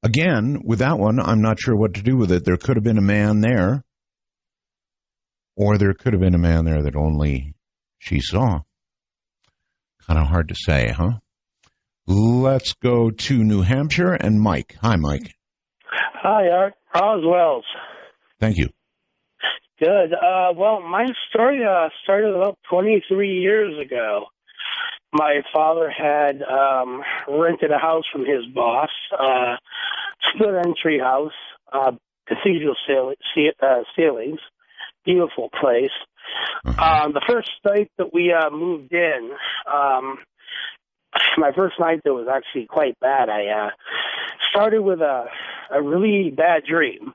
Again, with that one, I'm not sure what to do with it. There could have been a man there, or there could have been a man there that only she saw. Kind of hard to say, huh? Let's go to New Hampshire and Mike. Hi, Mike. Hi, Art. How's Wells? Thank you. Good. Well, my story started about 23 years ago. My father had rented a house from his boss, split entry house, cathedral ceilings, beautiful place. The first night that we moved in, my first night there was actually quite bad. I started with a really bad dream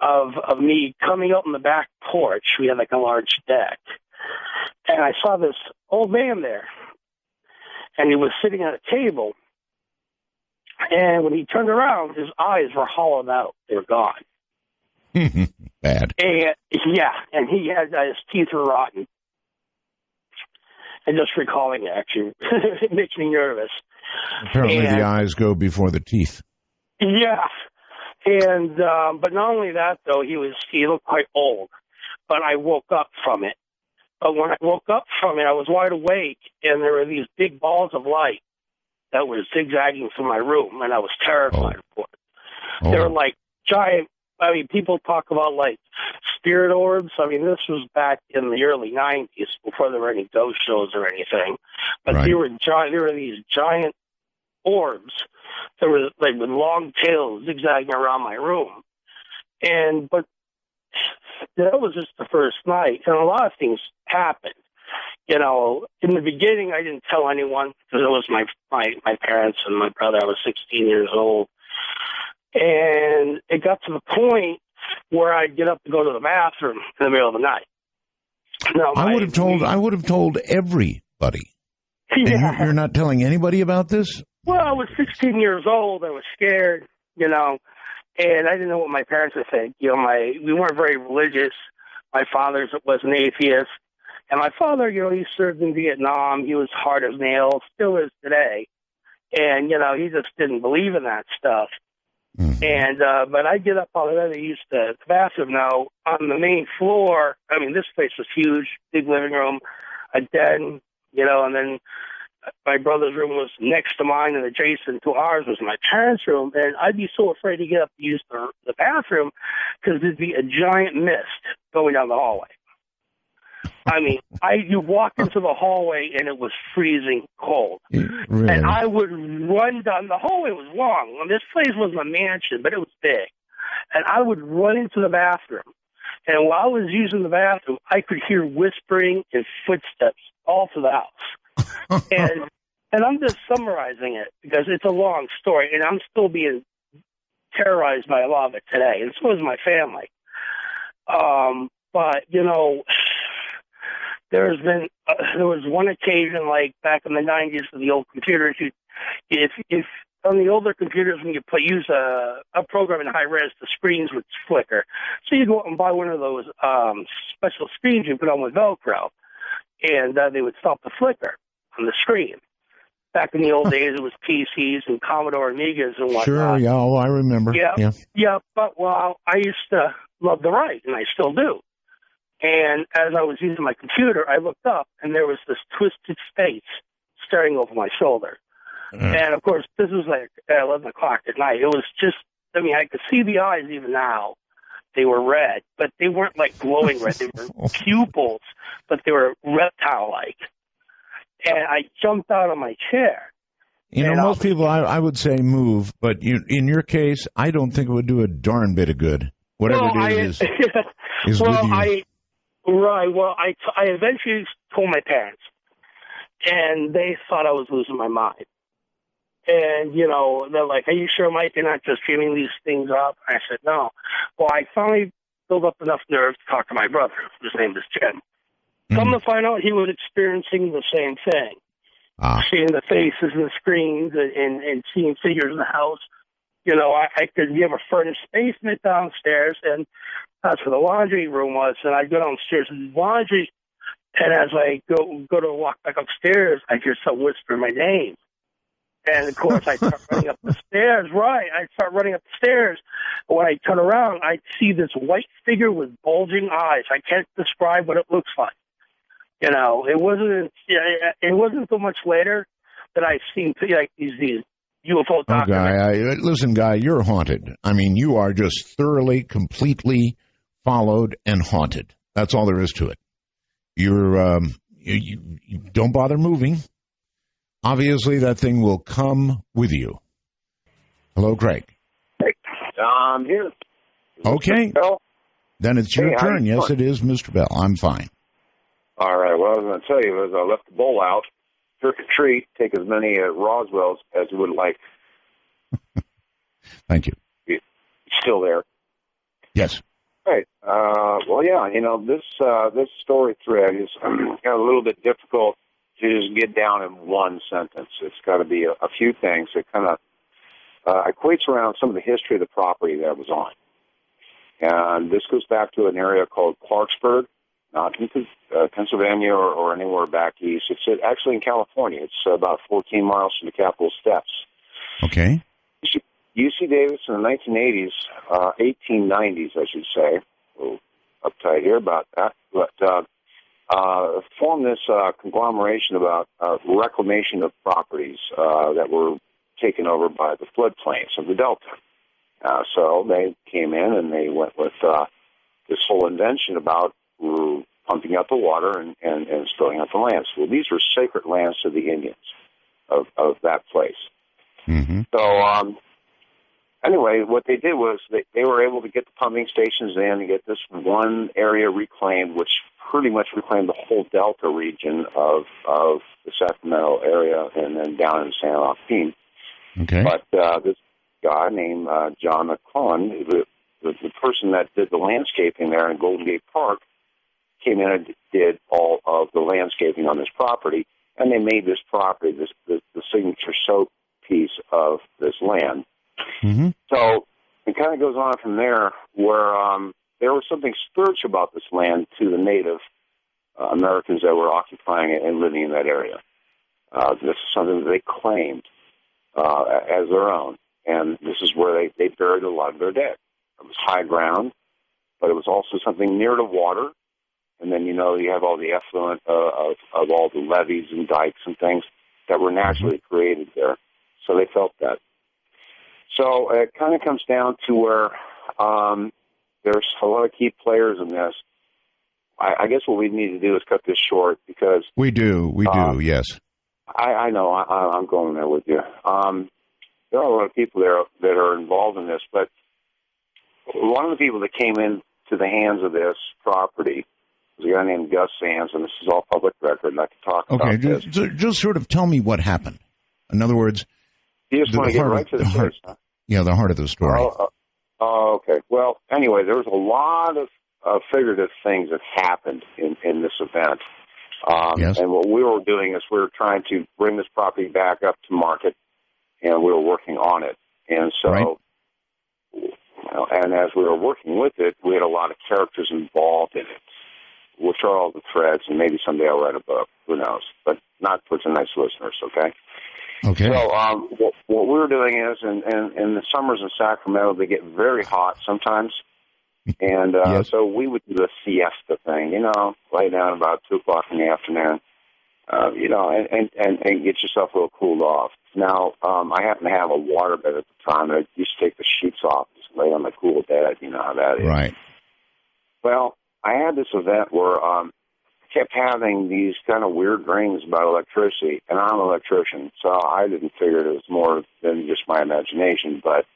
of me coming out on the back porch. We had like a large deck, and I saw this old man there. And he was sitting at a table, and when he turned around, his eyes were hollowed out. They were gone. Bad. And, yeah, and he had his teeth were rotten. And just recalling it, actually, it makes me nervous. Apparently the eyes go before the teeth. Yeah. And but not only that, though, he looked quite old. But I woke up from it. But when I woke up from it, I was wide awake, and there were these big balls of light that were zigzagging through my room, and I was terrified of it. They were like giant, I mean, people talk about like spirit orbs. I mean, this was back in the early 90s, before there were any ghost shows or anything. But they were giant, there were these giant orbs that were like with long tails zigzagging around my room. But that was just the first night, and a lot of things happened. In the beginning, I didn't tell anyone because it was my parents and my brother. I was 16 years old, and it got to the point where I'd get up to go to the bathroom in the middle of the night. Now, I would have told everybody. Yeah. And you're not telling anybody about this? Well, I was 16 years old. I was scared, And I didn't know what my parents would think. We weren't very religious. My father was an atheist. And my father, he served in Vietnam. He was hard as nails, still is today. And, he just didn't believe in that stuff. Mm-hmm. And, but I get up all the way to use the bathroom now on the main floor. I mean, this place was huge, big living room, a den, and then my brother's room was next to mine and adjacent to ours was my parents' room. And I'd be so afraid to get up to use the bathroom because there'd be a giant mist going down the hallway. I mean, you walk into the hallway and it was freezing cold. Really? And I would run down. The hallway was long. This place wasn't a mansion, but it was big. And I would run into the bathroom. And while I was using the bathroom, I could hear whispering and footsteps all through the house. and I'm just summarizing it because it's a long story, and I'm still being terrorized by a lot of it today, and so is my family. But, there was one occasion, like back in the 90s with the old computers, if on the older computers when you use a program in high res, the screens would flicker. So you go out and buy one of those special screens you put on with Velcro, and they would stop the flicker on the screen. Back in the old days, it was PCs and Commodore Amigas and whatnot. Sure, yeah, I remember. Yeah. But I used to love to write, and I still do. And as I was using my computer, I looked up, and there was this twisted face staring over my shoulder. And, of course, this was like 11 o'clock at night. It was just, I could see the eyes even now. They were red, but they weren't like glowing red. They were pupils, but they were reptile-like. And I jumped out of my chair. Most people, I would say move, but in your case, I don't think it would do a darn bit of good. Whatever it is with you. I eventually told my parents, and they thought I was losing my mind. And, they're like, are you sure, Mike, you're not just dreaming these things up? I said, no. Well, I finally built up enough nerve to talk to my brother, whose name is Jim. Come to find out, he was experiencing the same thing. Seeing the faces and the screens and seeing figures in the house. We have a furnished basement downstairs, and that's where the laundry room was. And I'd go downstairs and do laundry, and as I go to walk back upstairs, I hear someone whisper my name. And, of course, I start running up the stairs. Right, I start running up the stairs. But when I turn around, I see this white figure with bulging eyes. I can't describe what it looks like. It wasn't so much later that I seen these UFO documentaries. Listen, Guy, you're haunted. I mean, you are just thoroughly, completely followed and haunted. That's all there is to it. You don't bother moving. Obviously, that thing will come with you. Hello, Craig. Hey, I'm here. Okay. Then it's your turn. Yes, it is, Mr. Bell. I'm fine. All right. What I was going to tell you is I left the bowl out, trick or treat, take as many Roswells as you would like. Thank you. It's still there. Yes. Right. This story thread is a little bit difficult to just get down in one sentence. It's got to be a few things that kind of equates around some of the history of the property that I was on. And this goes back to an area called Clarksburg, not in Pennsylvania or anywhere back east. It's actually in California. It's about 14 miles from the Capitol steps. Okay. UC Davis in the 1980s, 1890s, I should say. A little uptight here about that. But formed this conglomeration about reclamation of properties that were taken over by the floodplains of the Delta. So they came in and they went with this whole invention about pumping out the water and storing out the lands. Well, these were sacred lands to the Indians of that place. Mm-hmm. So anyway, what they did was they were able to get the pumping stations in and get this one area reclaimed, which pretty much reclaimed the whole Delta region of the Sacramento area and then down in San Joaquin. Okay. But this guy named John McClellan, the person that did the landscaping there in Golden Gate Park, came in and did all of the landscaping on this property, and they made this property the signature soap piece of this land. Mm-hmm. So it kind kind of goes on from there, where there was something spiritual about this land to the native Americans that were occupying it and living in that area. This is something that they claimed as their own, and this is where they buried a lot of their dead. It was high ground, but it was also something near the water. And then, you have all the effluent of all the levees and dikes and things that were naturally created there. So they felt that. So it kind of comes down to where there's a lot of key players in this. I guess what we need to do is cut this short because... We do, yes. I know, I'm going there with you. There are a lot of people there that are involved in this, but one of the people that came into the hands of this property was a guy named Gus Sands, and this is all public record, and I can talk about this. Just sort of tell me what happened. In other words... You just want to get right to the case, huh? Yeah, the heart of the story. Okay. Well, anyway, there was a lot of figurative things that happened in this event. Yes. And what we were doing is we were trying to bring this property back up to market, and we were working on it. And so, and as we were working with it, we had a lot of characters involved in it, which are all the threads, and maybe someday I'll write a book. Who knows? But not for tonight's listeners, okay? Okay. So what we were doing is, in the summers in Sacramento, they get very hot sometimes. And so we would do the siesta thing, lay down about 2 o'clock in the afternoon, and get yourself a little cooled off. Now, I happen to have a waterbed at the time. I used to take the sheets off, just lay on the cool bed. You know how that is. Right. Well, I had this event where I kept having these kind of weird dreams about electricity, and I'm an electrician, so I didn't figure it was more than just my imagination, but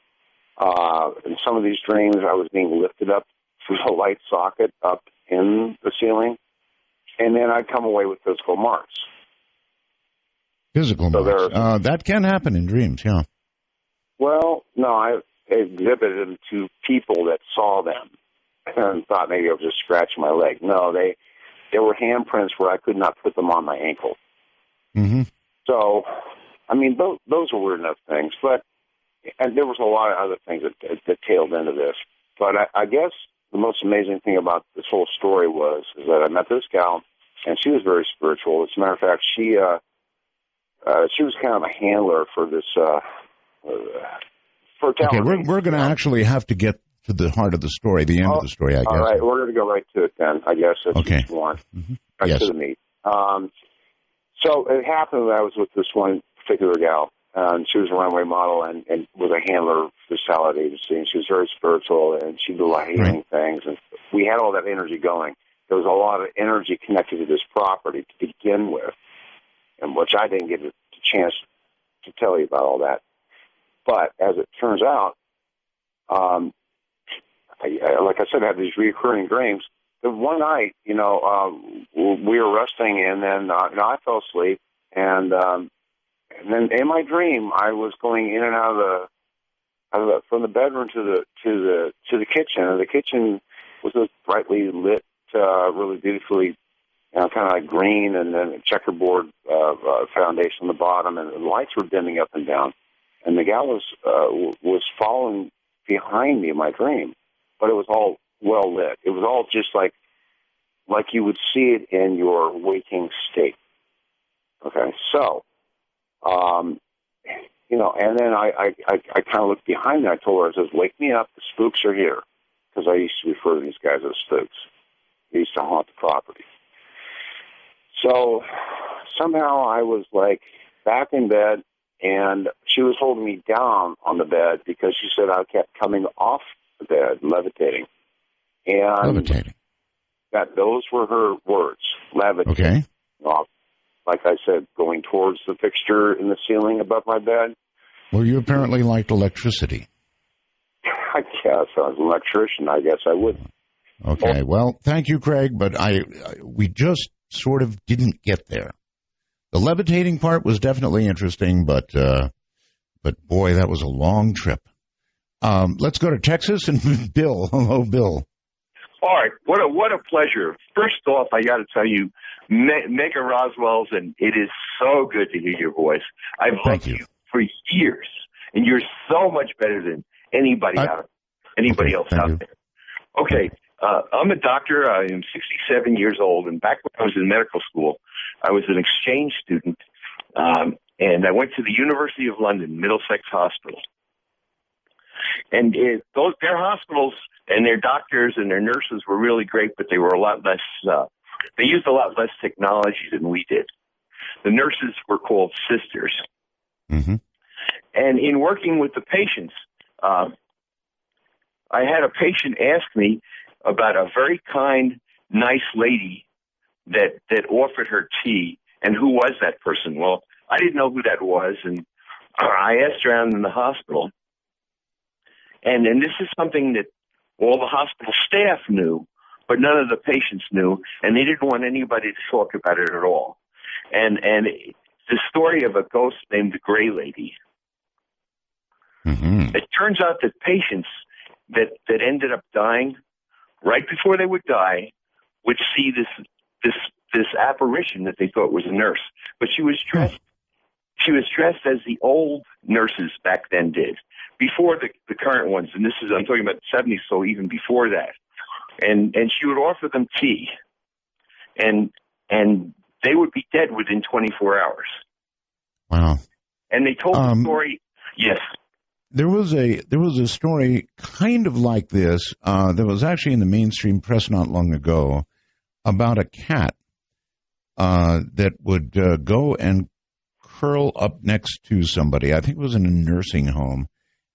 in some of these dreams, I was being lifted up through the light socket up in the ceiling, and then I'd come away with physical marks. Physical marks. That can happen in dreams, yeah. Well, no, I exhibited them to people that saw them and thought maybe I was just scratching my leg. No, they were handprints where I could not put them on my ankle. Mm-hmm. So, I mean, those were weird enough things, but and there was a lot of other things that tailed into this. But I guess the most amazing thing about this whole story was that I met this gal, and she was very spiritual. As a matter of fact, she was kind of a handler for this for Okay, we're going to actually have to get to the heart of the story, the end of the story, I guess. All right, we're going to go right to it then, I guess, if you want. Mm-hmm. Right to the meat. So it happened that I was with this one particular gal, and she was a runway model and was a handler for salad agency, and she was very spiritual, and she did a lot of healing things, and we had all that energy going. There was a lot of energy connected to this property to begin with, and which I didn't get a chance to tell you about all that. But as it turns out, like I said, I had these recurring dreams. The one night, we were resting, and then I fell asleep, and then in my dream, I was going in and out of from the bedroom to the kitchen, and the kitchen was a brightly lit, really beautifully, kind of like green, and then a checkerboard foundation on the bottom, and the lights were dimming up and down, and the gal was following behind me in my dream, but it was all well lit. It was all just like you would see it in your waking state. Okay, so, and then I kind of looked behind me. I told her, I says, "Wake me up, the spooks are here," because I used to refer to these guys as spooks. They used to haunt the property. So somehow I was like back in bed, and she was holding me down on the bed because she said I kept coming off the bed, levitating. And levitating. Those were her words, levitating. Okay. Like I said, going towards the fixture in the ceiling above my bed. Well, you apparently liked electricity. I guess I was an electrician. I guess I would. Okay. Well, thank you, Craig, but we just sort of didn't get there. The levitating part was definitely interesting, but boy, that was a long trip. Let's go to Texas and Bill. Hello, Bill. All right, what a pleasure. First off, I got to tell you, Megan Roswell's, and it is so good to hear your voice. I've loved you for years, and you're so much better than anybody out. anybody else out there. Okay, I'm a doctor. I am 67 years old, and back when I was in medical school, I was an exchange student, and I went to the University of London, Middlesex Hospital. And their hospitals and their doctors and their nurses were really great, but they were a lot less, they used a lot less technology than we did. The nurses were called sisters. Mm-hmm. And in working with the patients, I had a patient ask me about a very kind, nice lady that offered her tea, and who was that person? Well, I didn't know who that was, and I asked around in the hospital, and this is something that all the hospital staff knew, but none of the patients knew, and they didn't want anybody to talk about it at all. And the story of a ghost named the Gray Lady. Mm-hmm. It turns out that patients that ended up dying right before they would die would see this apparition that they thought was a nurse, but she was dressed. She was dressed as the old nurses back then did, before the current ones. And I'm talking about the 70s, so even before that. And she would offer them tea, and they would be dead within 24 hours. Wow. And they told the story. Yes. There was a story kind of like this that was actually in the mainstream press not long ago about a cat that would go and curl up next to somebody. I think it was in a nursing home.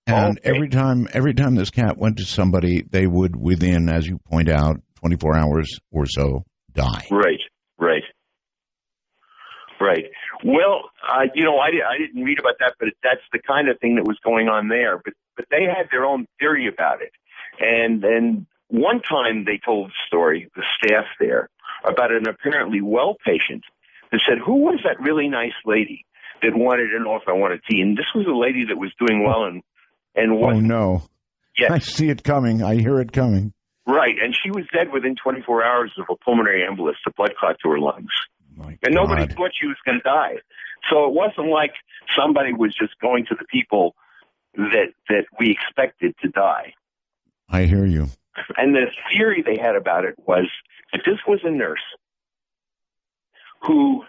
And every time this cat went to somebody, they would, within, as you point out, 24 hours or so, die. Right. Well, I didn't read about that, but that's the kind of thing that was going on there. But they had their own theory about it. And then one time they told the story, the staff there, about an apparently well patient that said, who was that really nice lady that wanted an offer, I wanted tea? And this was a lady that was doing well and oh, no. Yes. I see it coming. I hear it coming. Right, and she was dead within 24 hours of a pulmonary embolus, a blood clot to her lungs. And nobody thought she was going to die. So it wasn't like somebody was just going to the people that we expected to die. I hear you. And the theory they had about it was that this was a nurse who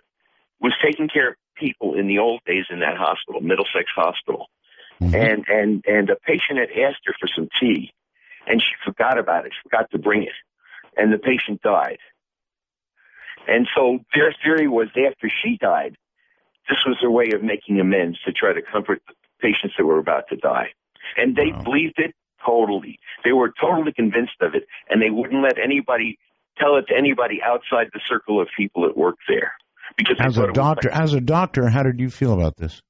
was taking care of people in the old days in that hospital, Middlesex Hospital. Mm-hmm. And a patient had asked her for some tea, and she forgot about it. She forgot to bring it, and the patient died. And so their theory was after she died, this was their way of making amends to try to comfort the patients that were about to die. And they believed it totally. They were totally convinced of it, and they wouldn't let anybody tell it to anybody outside the circle of people that worked there. Because as a doctor, how did you feel about this?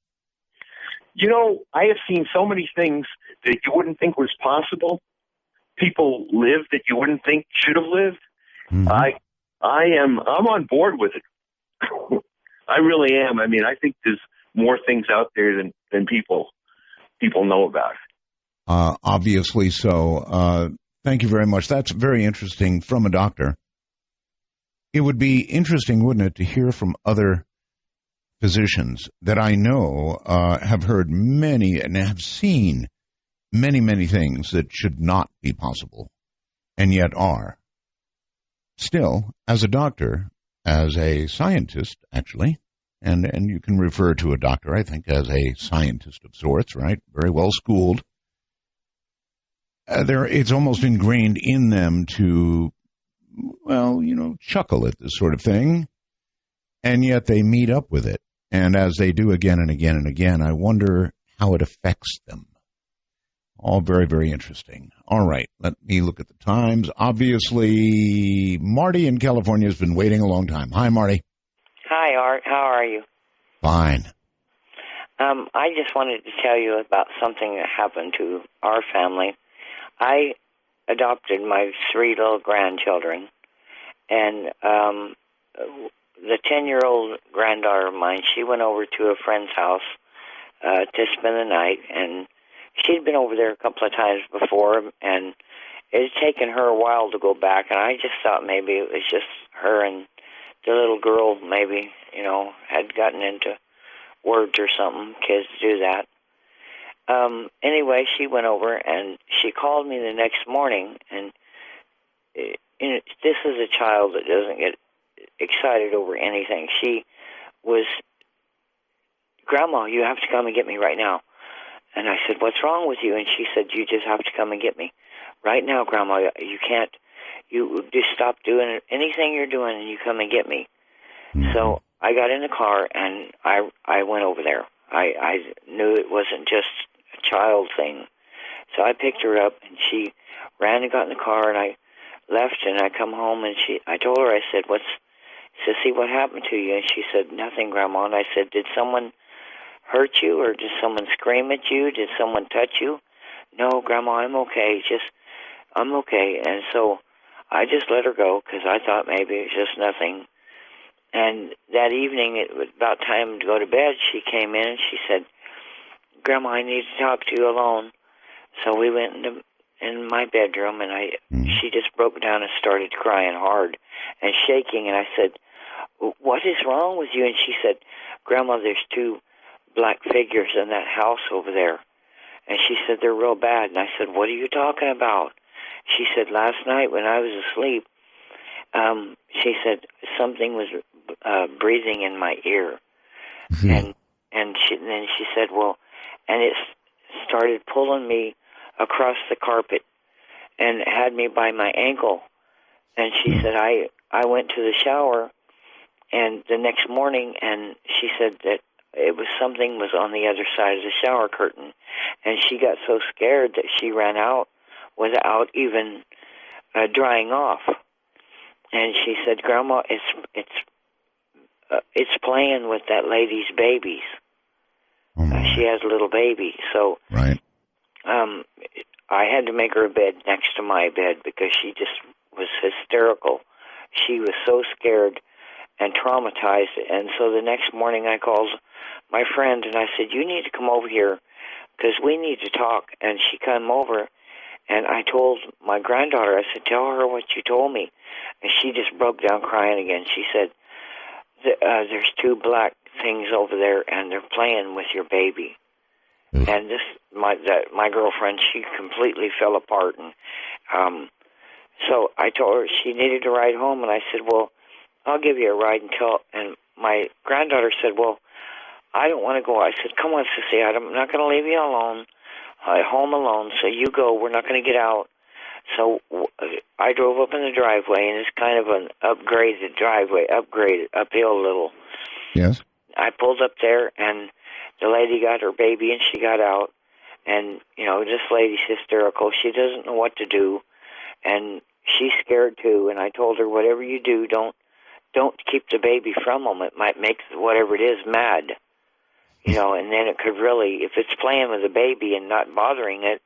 You know, I have seen so many things that you wouldn't think was possible. People live that you wouldn't think should have lived. Mm-hmm. I'm on board with it. I really am. I mean, I think there's more things out there than people know about. Obviously so. Thank you very much. That's very interesting from a doctor. It would be interesting, wouldn't it, to hear from other physicians that I know have heard many and have seen many, many things that should not be possible and yet are. Still, as a doctor, as a scientist, actually, and you can refer to a doctor, I think, as a scientist of sorts, right? Very well schooled. It's almost ingrained in them to, chuckle at this sort of thing, and yet they meet up with it. And as they do again and again and again, I wonder how it affects them. All very, very interesting. All right, let me look at the times. Obviously, Marty in California has been waiting a long time. Hi, Marty. Hi, Art. How are you? Fine. I just wanted to tell you about something that happened to our family. I adopted my 3 little grandchildren, and the 10-year-old granddaughter of mine, she went over to a friend's house to spend the night, and she'd been over there a couple of times before, and it had taken her a while to go back, and I just thought maybe it was just her and the little girl maybe, had gotten into words or something, kids do that. Anyway, she went over and she called me the next morning, and this is a child that doesn't get excited over anything. She was, Grandma, you have to come and get me right now. And I said, what's wrong with you? And she said, you just have to come and get me right now, Grandma. You can't, you just stop doing anything you're doing and you come and get me. So I got in the car and I went over there. I knew it wasn't just a child thing. So I picked her up and she ran and got in the car, and I left, and I come home and I told her, I said, Sissy, what happened to you? And she said, nothing, Grandma. And I said, did someone hurt you, or did someone scream at you? Did someone touch you? No, Grandma, I'm okay. I'm okay. And so I just let her go because I thought maybe it was just nothing. And that evening, it was about time to go to bed, she came in and she said, Grandma, I need to talk to you alone. So we went in my bedroom, and she just broke down and started crying hard and shaking. And I said, what is wrong with you? And she said, Grandma, there's 2 black figures in that house over there. And she said, they're real bad. And I said, what are you talking about? She said, last night when I was asleep, she said, something was breathing in my ear. And then she said, well, and it started pulling me across the carpet and had me by my ankle. And she said, I went to the shower, and the next morning, and she said that it was something was on the other side of the shower curtain, and she got so scared that she ran out without even drying off. And she said, Grandma, it's playing with that lady's babies. She has a little baby, so right. I had to make her a bed next to my bed because she just was hysterical. She was so scared and traumatized. And so the next morning I called my friend and I said, you need to come over here because we need to talk. And she came over, and I told my granddaughter, I said, tell her what you told me. And she just broke down crying again. She said, there's 2 black things over there, and they're playing with your baby. And my girlfriend, she completely fell apart. And so I told her she needed to ride home, and I said, well, I'll give you a ride and my granddaughter said, well, I don't want to go. I said, come on, Sissy, I'm not going to leave you alone, home alone, so you go. We're not going to get out. So I drove up in the driveway, and it's kind of an upgraded driveway, uphill a little. Yes. I pulled up there, and the lady got her baby, and she got out. And, this lady's hysterical. She doesn't know what to do, and she's scared, too. And I told her, whatever you do, don't keep the baby from them. It might make whatever it is mad. And then it could really, if it's playing with the baby and not bothering it.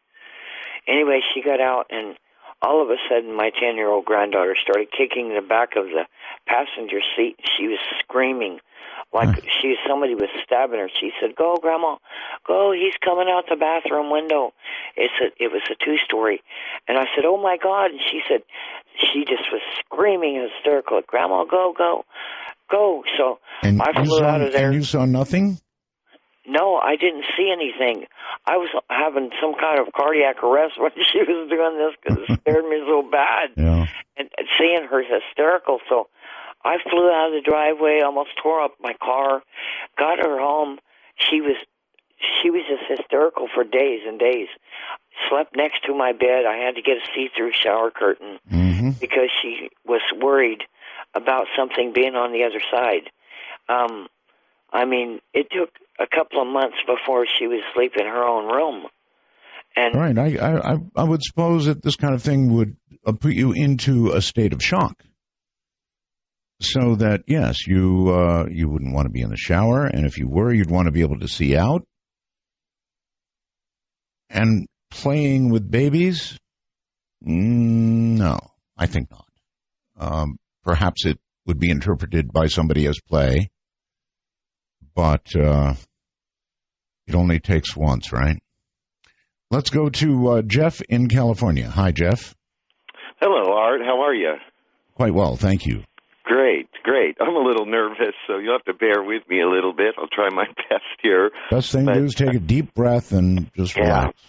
Anyway, she got out, and all of a sudden, my 10-year-old granddaughter started kicking the back of the passenger seat. She was screaming like somebody was stabbing her. She said, go, Grandma, go, he's coming out the bathroom window. It was a 2-story. And I said, oh, my God. And she said, she just was screaming hysterical, Grandma, go, go, go. So I flew out of there. And you saw nothing? No, I didn't see anything. I was having some kind of cardiac arrest when she was doing this because it scared me so bad. Yeah. And seeing her hysterical. So I flew out of the driveway, almost tore up my car, got her home. She was just hysterical for days and days. Slept next to my bed. I had to get a see-through shower curtain because she was worried about something being on the other side. It took a couple of months before she was asleep in her own room. And right. I would suppose that this kind of thing would put you into a state of shock. So that, yes, you wouldn't want to be in the shower, and if you were, you'd want to be able to see out. And playing with babies? No, I think not. Perhaps it would be interpreted by somebody as play, but it only takes once, right? Let's go to Jeff in California. Hi, Jeff. Hello, Art. How are you? Quite well, thank you. Great. I'm a little nervous, so you'll have to bear with me a little bit. I'll try my best here. Best thing to do is take a deep breath and just relax.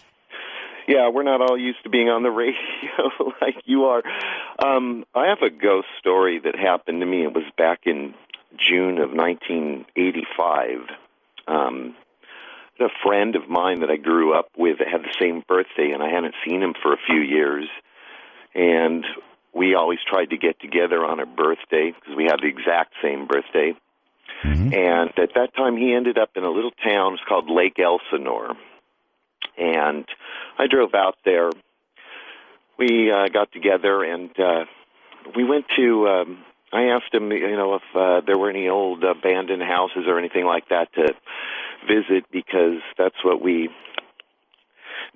Yeah, we're not all used to being on the radio like you are. I have a ghost story that happened to me. It was back in June of 1985. A friend of mine that I grew up with had the same birthday, and I hadn't seen him for a few years. And we always tried to get together on a birthday because we had the exact same birthday. Mm-hmm. And at that time, he ended up in a little town. It's called Lake Elsinore. And I drove out there. We got together, and we went to, I asked him, if there were any old abandoned houses or anything like that to visit, because that's what we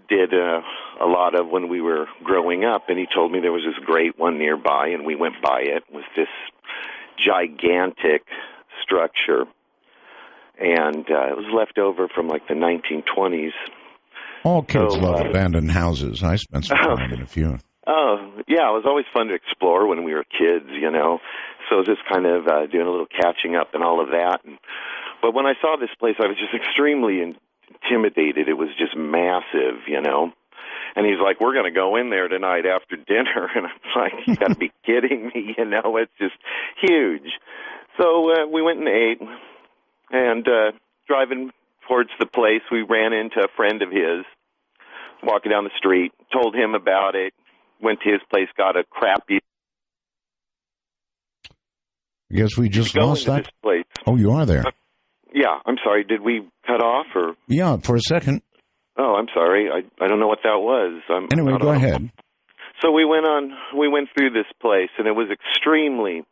did a lot of when we were growing up. And he told me there was this great one nearby, and we went by it. It was this gigantic structure, and it was left over from like the 1920s. All kids love abandoned houses. I spent some time in a few. Oh, yeah, it was always fun to explore when we were kids, So it was just kind of doing a little catching up and all of that. But when I saw this place, I was just extremely intimidated. It was just massive, And he's like, we're going to go in there tonight after dinner. And I'm like, you got to be kidding me, It's just huge. So we went and ate, and driving towards the place, we ran into a friend of his, walking down the street, told him about it, went to his place, got a crappy... I guess we just lost that. This place. Oh, you are there. Yeah, I'm sorry. Did we cut off, or...? Yeah, for a second. Oh, I'm sorry. I don't know what that was. Anyway, go ahead. So we went through this place, and it was extremely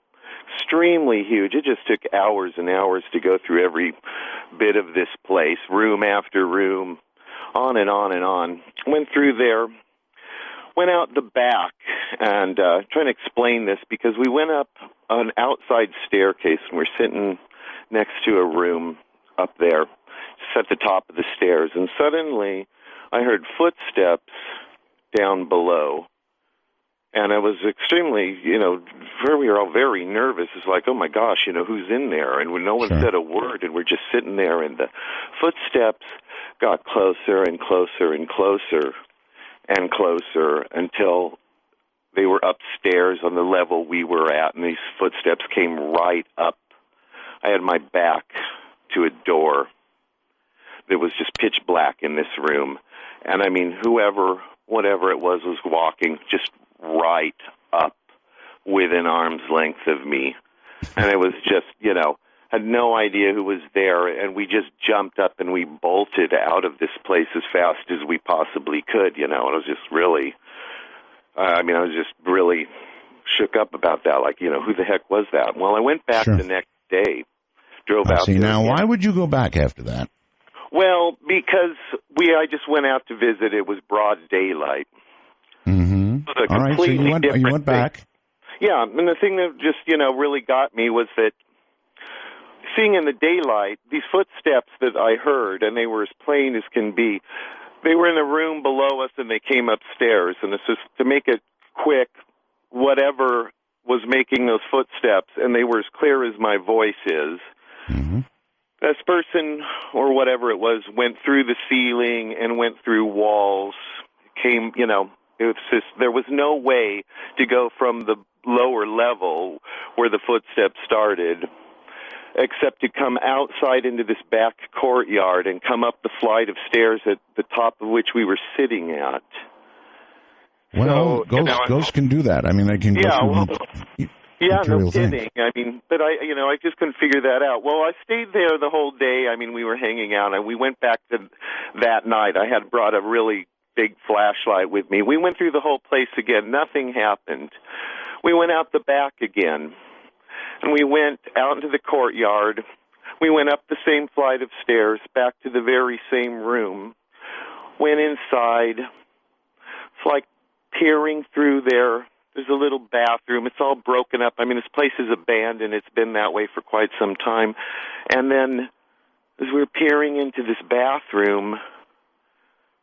huge. It just took hours and hours to go through every bit of this place, room after room, on and on and on. Went through there, went out the back, and trying to explain this, because we went up an outside staircase, and we're sitting next to a room up there, just at the top of the stairs, and suddenly I heard footsteps down below. And I was extremely, we were all very nervous. It's like, oh, my gosh, who's in there? And no one said a word, and we're just sitting there, and the footsteps got closer and closer and closer and closer until they were upstairs on the level we were at, and these footsteps came right up. I had my back to a door that was just pitch black in this room. And, I mean, whatever it was walking just right up within arm's length of me. And it was just, had no idea who was there, and we just jumped up and we bolted out of this place as fast as we possibly could, and I was just really, I was just really shook up about that, like, who the heck was that? Well, I went back the next day, drove out there. Now, why would you go back after that? Well, because I just went out to visit. It was broad daylight. Mm-hmm. All right, so you went back. Yeah, and the thing that just, really got me was that seeing in the daylight, these footsteps that I heard, and they were as plain as can be, they were in a room below us, and they came upstairs. And it's just, to make it quick, whatever was making those footsteps, and they were as clear as my voice is, this person, or whatever it was, went through the ceiling and went through walls, came, it was just, there was no way to go from the lower level where the footsteps started, except to come outside into this back courtyard and come up the flight of stairs at the top of which we were sitting at. Well, ghosts can do that. I mean, they can go through no kidding. I mean, but I just couldn't figure that out. Well, I stayed there the whole day. I mean, we were hanging out, and we went back to that night. I had brought a really big flashlight with me. We went through the whole place again. Nothing happened. We went out the back again, and we went out into the courtyard. We went up the same flight of stairs, back to the very same room. Went inside. It's like peering through there. There's a little bathroom. It's all broken up. I mean, this place is abandoned. It's been that way for quite some time. And then as we were peering into this bathroom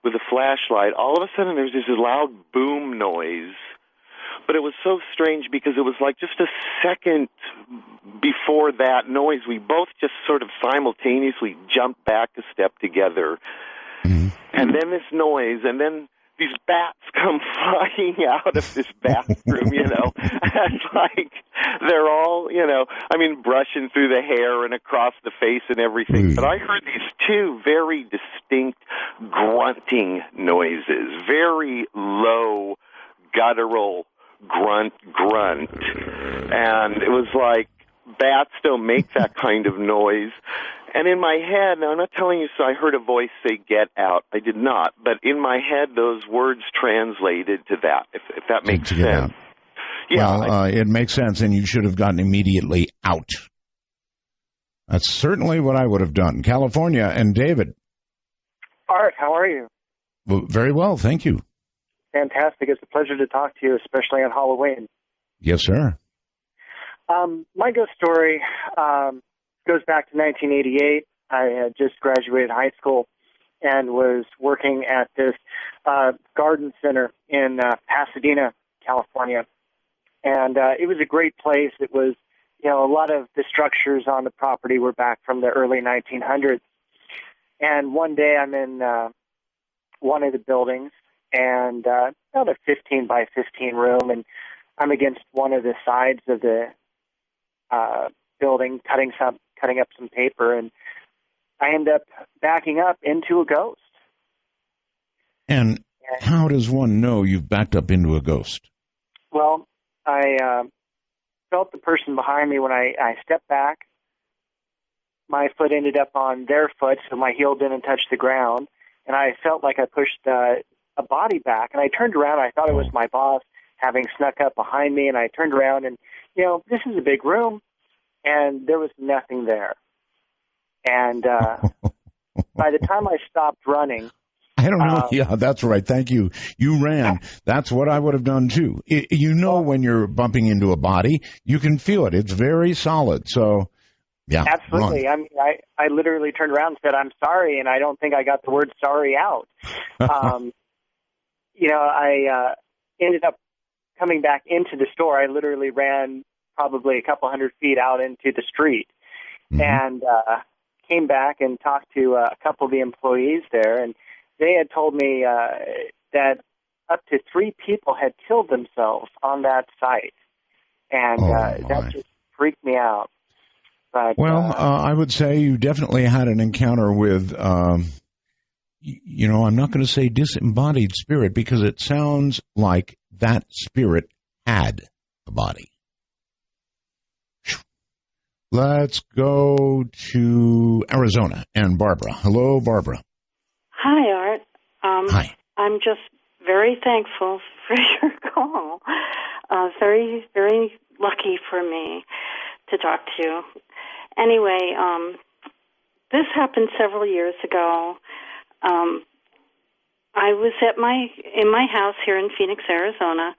with a flashlight, all of a sudden there's this loud boom noise, But it was so strange because it was like just a second before that noise, we both just sort of simultaneously jumped back a step together. Mm-hmm. And then this noise, and then these bats come flying out of this bathroom, and like they're all, brushing through the hair and across the face and everything. But I heard these two very distinct grunting noises, very low, guttural grunt. And it was like, bats don't make that kind of noise. And in my head, now I'm not telling you so I heard a voice say, get out. I did not. But in my head, those words translated to that, if that makes sense. Yeah, well, it makes sense, and you should have gotten immediately out. That's certainly what I would have done. California, and David. Art, how are you? Well, very well, thank you. Fantastic. It's a pleasure to talk to you, especially on Halloween. Yes, sir. My ghost story goes back to 1988. I had just graduated high school and was working at this garden center in Pasadena, California. And it was a great place. It was, a lot of the structures on the property were back from the early 1900s. And one day I'm in one of the buildings, and about a 15 by 15 room, and I'm against one of the sides of the building, cutting up some paper, and I end up backing up into a ghost. And how does one know you've backed up into a ghost? Well, I felt the person behind me when I stepped back. My foot ended up on their foot, so my heel didn't touch the ground, and I felt like I pushed a body back, and I turned around. I thought it was my boss having snuck up behind me, and I turned around, and, this is a big room, and there was nothing there. And by the time I stopped running... I don't know. Yeah, that's right. Thank you. You ran. That's what I would have done, too. When you're bumping into a body, you can feel it. It's very solid. So, yeah. Absolutely. Run. I mean, I literally turned around and said, I'm sorry, and I don't think I got the word sorry out. I ended up coming back into the store. I literally ran probably a couple hundred feet out into the street, and came back and talked to a couple of the employees there, and they had told me that up to 3 people had killed themselves on that site, and that just freaked me out. But, I would say you definitely had an encounter with, I'm not going to say disembodied spirit, because it sounds like that spirit had a body. Let's go to Arizona and Barbara. Hello, Barbara. Hi, Art. Hi. I'm just very thankful for your call. Very, very lucky for me to talk to you. Anyway, this happened several years ago. I was in my house here in Phoenix, Arizona,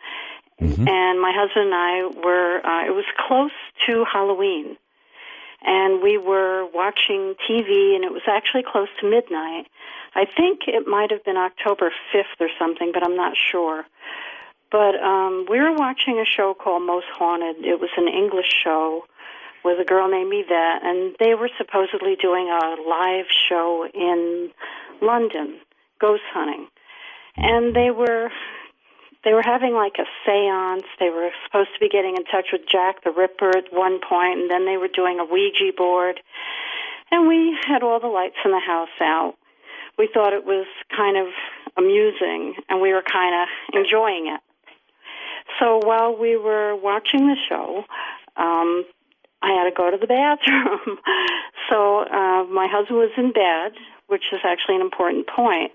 and my husband and I were, it was close to Halloween, and we were watching TV, and it was actually close to midnight. I think it might have been October 5th or something, but I'm not sure. But we were watching a show called Most Haunted. It was an English show with a girl named Yvette, and they were supposedly doing a live show in London, ghost hunting. And they were having like a seance. They were supposed to be getting in touch with Jack the Ripper at one point, and then they were doing a Ouija board. And we had all the lights in the house out. We thought it was kind of amusing, and we were kind of enjoying it. So while we were watching the show, I had to go to the bathroom. So my husband was in bed, which is actually an important point.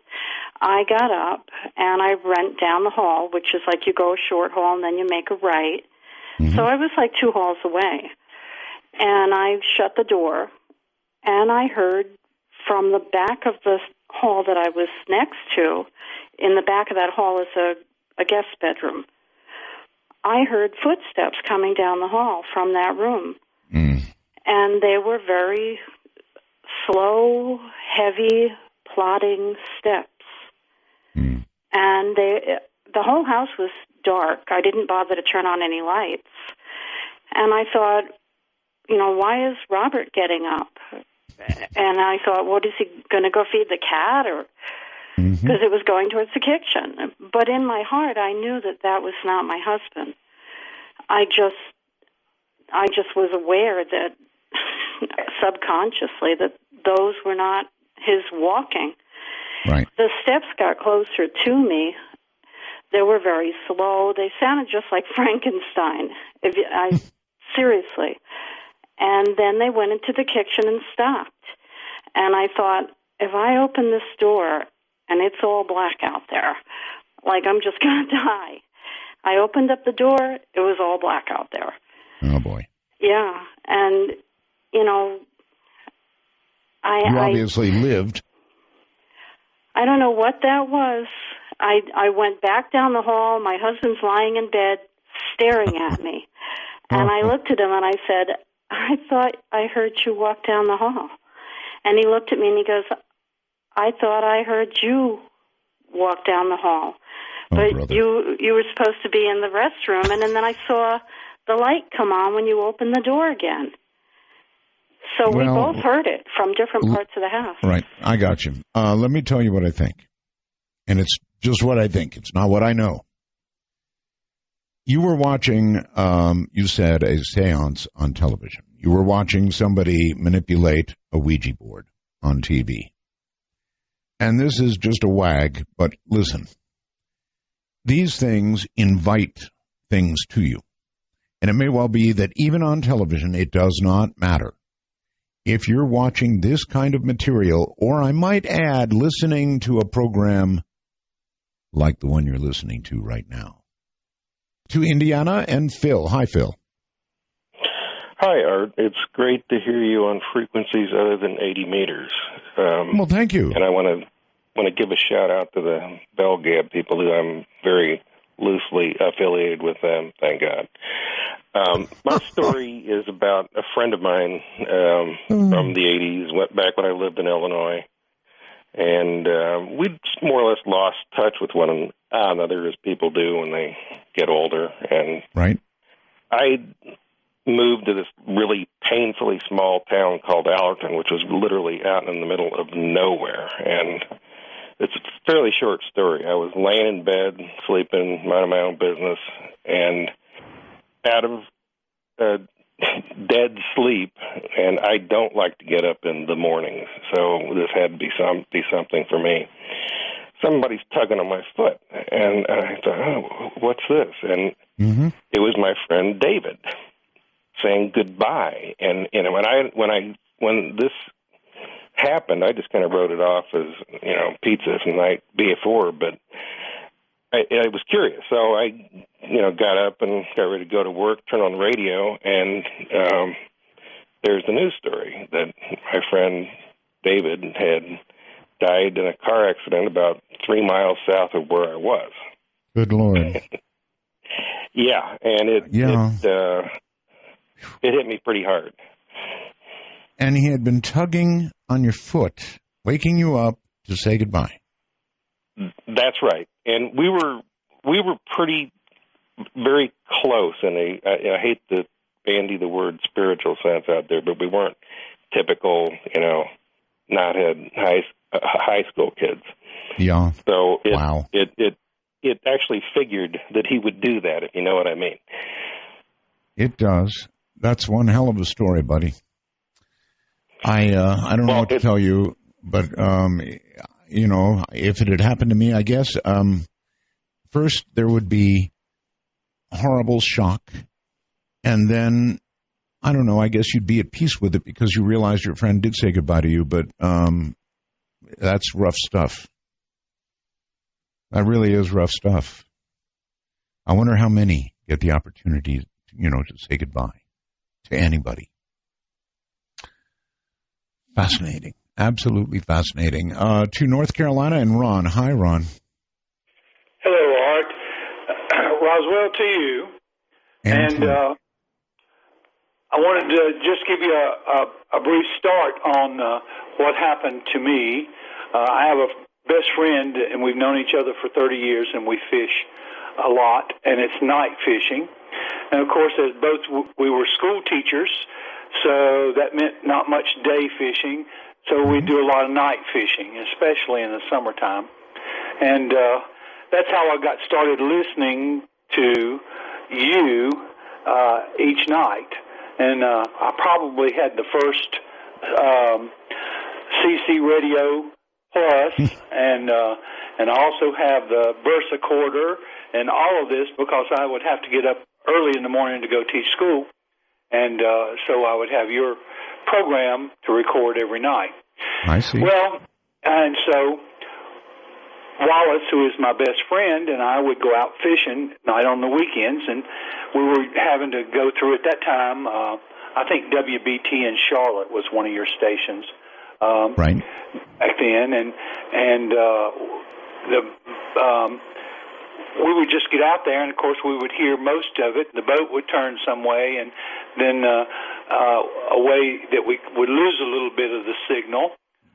I got up, and I went down the hall, which is like you go a short hall, and then you make a right. So I was like 2 halls away. And I shut the door, and I heard from the back of the hall that I was next to, in the back of that hall is a guest bedroom. I heard footsteps coming down the hall from that room. And they were very slow, heavy, plodding steps. And the whole house was dark. I didn't bother to turn on any lights. And I thought, why is Robert getting up? And I thought, what is he going to go feed the cat? Or because it was going towards the kitchen. But in my heart, I knew that was not my husband. I just was aware that subconsciously that those were not his walking. Right. The steps got closer to me. They were very slow. They sounded just like Frankenstein. Seriously. And then they went into the kitchen and stopped. And I thought, if I open this door and it's all black out there, like I'm just going to die. I opened up the door, it was all black out there. Oh, boy. Yeah. And, you obviously lived. I don't know what that was. I went back down the hall. My husband's lying in bed staring at me. And I looked at him and I said, I thought I heard you walk down the hall. And he looked at me and he goes, I thought I heard you walk down the hall. But you were supposed to be in the restroom. And then I saw the light come on when you opened the door again. So we both heard it from different parts of the house. Right. I got you. Let me tell you what I think. And it's just what I think. It's not what I know. You were watching, you said, a seance on television. You were watching somebody manipulate a Ouija board on TV. And this is just a wag, but listen. These things invite things to you. And it may well be that even on television, it does not matter. If you're watching this kind of material, or I might add, listening to a program like the one you're listening to right now. To Indiana and Phil. Hi, Phil. Hi, Art. It's great to hear you on frequencies other than 80 meters. Well, thank you. And I want to give a shout out to the Bell Gab people who I'm very loosely affiliated with them, thank God. My story is about a friend of mine from the 80s, went back when I lived in Illinois. And we more or less lost touch with one another, as people do when they get older. And right. I moved to this really painfully small town called Allerton, which was literally out in the middle of nowhere. And it's a fairly short story. I was laying in bed, sleeping, minding my own business, and out of dead sleep, and I don't like to get up in the mornings, so this had to be something for me. Somebody's tugging on my foot, and I thought, oh, what's this? And it was my friend David saying goodbye. And when this happened, I just kind of wrote it off as pizza from the night before, but I was curious, so I got up and got ready to go to work, turned on the radio, and there's the news story that my friend David had died in a car accident about 3 miles south of where I was. Good Lord. Yeah, and it hit me pretty hard. And he had been tugging on your foot, waking you up to say goodbye. That's right. And we were very close, and I hate to bandy the word spiritual sense out there, but we weren't typical, knothead high school kids. Yeah. So it actually figured that he would do that, if you know what I mean. It does. That's one hell of a story, buddy. I don't know what to tell you, but if it had happened to me, I guess first there would be horrible shock, and then I don't know, I guess you'd be at peace with it because you realized your friend did say goodbye to you, but that's rough stuff. That really is rough stuff. I wonder how many get the opportunity, to say goodbye to anybody. Fascinating. Absolutely fascinating. To North Carolina and Ron. Hi, Ron. Hello, Art. Roswell to you. And I wanted to just give you a brief start on what happened to me. I have best friend, and we've known each other for 30 years, and we fish a lot, and it's night fishing. And, of course, as both we were school teachers, so that meant not much day fishing, so we do a lot of night fishing, especially in the summertime. And that's how I got started listening to you each night. And I probably had the first CC Radio Plus, and I also have the Versacorder and all of this because I would have to get up early in the morning to go teach school, and so I would have your program to record every night. I see. Well, and so Wallace, who is my best friend, and I would go out fishing night on the weekends, and we were having to go through at that time, I think WBT in Charlotte was one of your stations. Right. Back then, and we would just get out there, and of course we would hear most of it. The boat would turn some way, and then a way that we would lose a little bit of the signal,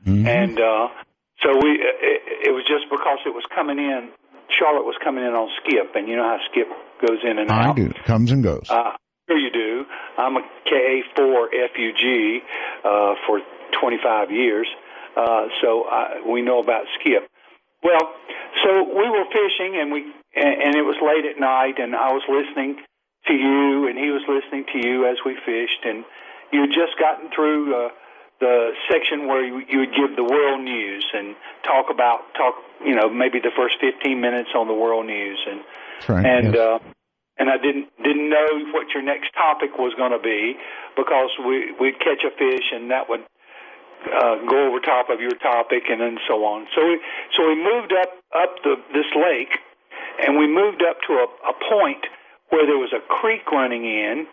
and so it was just because it was coming in. Charlotte was coming in on Skip, and you know how Skip goes in and out. I do. Comes and goes. Sure you do. I'm a KA4 FUG for 25 years, so we know about Skip. Well, so we were fishing, and it was late at night, and I was listening to you, and he was listening to you as we fished, and you had just gotten through the section where you would give the world news and talk, maybe the first 15 minutes on the world news, and right, yes. And I didn't know what your next topic was going to be because we'd catch a fish and that would go over top of your topic and then so on. So we moved up this lake, and we moved up to a point where there was a creek running in,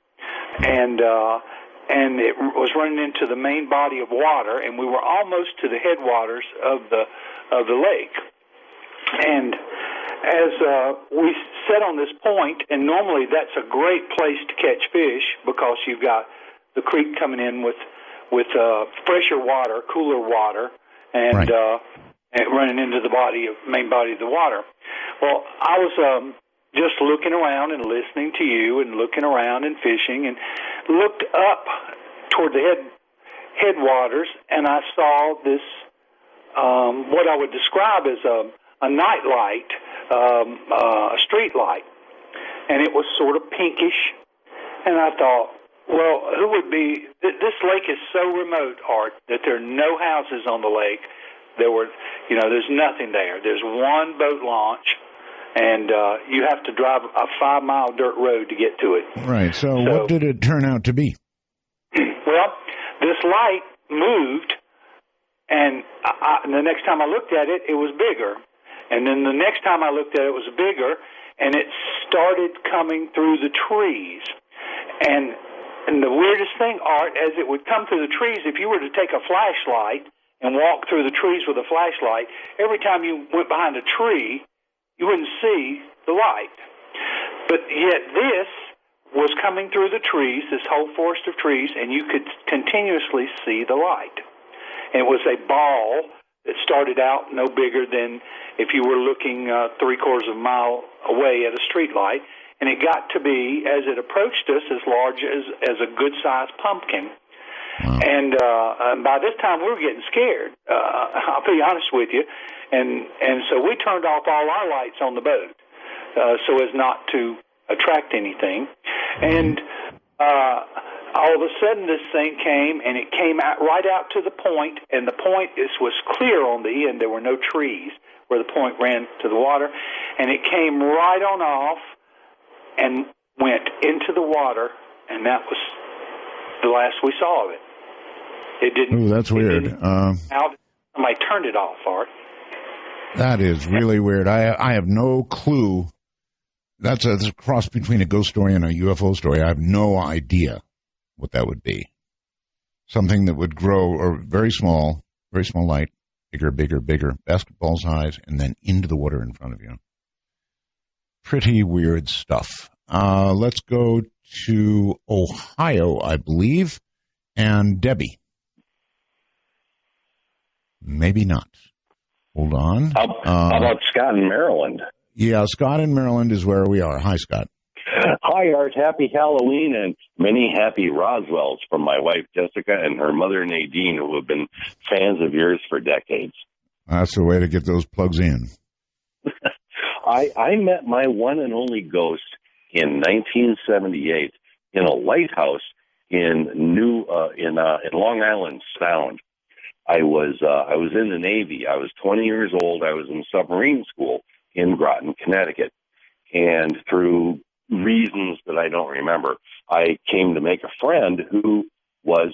and it was running into the main body of water, and we were almost to the headwaters of the lake. And as we sat on this point, and normally that's a great place to catch fish because you've got the creek coming in with fresher water, cooler water, and and running into the main body of the water. Well, I was just looking around and listening to you and looking around and fishing, and looked up toward the headwaters, and I saw this what I would describe as a night light, a street light, and it was sort of pinkish, and I thought, well, who would be? This lake is so remote, Art, that there are no houses on the lake. There's nothing there. There's one boat launch, and you have to drive a 5-mile dirt road to get to it. Right. So what did it turn out to be? Well, this light moved, and the next time I looked at it, it was bigger. And then the next time I looked at it, it was bigger, and it started coming through the trees. And the weirdest thing, Art, as it would come through the trees, if you were to take a flashlight and walk through the trees with a flashlight, every time you went behind a tree, you wouldn't see the light. But yet this was coming through the trees, this whole forest of trees, and you could continuously see the light. And it was a ball that started out no bigger than if you were looking 3/4 of a mile away at a street light. And it got to be, as it approached us, as large as a good-sized pumpkin. Wow. And by this time, we were getting scared. I'll be honest with you. And so we turned off all our lights on the boat so as not to attract anything. And all of a sudden, this thing came, and it came right out to the point, and the point was clear on the end. There were no trees where the point ran to the water. And it came right on off and went into the water, and that was the last we saw of it. It didn't. Ooh, that's weird. Somebody turned it off, Art. That is really weird. I have no clue. That's a cross between a ghost story and a UFO story. I have no idea what that would be. Something that would grow, or very small light, bigger, basketball size, and then into the water in front of you. Pretty weird stuff. Let's go to Ohio, I believe, and Debbie. Maybe not. Hold on. How about Scott in Maryland? Yeah, Scott in Maryland is where we are. Hi, Scott. Hi, Art. Happy Halloween and many happy Roswells from my wife, Jessica, and her mother, Nadine, who have been fans of yours for decades. That's the way to get those plugs in. I met my one and only ghost in 1978 in a lighthouse in Long Island Sound. I was in the Navy. I was 20 years old. I was in submarine school in Groton, Connecticut. And through reasons that I don't remember, I came to make a friend who was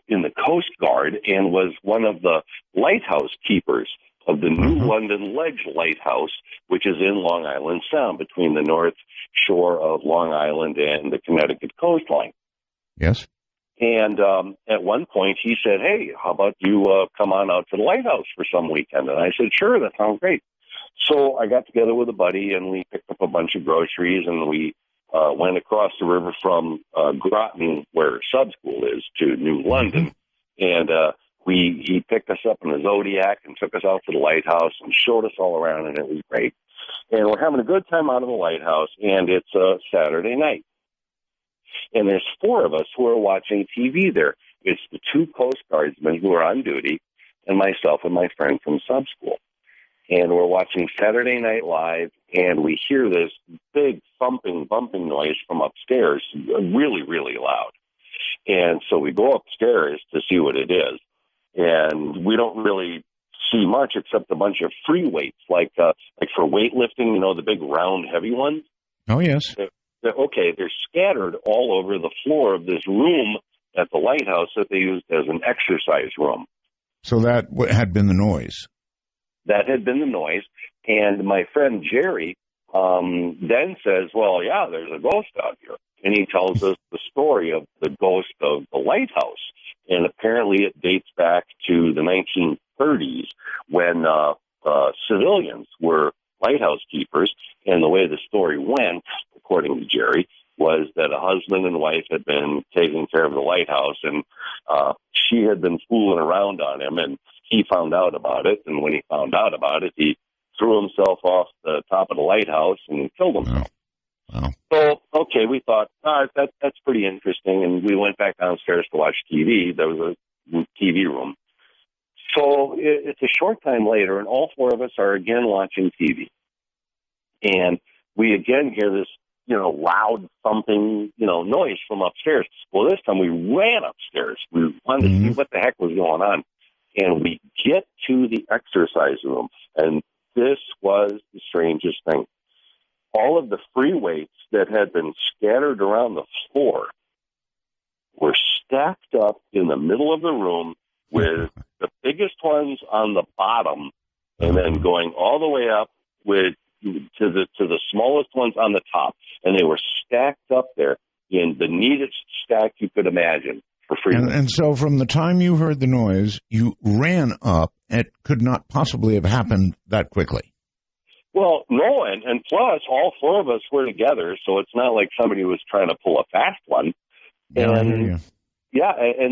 in the Coast Guard and was one of the lighthouse keepers of the New London Ledge Lighthouse, which is in Long Island Sound between the north shore of Long Island and the Connecticut coastline. Yes. And at one point he said, hey, how about you come on out to the lighthouse for some weekend? And I said, sure, that sounds great. So I got together with a buddy and we picked up a bunch of groceries and we went across the river from Groton, where sub school is, to New London. And he picked us up in a Zodiac and took us out to the lighthouse and showed us all around, and it was great. And we're having a good time out of the lighthouse, and it's a Saturday night. And there's four of us who are watching TV there. It's the two Coast Guardsmen who are on duty and myself and my friend from sub school. And we're watching Saturday Night Live, and we hear this big thumping, bumping noise from upstairs, really, really loud. And so we go upstairs to see what it is. And we don't really see much except a bunch of free weights, like for weightlifting, you know, the big round heavy ones. Oh, yes. They're scattered all over the floor of this room at the lighthouse that they used as an exercise room. So that had been the noise. That had been the noise. And my friend Jerry then says, well, yeah, there's a ghost out here. And he tells us the story of the ghost of the lighthouse. And apparently it dates back to the 1930s when civilians were lighthouse keepers. And the way the story went, according to Jerry, was that a husband and wife had been taking care of the lighthouse, and she had been fooling around on him, and he found out about it. And when he found out about it, he threw himself off the top of the lighthouse and killed himself. Wow. So, okay, we thought, that's pretty interesting, and we went back downstairs to watch TV. There was a TV room. So it's a short time later, and all four of us are again watching TV. And we again hear this, loud thumping, noise from upstairs. Well, this time we ran upstairs. We wanted to see what the heck was going on. And we get to the exercise room, and this was the strangest thing. All of the free weights that had been scattered around the floor were stacked up in the middle of the room, with the biggest ones on the bottom, and then going all the way up to the smallest ones on the top. And they were stacked up there in the neatest stack you could imagine for free. And so from the time you heard the noise, you ran up. It could not possibly have happened that quickly. Well, no, and plus, all four of us were together, so it's not like somebody was trying to pull a fast one. And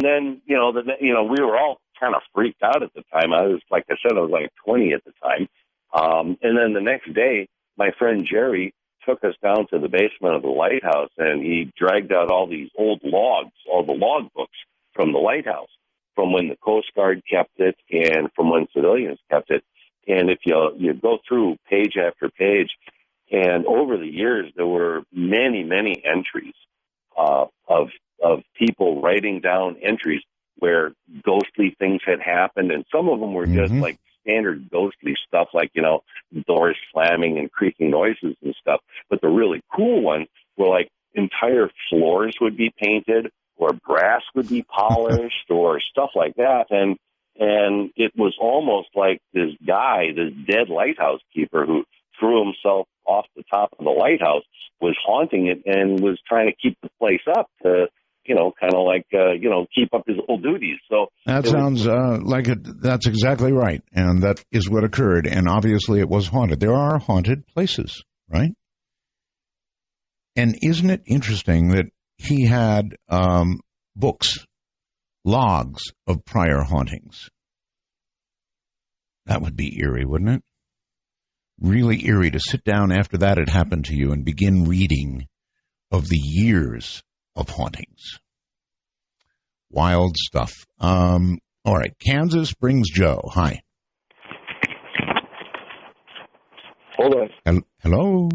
then we were all kind of freaked out at the time. I was, like I said, I was like 20 at the time. And then the next day, my friend Jerry took us down to the basement of the lighthouse, and he dragged out all these old logs, all the log books from the lighthouse, from when the Coast Guard kept it and from when civilians kept it. And if you go through page after page, and over the years, there were many, many entries of people writing down entries where ghostly things had happened. And some of them were just like standard ghostly stuff, like, doors slamming and creaking noises and stuff. But the really cool ones were like entire floors would be painted, or brass would be polished, or stuff like that. And it was almost like this guy, this dead lighthouse keeper who threw himself off the top of the lighthouse, was haunting it and was trying to keep the place up to, keep up his old duties. So that sounds like it. That's exactly right. And that is what occurred. And obviously it was haunted. There are haunted places, right? And isn't it interesting that he had books, logs of prior hauntings? That would be eerie, wouldn't it? Really eerie to sit down after that had happened to you and begin reading of the years of hauntings. Wild stuff. All right, Kansas Springs Joe. Hi. Hold on. Hello?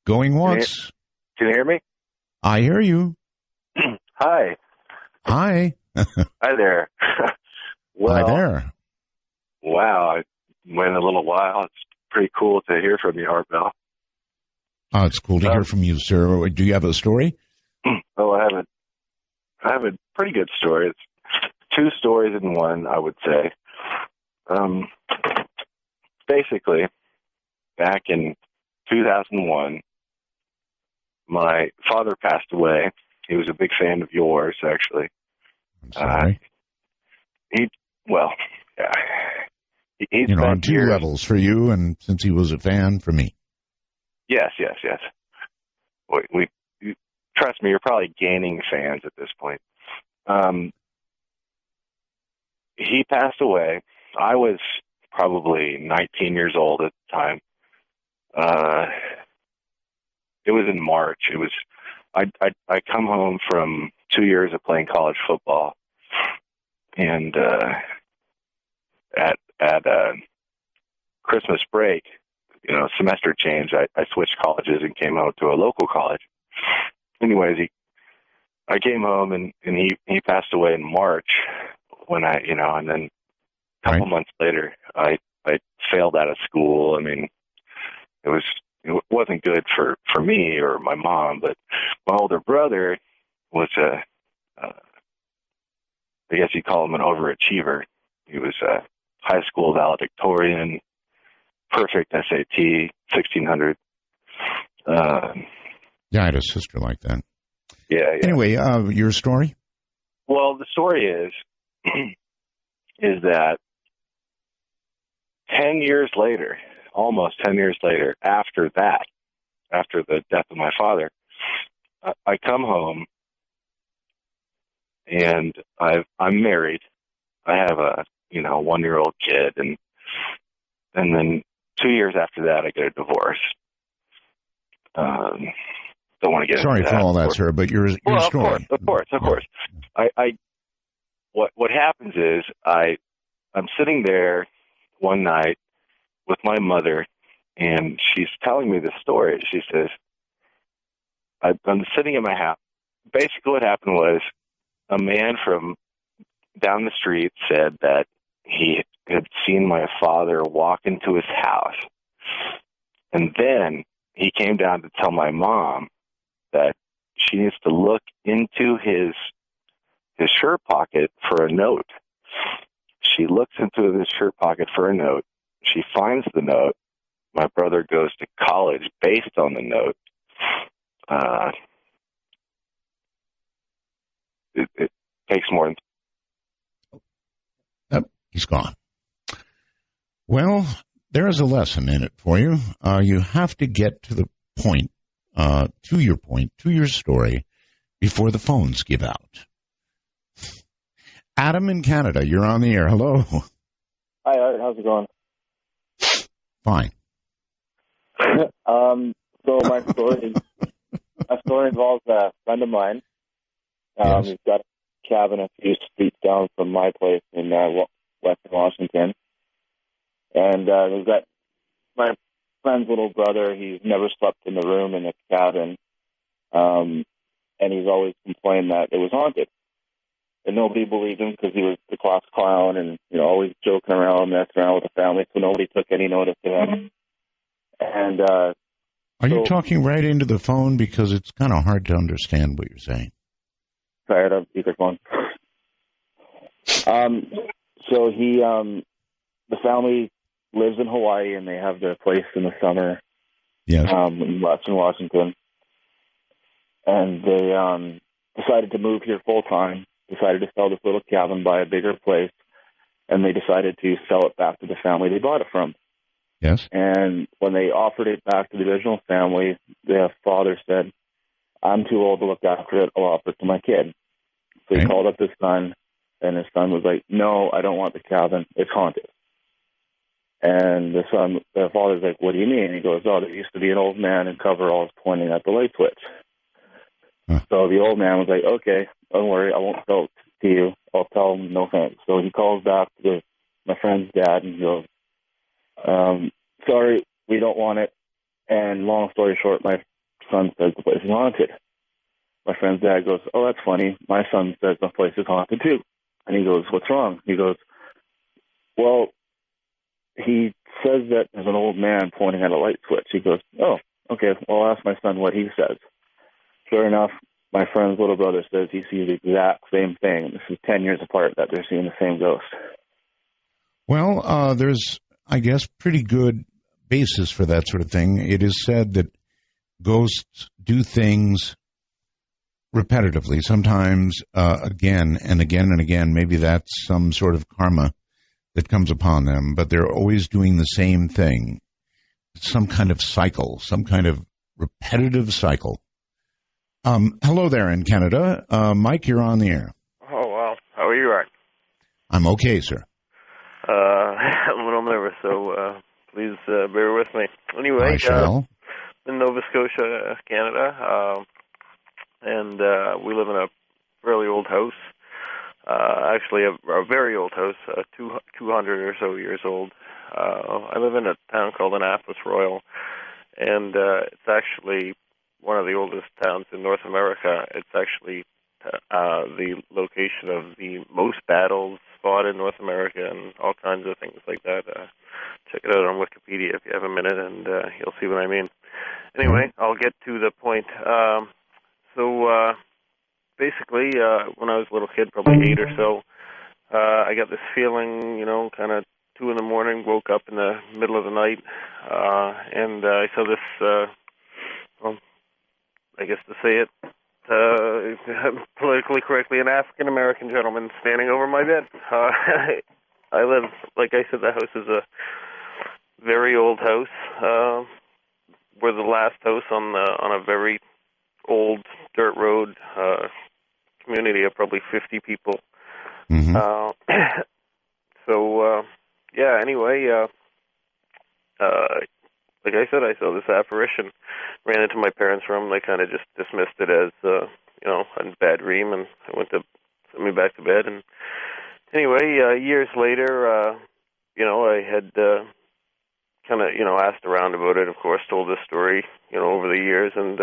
Going once. Can you hear me? I hear you. Hi. Hi. Hi there. Hi there. Wow, I went a little while. It's pretty cool to hear from you, Art Bell. Oh, it's cool to hear from you, sir. Do you have a story? Oh, I have a pretty good story. It's two stories in one, I would say. Basically, back in 2001, my father passed away. He was a big fan of yours, actually. I'm sorry. He's on two levels for you, and since he was a fan, for me. Yes. We trust me, you're probably gaining fans at this point. He passed away. I was probably 19 years old at the time. It was in March. I come home from 2 years of playing college football, and at Christmas break, semester change, I switched colleges and came out to a local college. Anyways, I came home and he passed away in March when and then a couple months later, I failed out of school. I mean, it wasn't good for me or my mom, but my older brother was I guess you'd call him an overachiever. He was a high school valedictorian, perfect SAT, 1600. Yeah, I had a sister like that. Yeah. Anyway, your story? Well, the story is that 10 years later, almost 10 years later, after the death of my father, I come home and I'm married. I have a 1-year-old kid, and then 2 years after that, I get a divorce. Don't want to get sorry into for that, all that, sir, but your story. Of course. What happens is I'm sitting there one night with my mother, and she's telling me this story. She says, I'm sitting in my house. Basically what happened was a man from down the street said that he had seen my father walk into his house. And then he came down to tell my mom that she needs to look into his shirt pocket for a note. She looks into his shirt pocket for a note. She finds the note. My brother goes to college based on the note. It takes more than... Yep, he's gone. Well, there is a lesson in it for you. You have to get to the point, to your story, before the phones give out. Adam in Canada, you're on the air. Hello. Hi, Art. How's it going? Fine. So my story involves a friend of mine. Yes. He's got a cabin a few streets down from my place in Western Washington. And we've got my friend's little brother. He's never slept in the room in the cabin. And he's always complained that it was haunted. And nobody believed him because he was the class clown and, always joking around, messing around with the family. So nobody took any notice of him. And are you talking right into the phone? Because it's kind of hard to understand what you're saying. Sorry, I don't have speakerphone. So the family lives in Hawaii, and they have their place in the summer. Yes. In Western Washington. And they decided to move here full time. Decided to sell this little cabin, buy a bigger place, and they decided to sell it back to the family they bought it from. Yes. And when they offered it back to the original family, the father said, "I'm too old to look after it. I'll offer it to my kid." So he called up his son, And his son was like, no, I don't want the cabin. It's haunted. And the father's like, what do you mean? And he goes, oh, there used to be an old man in coveralls pointing at the light switch. So the old man was like, okay, don't worry, I won't tell it to you. I'll tell him no thanks. So he calls back to my friend's dad and he goes, sorry, we don't want it. And long story short, my son says the place is haunted. My friend's dad goes, oh, that's funny. My son says the place is haunted too. And he goes, what's wrong? He goes, well, he says that there's an old man pointing at a light switch. He goes, oh, okay, well, I'll ask my son what he says. Sure enough, my friend's little brother says he sees the exact same thing. This is 10 years apart that they're seeing the same ghost. Well, there's, I guess, pretty good basis for that sort of thing. It is said that ghosts do things repetitively, sometimes again and again and again. Maybe that's some sort of karma that comes upon them, but they're always doing the same thing. Some kind of cycle, some kind of repetitive cycle. Hello there in Canada. Mike, you're on the air. Oh, wow. How are you, Art? I'm okay, sir. I'm a little nervous, so please bear with me. Anyway, I shall. In Nova Scotia, Canada, and we live in a fairly old house. Actually, a very old house, 200 or so years old. I live in a town called Annapolis Royal, and it's actually one of the oldest towns in North America. It's actually the location of the most battles fought in North America and all kinds of things like that. Check it out on Wikipedia if you have a minute, and you'll see what I mean. Anyway, I'll get to the point. Basically, when I was a little kid, probably 8 or so, I got this feeling, kind of 2 in the morning, woke up in the middle of the night, and I saw this, I guess to say it politically correctly, an African-American gentleman standing over my bed. I live, like I said, the house is a very old house. We're the last house on a very old dirt road community of probably 50 people. Mm-hmm. Anyway, like I said, I saw this apparition, ran into my parents' room. They kind of just dismissed it as, a bad dream, and I went to send me back to bed. And anyway, years later, I had kind of, asked around about it, of course, told this story, over the years, and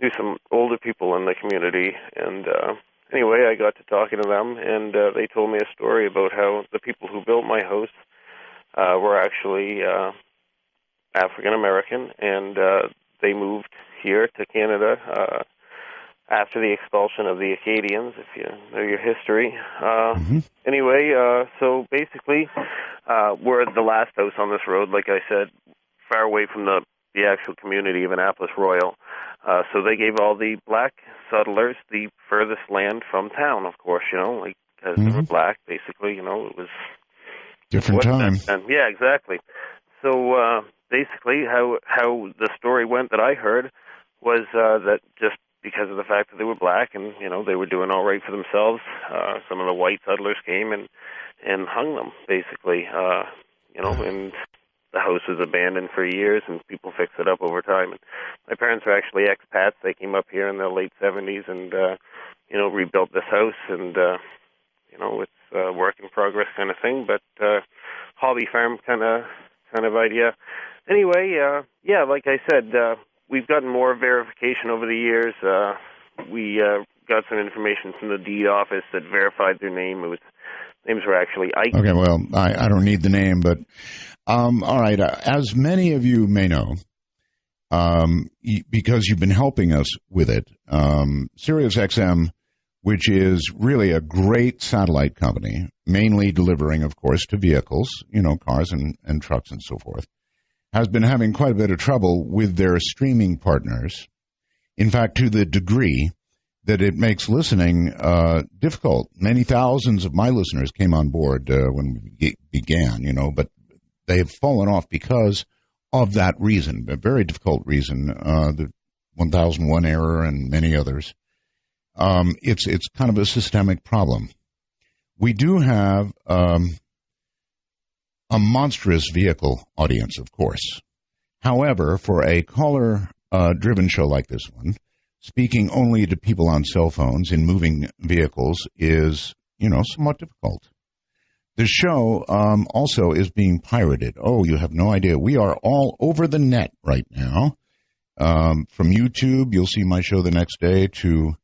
knew some older people in the community. And anyway, I got to talking to them, and they told me a story about how the people who built my house were actually African American, and they moved here to Canada after the expulsion of the Acadians, if you know your history. Anyway, so basically, we're the last house on this road, like I said, far away from the actual community of Annapolis Royal. So they gave all the black settlers the furthest land from town, of course, because they were black, basically, it was different time. Yeah, exactly. So basically how the story went that I heard was that just because of the fact that they were black and, they were doing all right for themselves, some of the white settlers came and hung them, basically, and the house was abandoned for years and people fixed it up over time. And my parents are actually expats. They came up here in the late 70s and, rebuilt this house and, it's a work in progress kind of thing, but hobby farm kind of idea. Anyway, like I said, we've gotten more verification over the years. We got some information from the deed office that verified their name. Names were actually Ike. Okay, well, I don't need the name, but all right. As many of you may know, because you've been helping us with it, SiriusXM, which is really a great satellite company, mainly delivering, of course, to vehicles, cars and trucks and so forth, has been having quite a bit of trouble with their streaming partners. In fact, to the degree that it makes listening difficult. Many thousands of my listeners came on board when we began, but they have fallen off because of that reason, a very difficult reason, the 1001 error and many others. It's kind of a systemic problem. We do have a monstrous vehicle audience, of course. However, for a caller-driven show like this one, speaking only to people on cell phones in moving vehicles is, somewhat difficult. The show also is being pirated. Oh, you have no idea. We are all over the net right now. From YouTube, you'll see my show the next day, to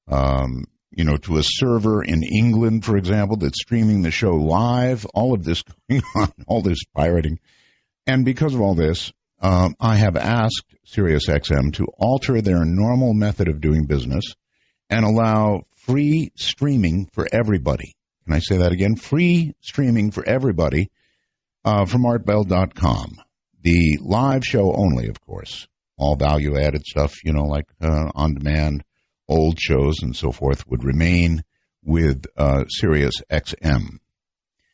a server in England, for example, that's streaming the show live. All of this going on, all this pirating. And because of all this, I have asked SiriusXM to alter their normal method of doing business and allow free streaming for everybody. Can I say that again? Free streaming for everybody from artbell.com. The live show only, of course. All value-added stuff, like on-demand, old shows and so forth, would remain with SiriusXM.